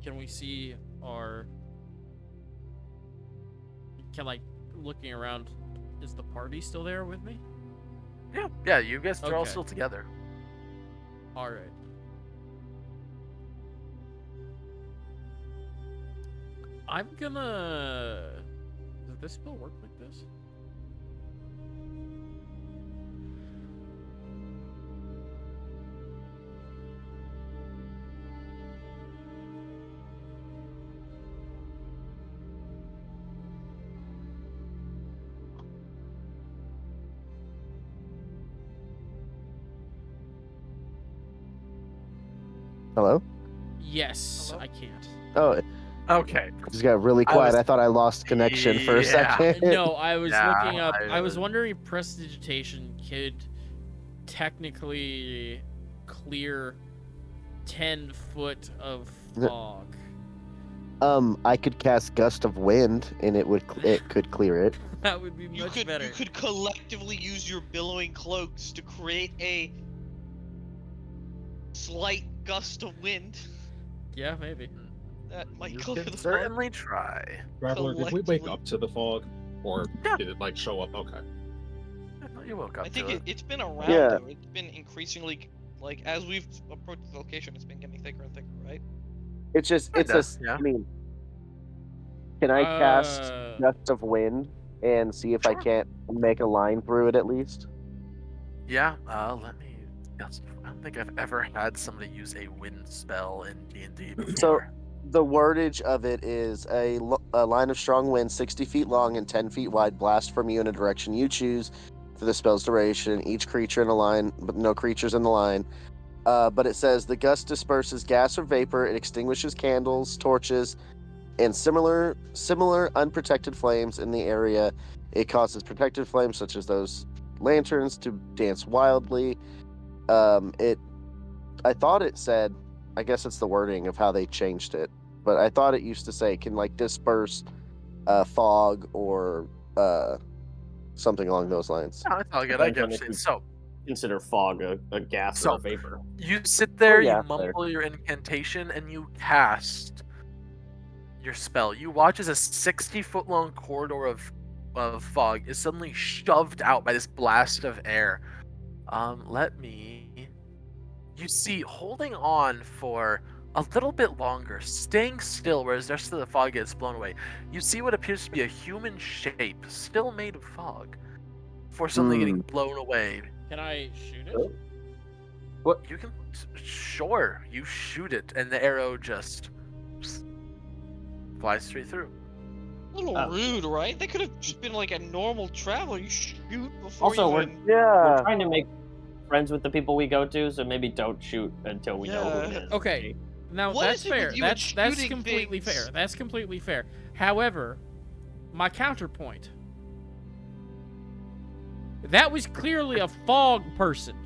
Can we see our? Like looking around, is the party still there with me? Yeah. You guys are all Okay. still together. All right. I'm gonna. Does this spell work like this? Hello? Yes, Hello? I can't. Oh, Okay. just got really I quiet. was- I thought I lost connection for a Yeah. second. No, I was Yeah, looking up. I was I- wondering if prestidigitation could technically clear 10 foot of No. fog. I could cast Gust of Wind, and it could clear it. That would be you much could better. you could collectively use your billowing cloaks to create a slight gust of wind Yeah, maybe. that might You clear can the fog. certainly try. Traveler, did we wake Collectively. up to the fog? Or Yeah. did it like show up? Okay. You woke up I think to it. it's been around Yeah. though. It's been increasingly like as we've approached the location, it's been getting thicker and thicker, right? It's just, it's Kinda, a. yeah. I mean, can I cast Uh, Gust of Wind and see if I Sure. can't make a line through it at least? Yeah, let me guess. I don't think I've ever had somebody use a wind spell in D&D before. So- The wordage of it is a line of strong wind 60 feet long and 10 feet wide blast from you in a direction you choose for the spell's duration. Each creature in a line, but no creatures in the line. But it says the gust disperses gas or vapor. It extinguishes candles, torches, and similar unprotected flames in the area. It causes protected flames such as those lanterns to dance wildly. I thought it said, I guess it's the wording of how they changed it, but I thought it used to say can like disperse fog or something along those lines. No, it's all good. I Depends get on what if you're you- saying. So, Consider fog a gas So- or a vapor. you sit there, yeah, you mumble your incantation, and you cast your spell. You watch as a 60-foot long corridor of fog is suddenly shoved out by this blast of air. You see, holding on for a little bit longer, staying still whereas the rest of the fog gets blown away, you see what appears to be a human shape, still made of fog. before suddenly getting blown away. Can I shoot it? What? You can, sure, you shoot it, and the arrow just flies straight through. A little Oh. rude, right? They could have just been like a normal traveler. You shoot before Also, you we're even... we're trying to make friends with the people we go to, so maybe don't shoot until we know who it Yeah. is. Okay. Now What that's is it with fair. you and That's shooting completely things? fair. That's completely fair. However, my counterpoint. That was clearly a fog person.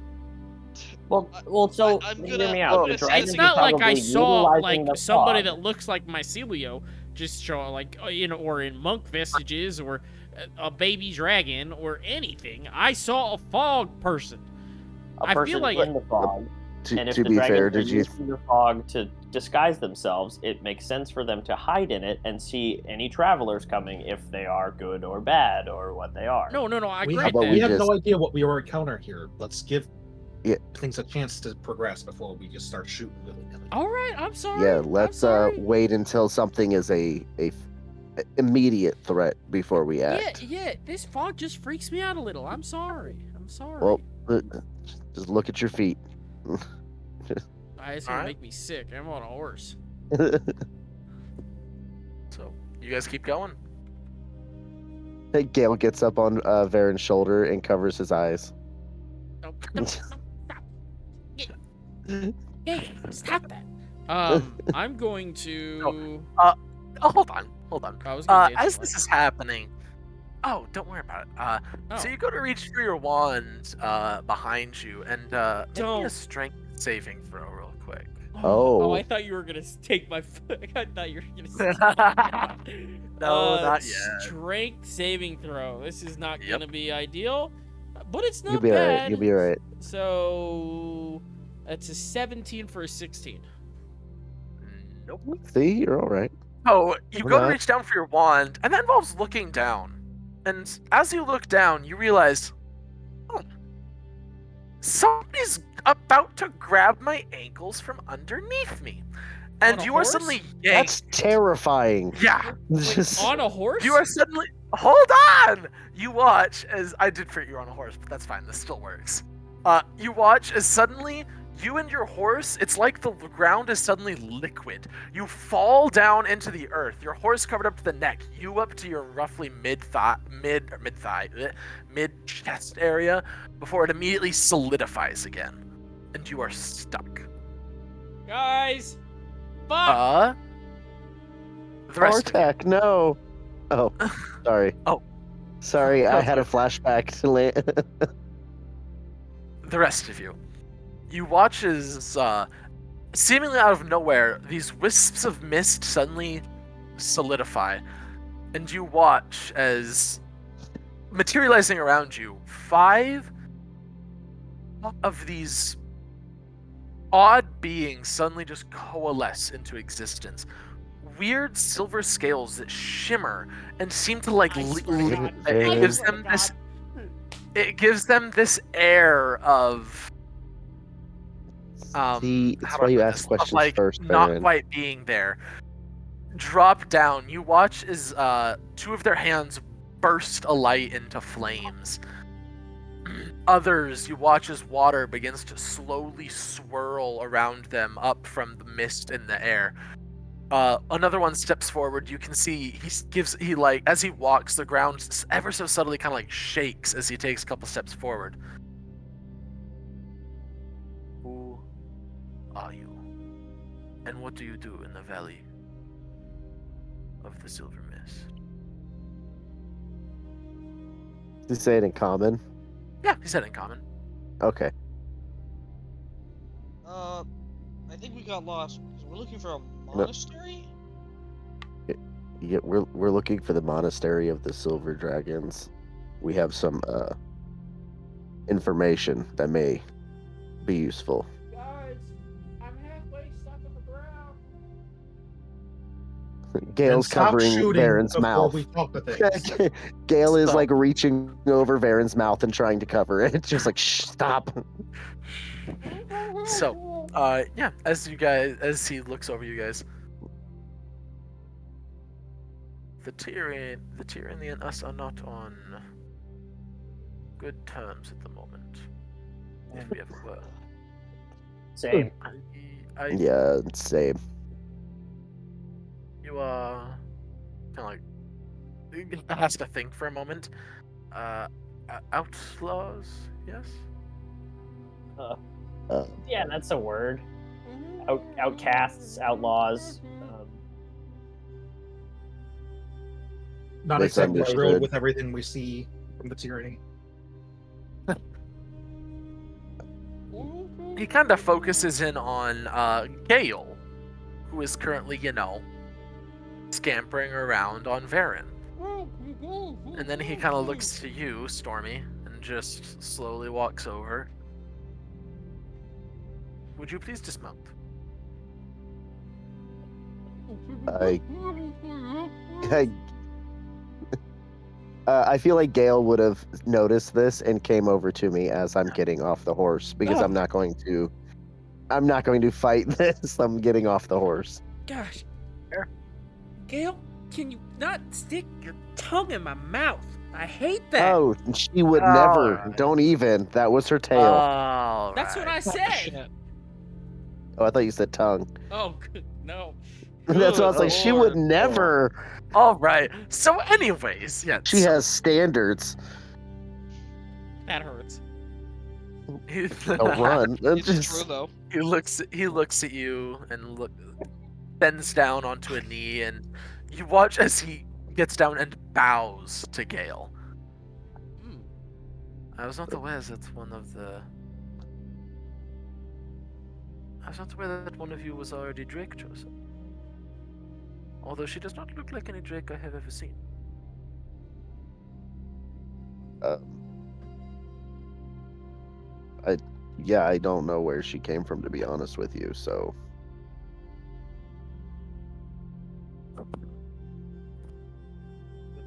Well, so I'm hear gonna- me I'm out. gonna The say dragons It's Dragon not are like I probably saw utilizing like the somebody fog. that looks like Mycelio just show like or in monk vestiges or a baby dragon or anything. I saw a fog person. A I feel person like- in the fog. And if To the be dragons fair, are did you using the fog to disguise themselves, it makes sense for them to hide in it and see any travelers coming if they are good or bad or what they are. No, I we grant have, about that. we we have just- no idea what we are encountering here. Let's give Yeah. things a chance to progress before we just start shooting willy-nilly. All right, I'm sorry. Yeah, I'm let's sorry. wait until something is a immediate threat before we act. Yeah. This fog just freaks me out a little. I'm sorry. Well, just look at your feet. It's gonna Alright. make me sick. I'm on a horse. So you guys keep going. Gale gets up on Varen's shoulder and covers his eyes. No, stop. Hey, stop that. I'm going to. Oh, hold on. I was gonna dance As away. this is happening, oh, don't worry about it. So Oh. you go to reach for your wand behind you, and make me a Don't. strength saving throw real quick. Oh. I thought you were gonna take my foot. I thought you were gonna. No, not yet. Strength saving throw. This is not Yep. gonna be ideal, but it's not You'll be bad. alright. You'll be alright. So that's a 17 for a 16. Nope. See, you're alright. Oh, you We're go to not. reach down for your wand, and that involves looking down. And as you look down, you realize, somebody's about to grab my ankles from underneath me. And On a you horse? are suddenly That's yanked. terrifying. Yeah. Just- On a horse? You are suddenly. Hold on! You watch as. I did forget you're on a horse, but that's fine. This still works. You watch as suddenly you and your horse, it's like the ground is suddenly liquid. You fall down into the earth. Your horse covered up to the neck. You up to your roughly mid chest area before it immediately solidifies again. And you are stuck. Guys! Fuck! The rest of you. Vortec, no. Oh, sorry. Oh. Sorry, I had a flashback to land. The rest of you. You watch as, seemingly out of nowhere, these wisps of mist suddenly solidify. And you watch as, materializing around you, 5 of these odd beings suddenly just coalesce into existence. Weird silver scales that shimmer and seem to like I swear to God. it gives I swear them to this God. it gives them this air of See, how that's do why I you put ask this? Of, questions like, first, not Baron. quite being there. Drop down. You watch as 2 of their hands burst alight into flames. Others, you watch as water begins to slowly swirl around them up from the mist in the air. Another one steps forward. You can see he like as he walks, the ground ever so subtly kind of like shakes as he takes a couple steps forward. Who are you? And what do you do in the valley of the Silver Mist? Did you say it in common? Yeah, he said in common. Okay. I think we got lost because we're looking for a monastery. Yeah, we're looking for the monastery of the Silver Dragons. We have some information that may be useful. Guys, I'm halfway stuck in the ground. Gale's And stop covering shooting Varen's before mouth. we talk to things. Gale is Stop. like reaching over Varen's mouth and trying to cover it. It's just like, shh, stop. So, yeah, as he looks over you guys, the Tyranny and us are not on good terms at the moment, if we ever were. Same. Yeah, same. You are kind of like has to think for a moment. Outlaws, yes. Yeah, that's a word. Outcasts, outlaws. Not exactly thrilled Misunderstood. with everything we see from the tyranny. He kind of focuses in on Gale, who is currently, scampering around on Varen. And then he kind of looks to you, Stormy, and just slowly walks over. Would you please dismount? I feel like Gale would have noticed this and came over to me as I'm getting off the horse because I'm not going to fight this. I'm getting off the horse. Gosh. Gale, can you not stick your tongue in my mouth? I hate that. Oh, she would never. Alright. Don't even. That was her tail. All That's what I said. Oh, I thought you said tongue. Oh, good. No. That's what I was like. She would Lord. never. All right. So, anyways, yes. She has standards. That hurts. A run. It's true though. He looks at you and bends down onto a knee, and you watch as he gets down and bows to Gale. I was not aware that one of you was already Drake chosen. Although she does not look like any Drake I have ever seen. I don't know where she came from, to be honest with you. So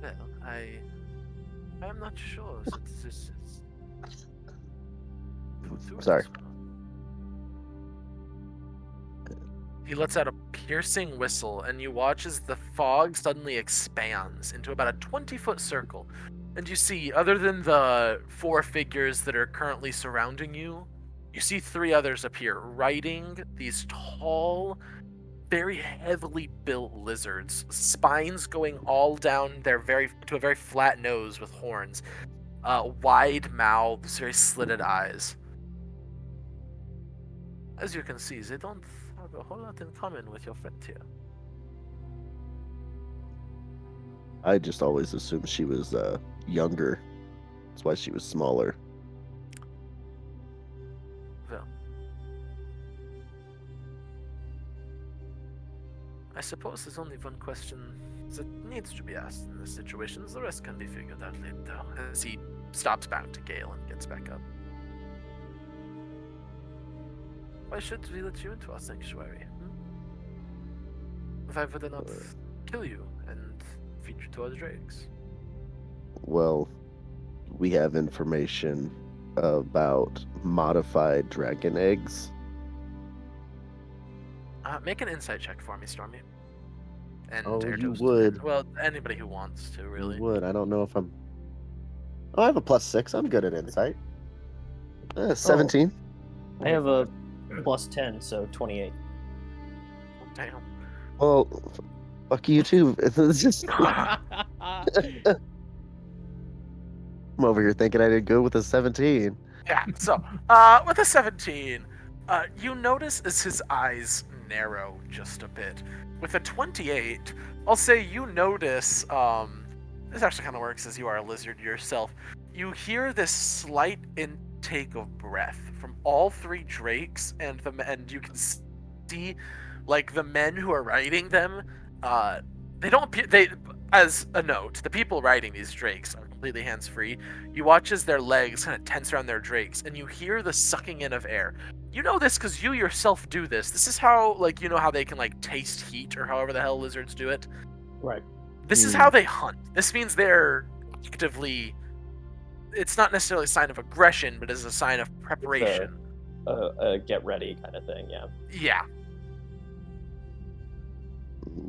Well, I am not sure that this is. Sorry. He lets out a piercing whistle, and you watch as the fog suddenly expands into about a 20-foot circle. And you see, other than the 4 figures that are currently surrounding you, you see 3 others appear, riding these tall, very heavily built lizards, spines going all down to a very flat nose with horns, wide mouths, very slitted eyes. As you can see, they don't have a whole lot in common with your friend here. I just always assumed she was younger. That's why she was smaller. Well, I suppose there's only one question that needs to be asked in this situation. The rest can be figured out later. As he stops back to Gale and gets back up. Why should we let you into our sanctuary? Why would I not kill you and feed you to our drakes? Well, we have information about modified dragon eggs. Make an insight check for me, Stormy. And Oh, Air you Toast. would. Well, anybody who wants to, really. You would. I don't know if I'm. Oh, I have a +6. I'm good at insight. 17. I have a +10, so 28. Damn. Well, fuck you too. It's just I'm over here thinking I did good with a 17. Yeah, so, with a 17, you notice as his eyes narrow just a bit. With a 28, I'll say you notice, this actually kind of works as you are a lizard yourself. You hear this slight intake of breath from all 3 drakes, and you can see, like, the men who are riding them, they don't appear, as a note, the people riding these drakes are completely hands-free. You watch as their legs kind of tense around their drakes, and you hear the sucking in of air. You know this because you yourself do this. This is how, like, you know how they can, like, taste heat, or however the hell lizards do it? Right. This is how they hunt. This means they're actively... It's not necessarily a sign of aggression, but is a sign of preparation. Get ready kind of thing, yeah. Yeah.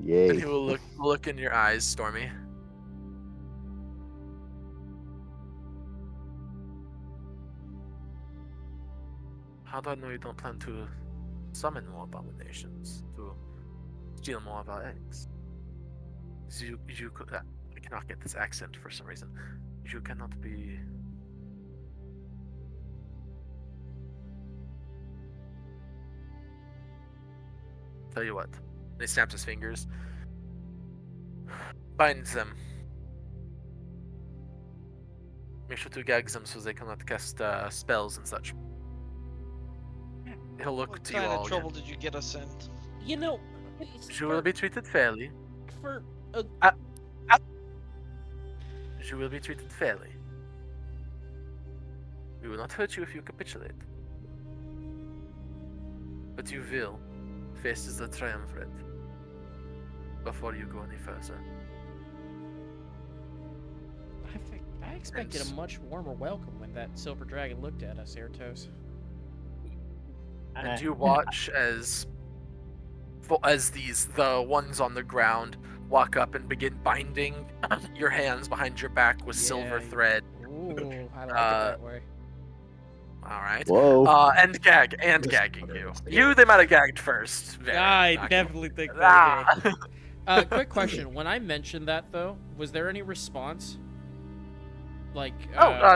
Yay. And he will look in your eyes, Stormy. How do I know you don't plan to summon more abominations to steal more of our eggs? You could. I cannot get this accent for some reason. You cannot be. Tell you what. And he snaps his fingers. Binds them. Make sure to gag them so they cannot cast spells and such. He'll look What to you kind all of again. trouble did you get us in? You know, You will be treated fairly. for a You will be treated fairly. We will not hurt you if you capitulate. But you will face the triumvirate before you go any further. I expected a much warmer welcome when that silver dragon looked at us, Airtos. And you watch as the ones on the ground walk up and begin binding your hands behind your back with silver Yeah. thread. Ooh, I like it that way. All right. Whoa. And gagging you. They might have gagged first. Very, I not definitely think they gonna- did. Quick question. When I mentioned that, though, was there any response? Like,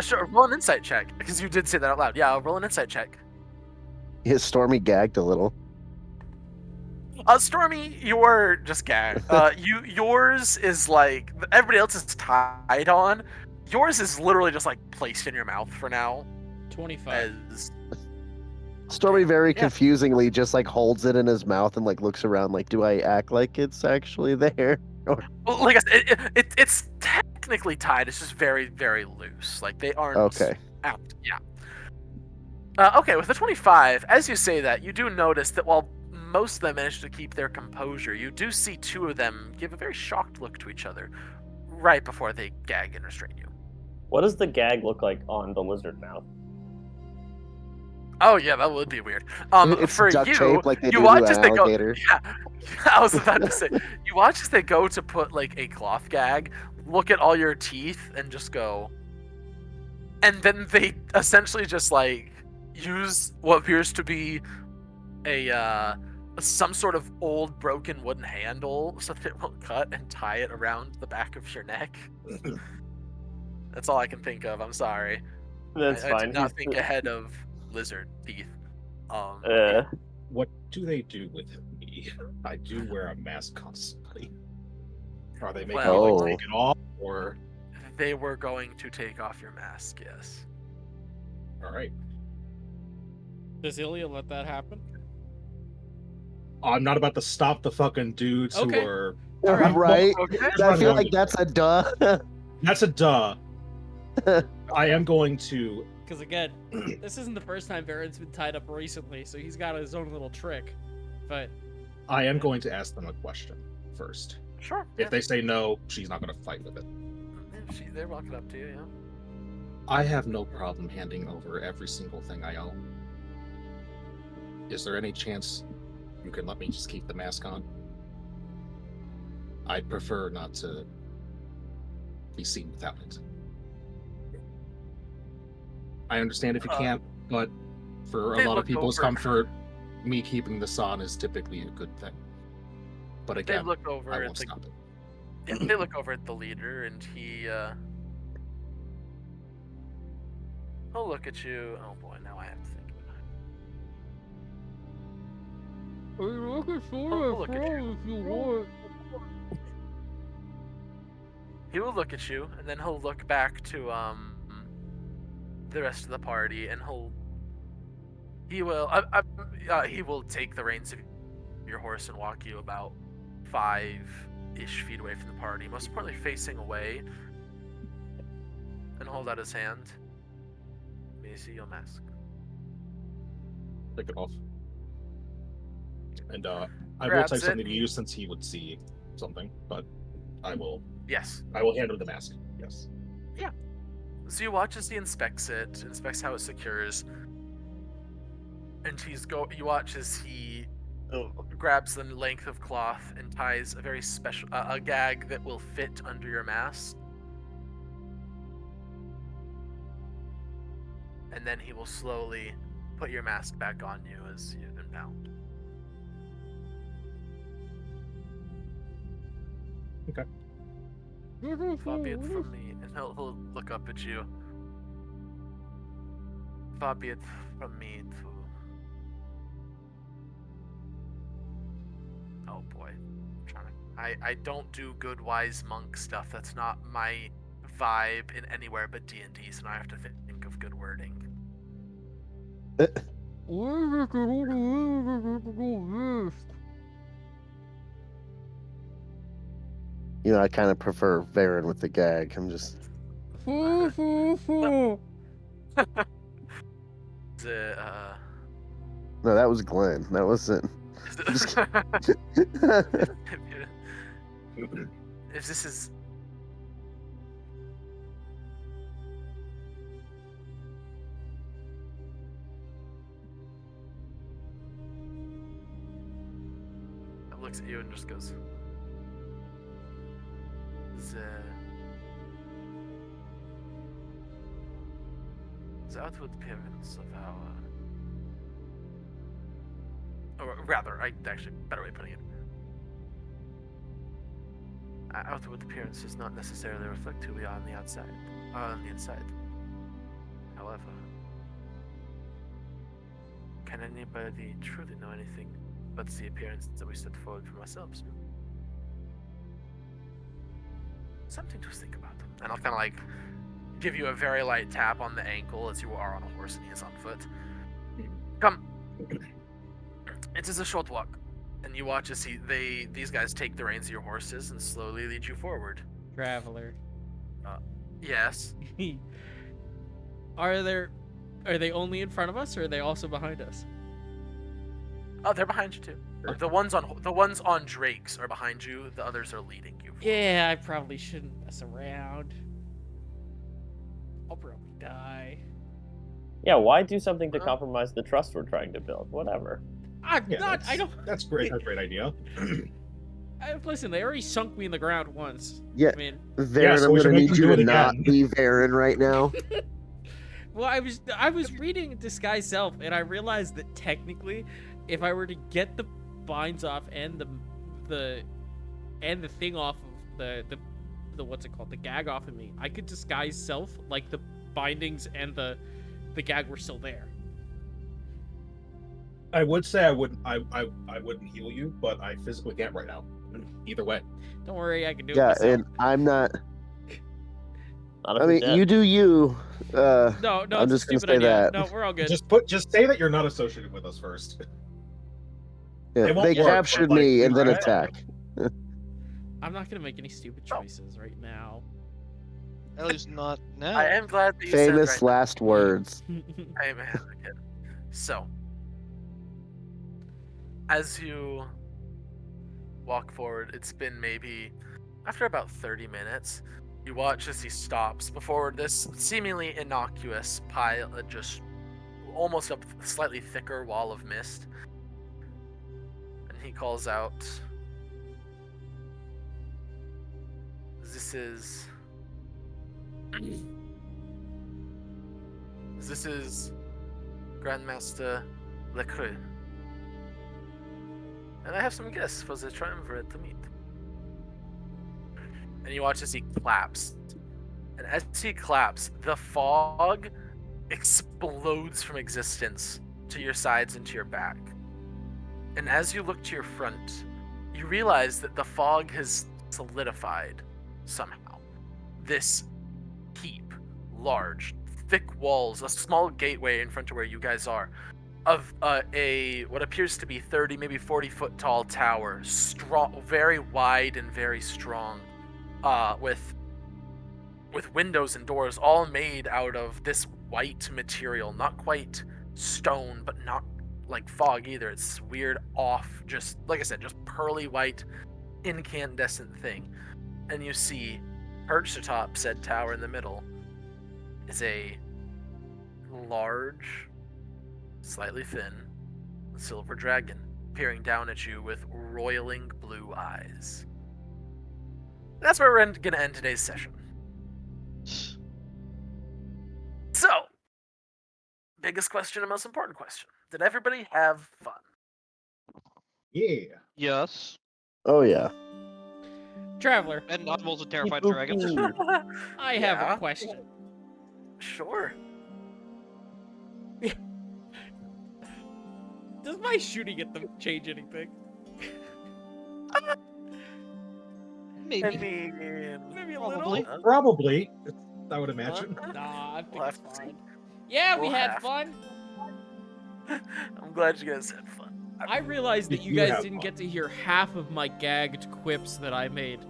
Sure. Roll an insight check because you did say that out loud. Yeah, roll an insight check. His Stormy gagged a little. Stormy, you're just gagged. Yours is like everybody else is tied on. Yours is literally just like placed in your mouth for now. 25. As Stormy very Yeah. confusingly just like holds it in his mouth and like looks around like, do I act like it's actually there? well, like I said, it's technically tied. It's just very, very loose. Like they aren't Okay. out. Yeah. Okay, with the 25, as you say that, you do notice that while most of them manage to keep their composure, you do see two of them give a very shocked look to each other right before they gag and restrain you. What does the gag look like on the lizard mouth? Oh yeah, that would be weird. It's For duct you, tape like they you do watch to as they go. alligator. Yeah, I was about to say. You watch as they go to put like a cloth gag, look at all your teeth, and just go. And then they essentially just like use what appears to be a some sort of old broken wooden handle so that it won't cut and tie it around the back of your neck. That's all I can think of. I'm sorry. That's I fine. did not think ahead of lizard teeth. What do they do with me? I do wear a mask constantly. Are they making Well- me Oh. like take it off, or They were going to take off your mask, yes. all right? Does Ilya let that happen? I'm not about to stop the fucking dudes Okay. who are. Right? Okay. I feel like that's a duh. That's a duh. I am going to. Because again, this isn't the first time Baron's been tied up recently, so he's got his own little trick. But I am going to ask them a question first. Sure. If they say no, she's not going to fight with it. They're walking up to you, yeah. I have no problem handing over every single thing I own. Is there any chance you can let me just keep the mask on? I'd prefer not to be seen without it. I understand if you can't, but for they a lot look of people's over. comfort, me keeping this on is typically a good thing. But They again, look over I at won't the stop it. they look over at the leader, and he'll look at you. Oh boy, now I have to think about it. are you looking Oh, look at you. if you want? He will look at you, and then he'll look back to the rest of the party, and he will take the reins of your horse and walk you about 5-ish feet away from the party, most importantly facing away, and hold out his hand. May I see your mask? Take it off. And I will Grabs say it. something to you since he would see something, but I will Yes. hand him the mask. Yes. So you watch as he inspects how it secures, and you watch as he grabs the length of cloth and ties a very special a gag that will fit under your mask, and then he will slowly put your mask back on you as you've been bound. Far be it from me, and he'll look up at you. Far be it from me to... Oh boy. I don't do good wise monk stuff. That's not my vibe in anywhere but D&D, so now I have to think of good wording. You know, I kind of prefer Varen with the gag. I'm just. Is it, No, that was Glenn. That wasn't. is if this is... It looks at you and just goes... The outward appearance of our... Or rather, actually, better way of putting it. Our outward appearance does not necessarily reflect who we are on the outside, or on the inside. However, can anybody truly know anything but the appearance that we set forward from ourselves? Something to think about. And I'll kind of like give you a very light tap on the ankle as you are on a horse and he is on foot. Come. It is a short walk, and you watch as these guys take the reins of your horses and slowly lead you forward. Traveler. Yes. Are they only in front of us, or are they also behind us? Oh, they're behind you too. The ones on Drake's are behind you. The others are leading you forward. Yeah, I probably shouldn't mess around. I'll probably die. Yeah, why do something to compromise the trust we're trying to build? Whatever. I'm Yeah, not. I don't. That's great. That's a great idea. Listen, they already sunk me in the ground once. Yeah. I mean, Varen, so I'm we should gonna make need them you do to it not again. be Varen right now. well, I was reading Disguise Self, and I realized that technically, if I were to get the binds off and the thing off of the what's it called, the gag off of me, I could disguise self like the bindings and the gag were still there. I would say I wouldn't heal you, but I physically can't right now. Either way. Don't worry, I can do it Yeah, myself. and I'm not. Not if I you're mean, dead. you do you. No, I'm it's a just gonna stupid say idea. that. No, we're all good. Just say that you're not associated with us first. Yeah, It won't they work, but, captured like, me and then right? attack. I'm not gonna make any stupid choices right now. At least not now. I am glad that you Famous said right last words. now. I am a advocate. So, as you walk forward, it's been maybe after about 30 minutes. You watch as he stops before this seemingly innocuous pile, just almost a slightly thicker wall of mist. And he calls out, This is Grandmaster Lecru. And I have some guests for the triumvirate to meet. And you watch as he claps. And as he claps, the fog explodes from existence to your sides and to your back. And as you look to your front, you realize that the fog has solidified somehow. This heap, large, thick walls, a small gateway in front of where you guys are, of a what appears to be 30, maybe 40-foot tall tower, strong, very wide and very strong, with windows and doors all made out of this white material, not quite stone, but not like fog either. It's weird off, just like I said, just pearly white, incandescent thing. And you see, perched atop said tower in the middle, is a large, slightly thin, silver dragon peering down at you with roiling blue eyes. That's where we're going to end today's session. So, biggest question and most important question. Did everybody have fun? Yeah. Yes. Oh yeah. Traveler, And Oswald's a terrified dragons. I have a Yeah. question. Sure. Does my shooting at them change anything? Maybe. I mean, Maybe a Probably. little. Probably. I would imagine. Nah, I think We'll it's have to fine. see. Yeah, we We'll had have to. fun. I'm glad you guys had fun. I realized that Did you you guys have didn't fun? get to hear half of my gagged quips that I made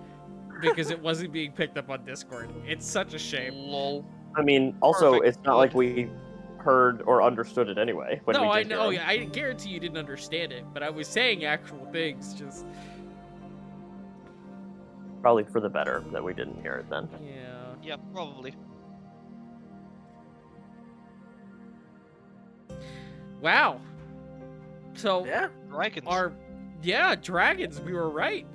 because it wasn't being picked up on Discord. It's such a shame. Lol. I mean, also, Perfect. it's not like we heard or understood it anyway. When No, we I did hear know. them. I guarantee you didn't understand it, but I was saying actual things. Just Probably for the better that we didn't hear it then. yeah. Yeah, probably. Wow. So Yeah. Dragons. dragons. We were right.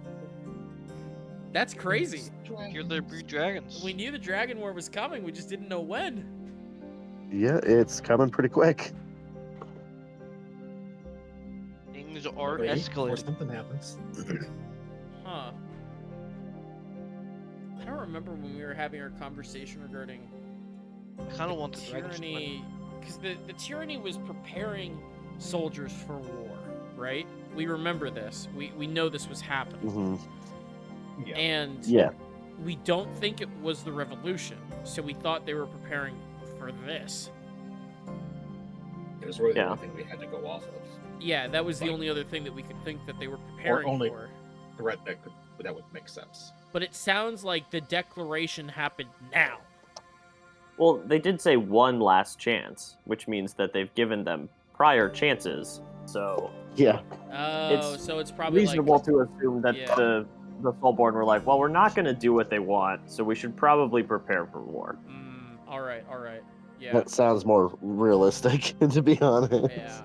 That's crazy. Here they breed dragons. We knew the dragon war was coming. We just didn't know when. Yeah, it's coming pretty quick. Things are Wait, before escalating. something happens. Huh. I don't remember when we were having our conversation regarding I kind of want the dragons to win. tyranny, because the tyranny was preparing soldiers for war, right? We remember this. We know this was happening, Hmm. Yeah. and Yeah. we don't think it was the revolution, so we thought they were preparing for this. It was really the Yeah. only thing we had to go off of. Yeah, that was the Like- only other thing that we could think that they were preparing only- for. Threat that would make sense. But it sounds like the declaration happened now. Well, they did say one last chance, which means that they've given them prior chances. So Yeah. Oh, It's so it's probably reasonable like to assume that Yeah. the Soulborn were like, well, we're not going to do what they want, so we should probably prepare for war. all right, yeah, That sounds more realistic, to be honest. yeah.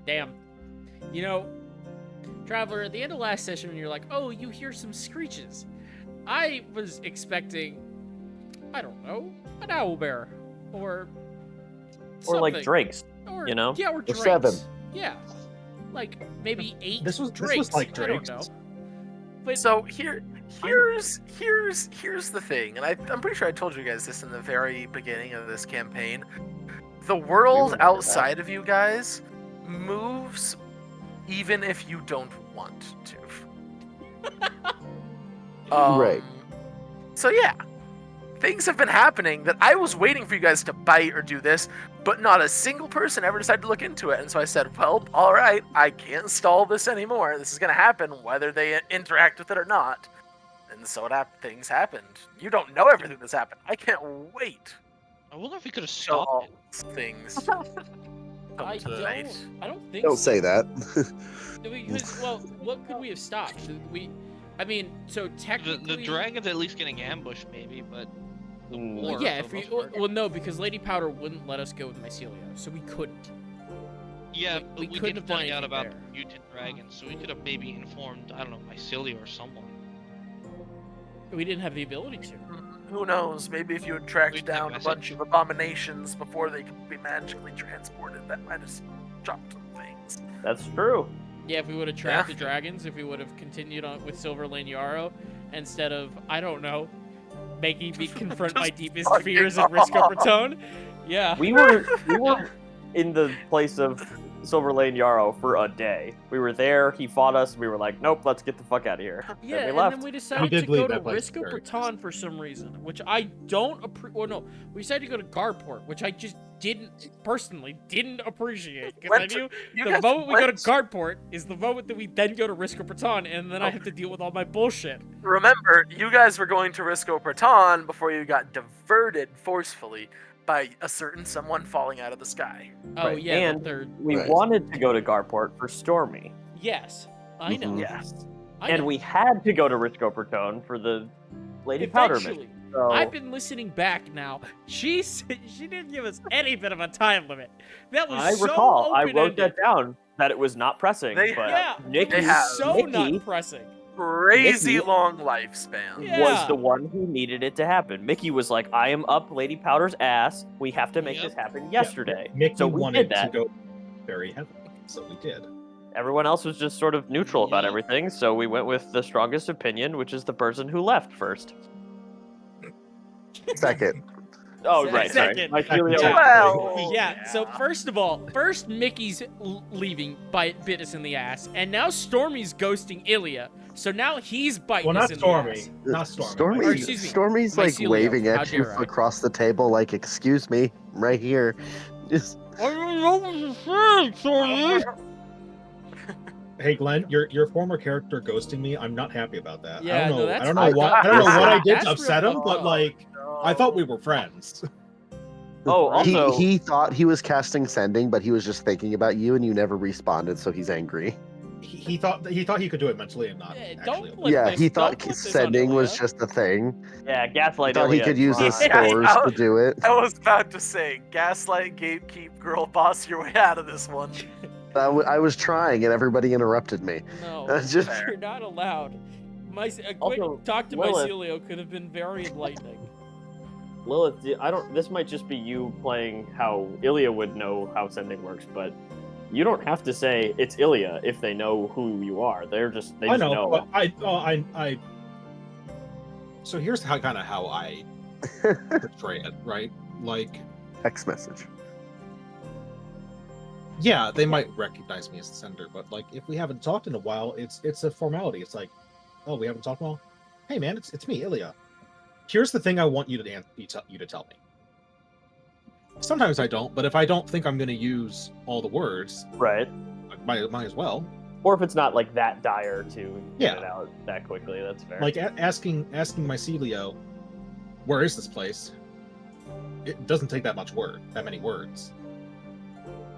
Damn. You know, Traveler, at the end of last session, when you're like, oh, you hear some screeches, I was expecting, I don't know, an owlbear or Or like something. drakes. Or, you know? yeah, or Or drakes. 7. Yeah, like maybe 8 This was drakes. like I don't drakes. know. But So here's the thing, and I'm pretty sure I told you guys this in the very beginning of this campaign. The world remember that. outside of you guys moves even if you don't want to. Right. So yeah, things have been happening that I was waiting for you guys to bite or do this, but not a single person ever decided to look into it. And so I said, well, all right, I can't stall this anymore. This is going to happen whether they interact with it or not. And so things happened. You don't know everything that's happened. I can't wait I wonder if we could have to stopped all it. things come I to light. don't think Don't so. say that. Because, well, what could we have stopped? I mean, so technically... The dragon's at least getting ambushed, maybe, but the Mm. war, Well, yeah, for if the we... most part. Well, no, because Lady Powder wouldn't let us go with Mycelia, so we couldn't. Yeah, we but we couldn't did have done find out anything about there. the mutant dragons, so we could have maybe informed, I don't know, Mycelia or someone. We didn't have the ability to. Who knows? Maybe if you had tracked We'd have down a message. bunch of abominations before they could be magically transported, that might have dropped some things. That's true. Yeah, if we would have tracked Yeah. the dragons, if we would have continued on with Silver Lane Yarrow, instead of, I don't know, making me confront my Just deepest fucking fears at Risco off. Bertone. Yeah. We were in the place of Silver Lane Yarrow for a day. We were there, he fought us, we were like, nope, let's get the fuck out of here. Yeah, Then we and left. then we decided did to leave go to that place Risco very Bertone for some reason, which I don't appreciate. Well, no, we decided to go to Garport, which I just personally didn't appreciate, because I Went to- knew You the guys moment we go to went- Garport is the moment that we then go to Risco Bertone, and then I have to deal with all my bullshit. Remember, you guys were going to Risco Praton before you got diverted forcefully by a certain someone falling out of the sky. Oh Right, yeah, and the third. we Right. wanted to go to Garport for Stormy. Yes, I know. Mhm. Yes. I And know. we had to go to Risco Bertone for the Lady Powder Eventually. mission. So I've been listening back now. She didn't give us any bit of a time limit. That was I so recall, I wrote open-ended. that down, that it was not pressing, They- but Yeah, Nikki, it was have- so Nikki, not pressing. crazy Mickey long lifespan. Yeah. was the one who needed it to happen. Mickey was like, I am up Lady Powder's ass. We have to make Yep. this happen yesterday. Mickey so we wanted did that. to go very heavily, so we did. Everyone else was just sort of neutral about Yep. everything, so we went with the strongest opinion, which is the person who left first. Second. Oh, Se- right. second. Sorry. Mycelia Yeah. Well, Yeah, so first of all, Mickey's leaving, bit us in the ass, and now Stormy's ghosting Ilya, so now he's biting Well, us not in Stormy. the ass. Not Stormy. Stormy, Or, excuse me, Stormy's like Mycelia, waving how at you dare I. across the table, like, excuse me, I'm right here. Just, I don't know what you're saying, Stormy. Hey Glenn, your former character ghosting me. I'm not happy about that. Yeah, I no, don't know. that's I don't fucked know what. up. I don't know what I did That's to real upset him, fucked but up. like, I thought we were friends. Oh, also, he thought he was casting sending, but he was just thinking about you, and you never responded, so he's angry. He thought he could do it mentally and not Yeah, actually. don't flip Yeah, this- he don't thought put this on sending was Ilya. just a thing. yeah, He gaslight thought he Ilya. could use his Yeah, spores I- to do it. I was about to say, gaslight, gatekeep, girl boss your way out of this one. I was trying, and everybody interrupted me. No, Just- you're not allowed. A quick Also, talk to Lilith- Mycelio could have been very enlightening. Lilith, I don't. This might just be you playing how Ilya would know how sending works, but you don't have to say it's Ilya if they know who you are. They I just know, know. but I. So here's how I portray it, right? Like, Text message. yeah, they might recognize me as the sender, but like, if we haven't talked in a while, it's a formality. It's like, oh, we haven't talked in a while. Hey, man, it's me, Ilya. Here's the thing I want you to tell me. Sometimes I don't, but if I don't think I'm going to use all the words, Right. might as well. Or if it's not like that dire to get Yeah. it out that quickly, that's fair. Like asking Mycelio, where is this place? It doesn't take that many words.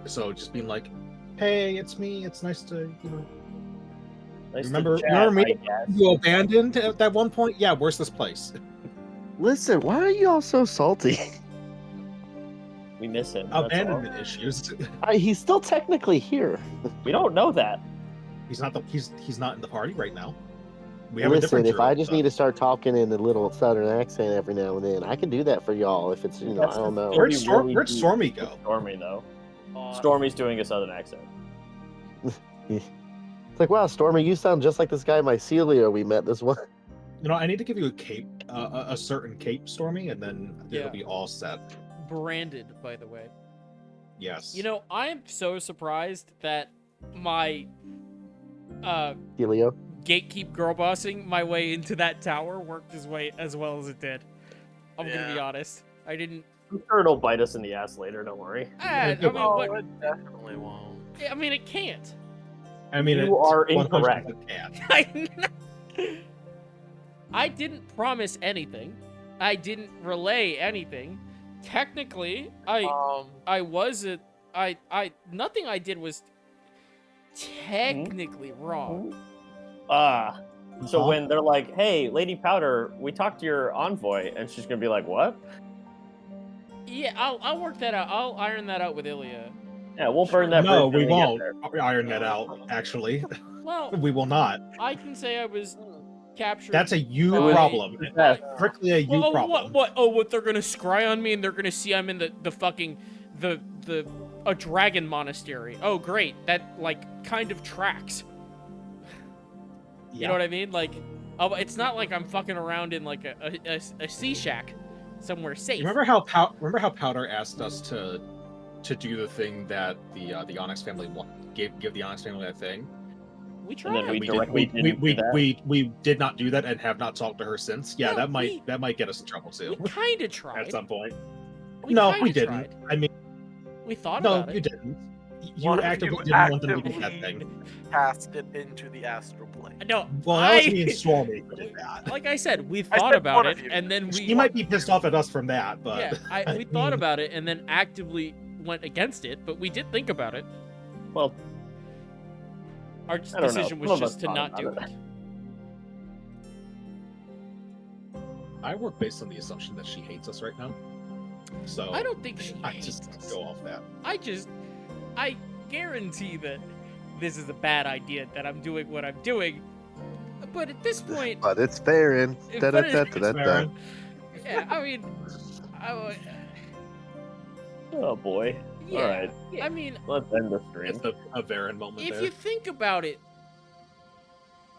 So just being like, hey, it's me. It's nice to, Nice to remember chat, me? I guess. You abandoned at that one point? Yeah, where's this place? Listen, why are you all so salty? We miss him. that's all. Abandonment issues. He's still technically here. We don't know that. He's not in the party right now. We have a Listen, different if I druid, just so- need to start talking in a little southern accent every now and then, I can do that for y'all. If it's, I don't know. Where'd We really Where'd do- Stormy go? Stormy though. Stormy's doing a southern accent. It's like, wow, Stormy, you sound just like this guy Mycelio we met this one. I need to give you a cape, a certain cape, Stormy, and then Yeah. it'll be all set. Branded, by the way. Yes. I am so surprised that my Helio. gatekeep girl bossing my way into that tower worked as well as it did. I'm gonna be Yeah. honest. I didn't. I'm sure it'll bite us in the ass later. Don't worry. I mean, Oh, what, it definitely won't. I mean, it can't. I mean, You it's are 100% incorrect. can. I didn't promise anything. I didn't relay anything. Technically, I wasn't. Nothing I did was technically wrong. So Uh-huh. when they're like, "Hey, Lady Powder, we talked to your envoy," and she's gonna be like, "What?" Yeah, I'll work that out. I'll iron that out with Ilya. Yeah, we'll burn that. No, bridge we when get won't there. iron that out. Actually, Well, we will not. I can say I was captured. That's a you Right. problem. Yeah. Strictly a you Well, problem. what? Oh, what? They're gonna scry on me, and they're gonna see I'm in the fucking a Dragon Monastery. Oh, great. That kind of tracks. You know what I mean? Like, it's not like I'm fucking around in like a sea shack somewhere safe. Remember how Powder asked us to do the thing that the Onyx family give the Onyx family that thing? We And tried. then we And directly didn't do that. we did not do that and have not talked to her since. Yeah, Yeah, that might get us in trouble too We kind of tried. at some point. We No, kinda we didn't. tried. I mean, We thought no, about you it. didn't. You One of actively you didn't want them to do that actively thing. cast it into the astral plane. No, Well, that was me and Stormy who did that. Like I said, we I thought said about one it, of you. and then we. You might be pissed off at us from that, but Yeah, we thought mean- about it, and then actively went against it, but we did think about it. Well, Our I don't know. decision was Some of just us to thought not do about it. I work based on the assumption that she hates us right now. So I don't think she I hates just us. go off that. I guarantee that this is a bad idea, that I'm doing what I'm doing, But at this point, But it's Baron. But it- Da-da-da-da-da-da. yeah, I mean, I, Oh boy. yeah, All right, I mean, let's end the stream. It's a Varen moment if there. you think about it,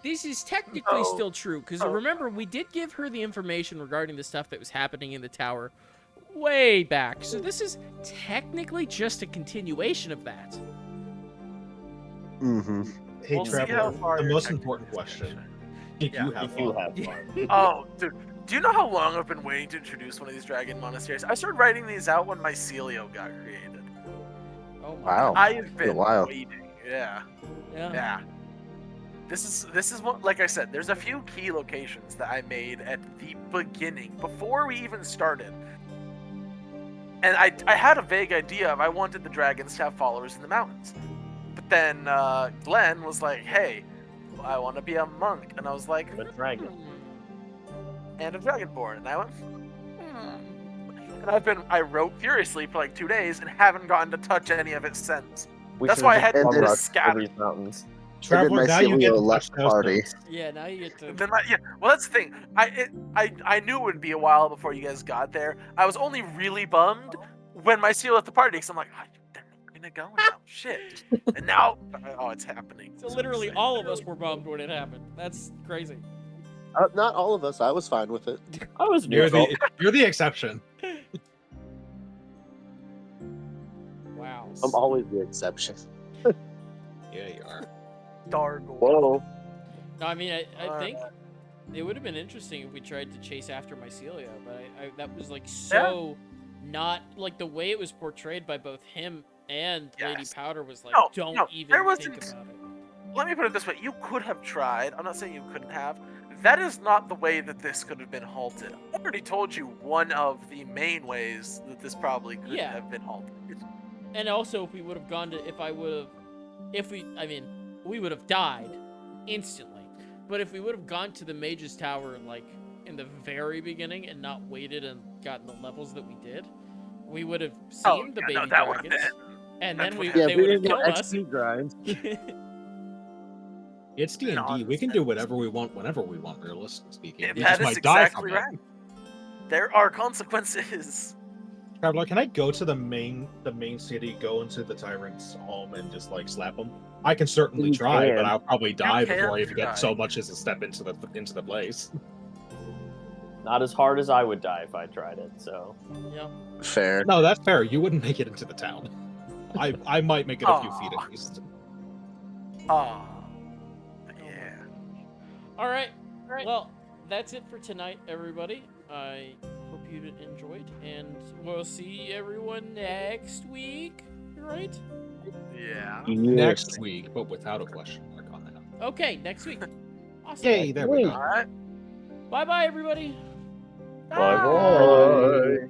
this is technically Oh. still true, because remember, we did give her the information regarding the stuff that was happening in the tower way back. So this is technically just a continuation of that. Mm-hmm. Hey, We'll see how Trevor, far the your most technical important question. discussion. Did Yeah. you have If you fun? have fun. Oh, dude. Do you know how long I've been waiting to introduce one of these Dragon Monasteries? I started writing these out when Mycelio got created. Oh my Wow. God. I have been Wow. waiting. Yeah. Yeah. Yeah. This is what, like I said, there's a few key locations that I made at the beginning, before we even started. And I had a vague idea of I wanted the dragons to have followers in the mountains. But then Glenn was like, hey, I want to be a monk. And I was like, The dragon. and a dragonborn. And I went, And I wrote furiously for like 2 days and haven't gotten to touch any of it since. We That's should've why I just had to bum rushed scatter. these mountains. Traveler, now you get to Mycelio touch left those party. notes. Yeah, now you get to. Then yeah, well that's the thing. I knew it would be a while before you guys got there. I was only really bummed when my seal left the party because I'm like, oh, they're not gonna go now. Shit. And now, oh, it's happening. So literally, insane. all of us were bummed when it happened. That's crazy. Not all of us. I was fine with it. I was You're neutral. you're the exception. Wow. I'm always the exception. Yeah, you are. Dargle. Whoa. No, I mean, I Uh, think it would have been interesting if we tried to chase after Mycelia, but that was like so not like the way it was portrayed by both him and Lady Yes. Powder was like, No, don't no, even there think wasn't- about it. Let me put it this way: you could have tried. I'm not saying you couldn't have. That is not the way that this could have been halted. I already told you one of the main ways that this probably could Yeah. have been halted. And also, if we would have gone to, we would have died instantly. But if we would have gone to the Mage's Tower, like, in the very beginning and not waited and gotten the levels that we did, we would have seen the yeah, baby no, that would've dragons. been- And that's then what they happened. would have killed us. grind. It's D&D. We can do whatever we want whenever we want, realistically speaking. Yeah, We that just is might die from exactly it. right. There are consequences. Traveler, can I go to the main city, go into the tyrant's home, and just like slap him? I can certainly You try, but can. I'll probably die can before I even try. get so much as a step into the place. Not as hard as I would die if I tried it. So Yep. Fair. No, that's fair. You wouldn't make it into the town. I might make it a few feet Aw. at least. Ah, yeah. All right. Well, that's it for tonight, everybody. I hope you enjoyed, and we'll see everyone next week, right? Yeah. Next week, but without a question mark on that. Okay, next week. Awesome. Yay, there we go. All right. Bye-bye, everybody. bye bye.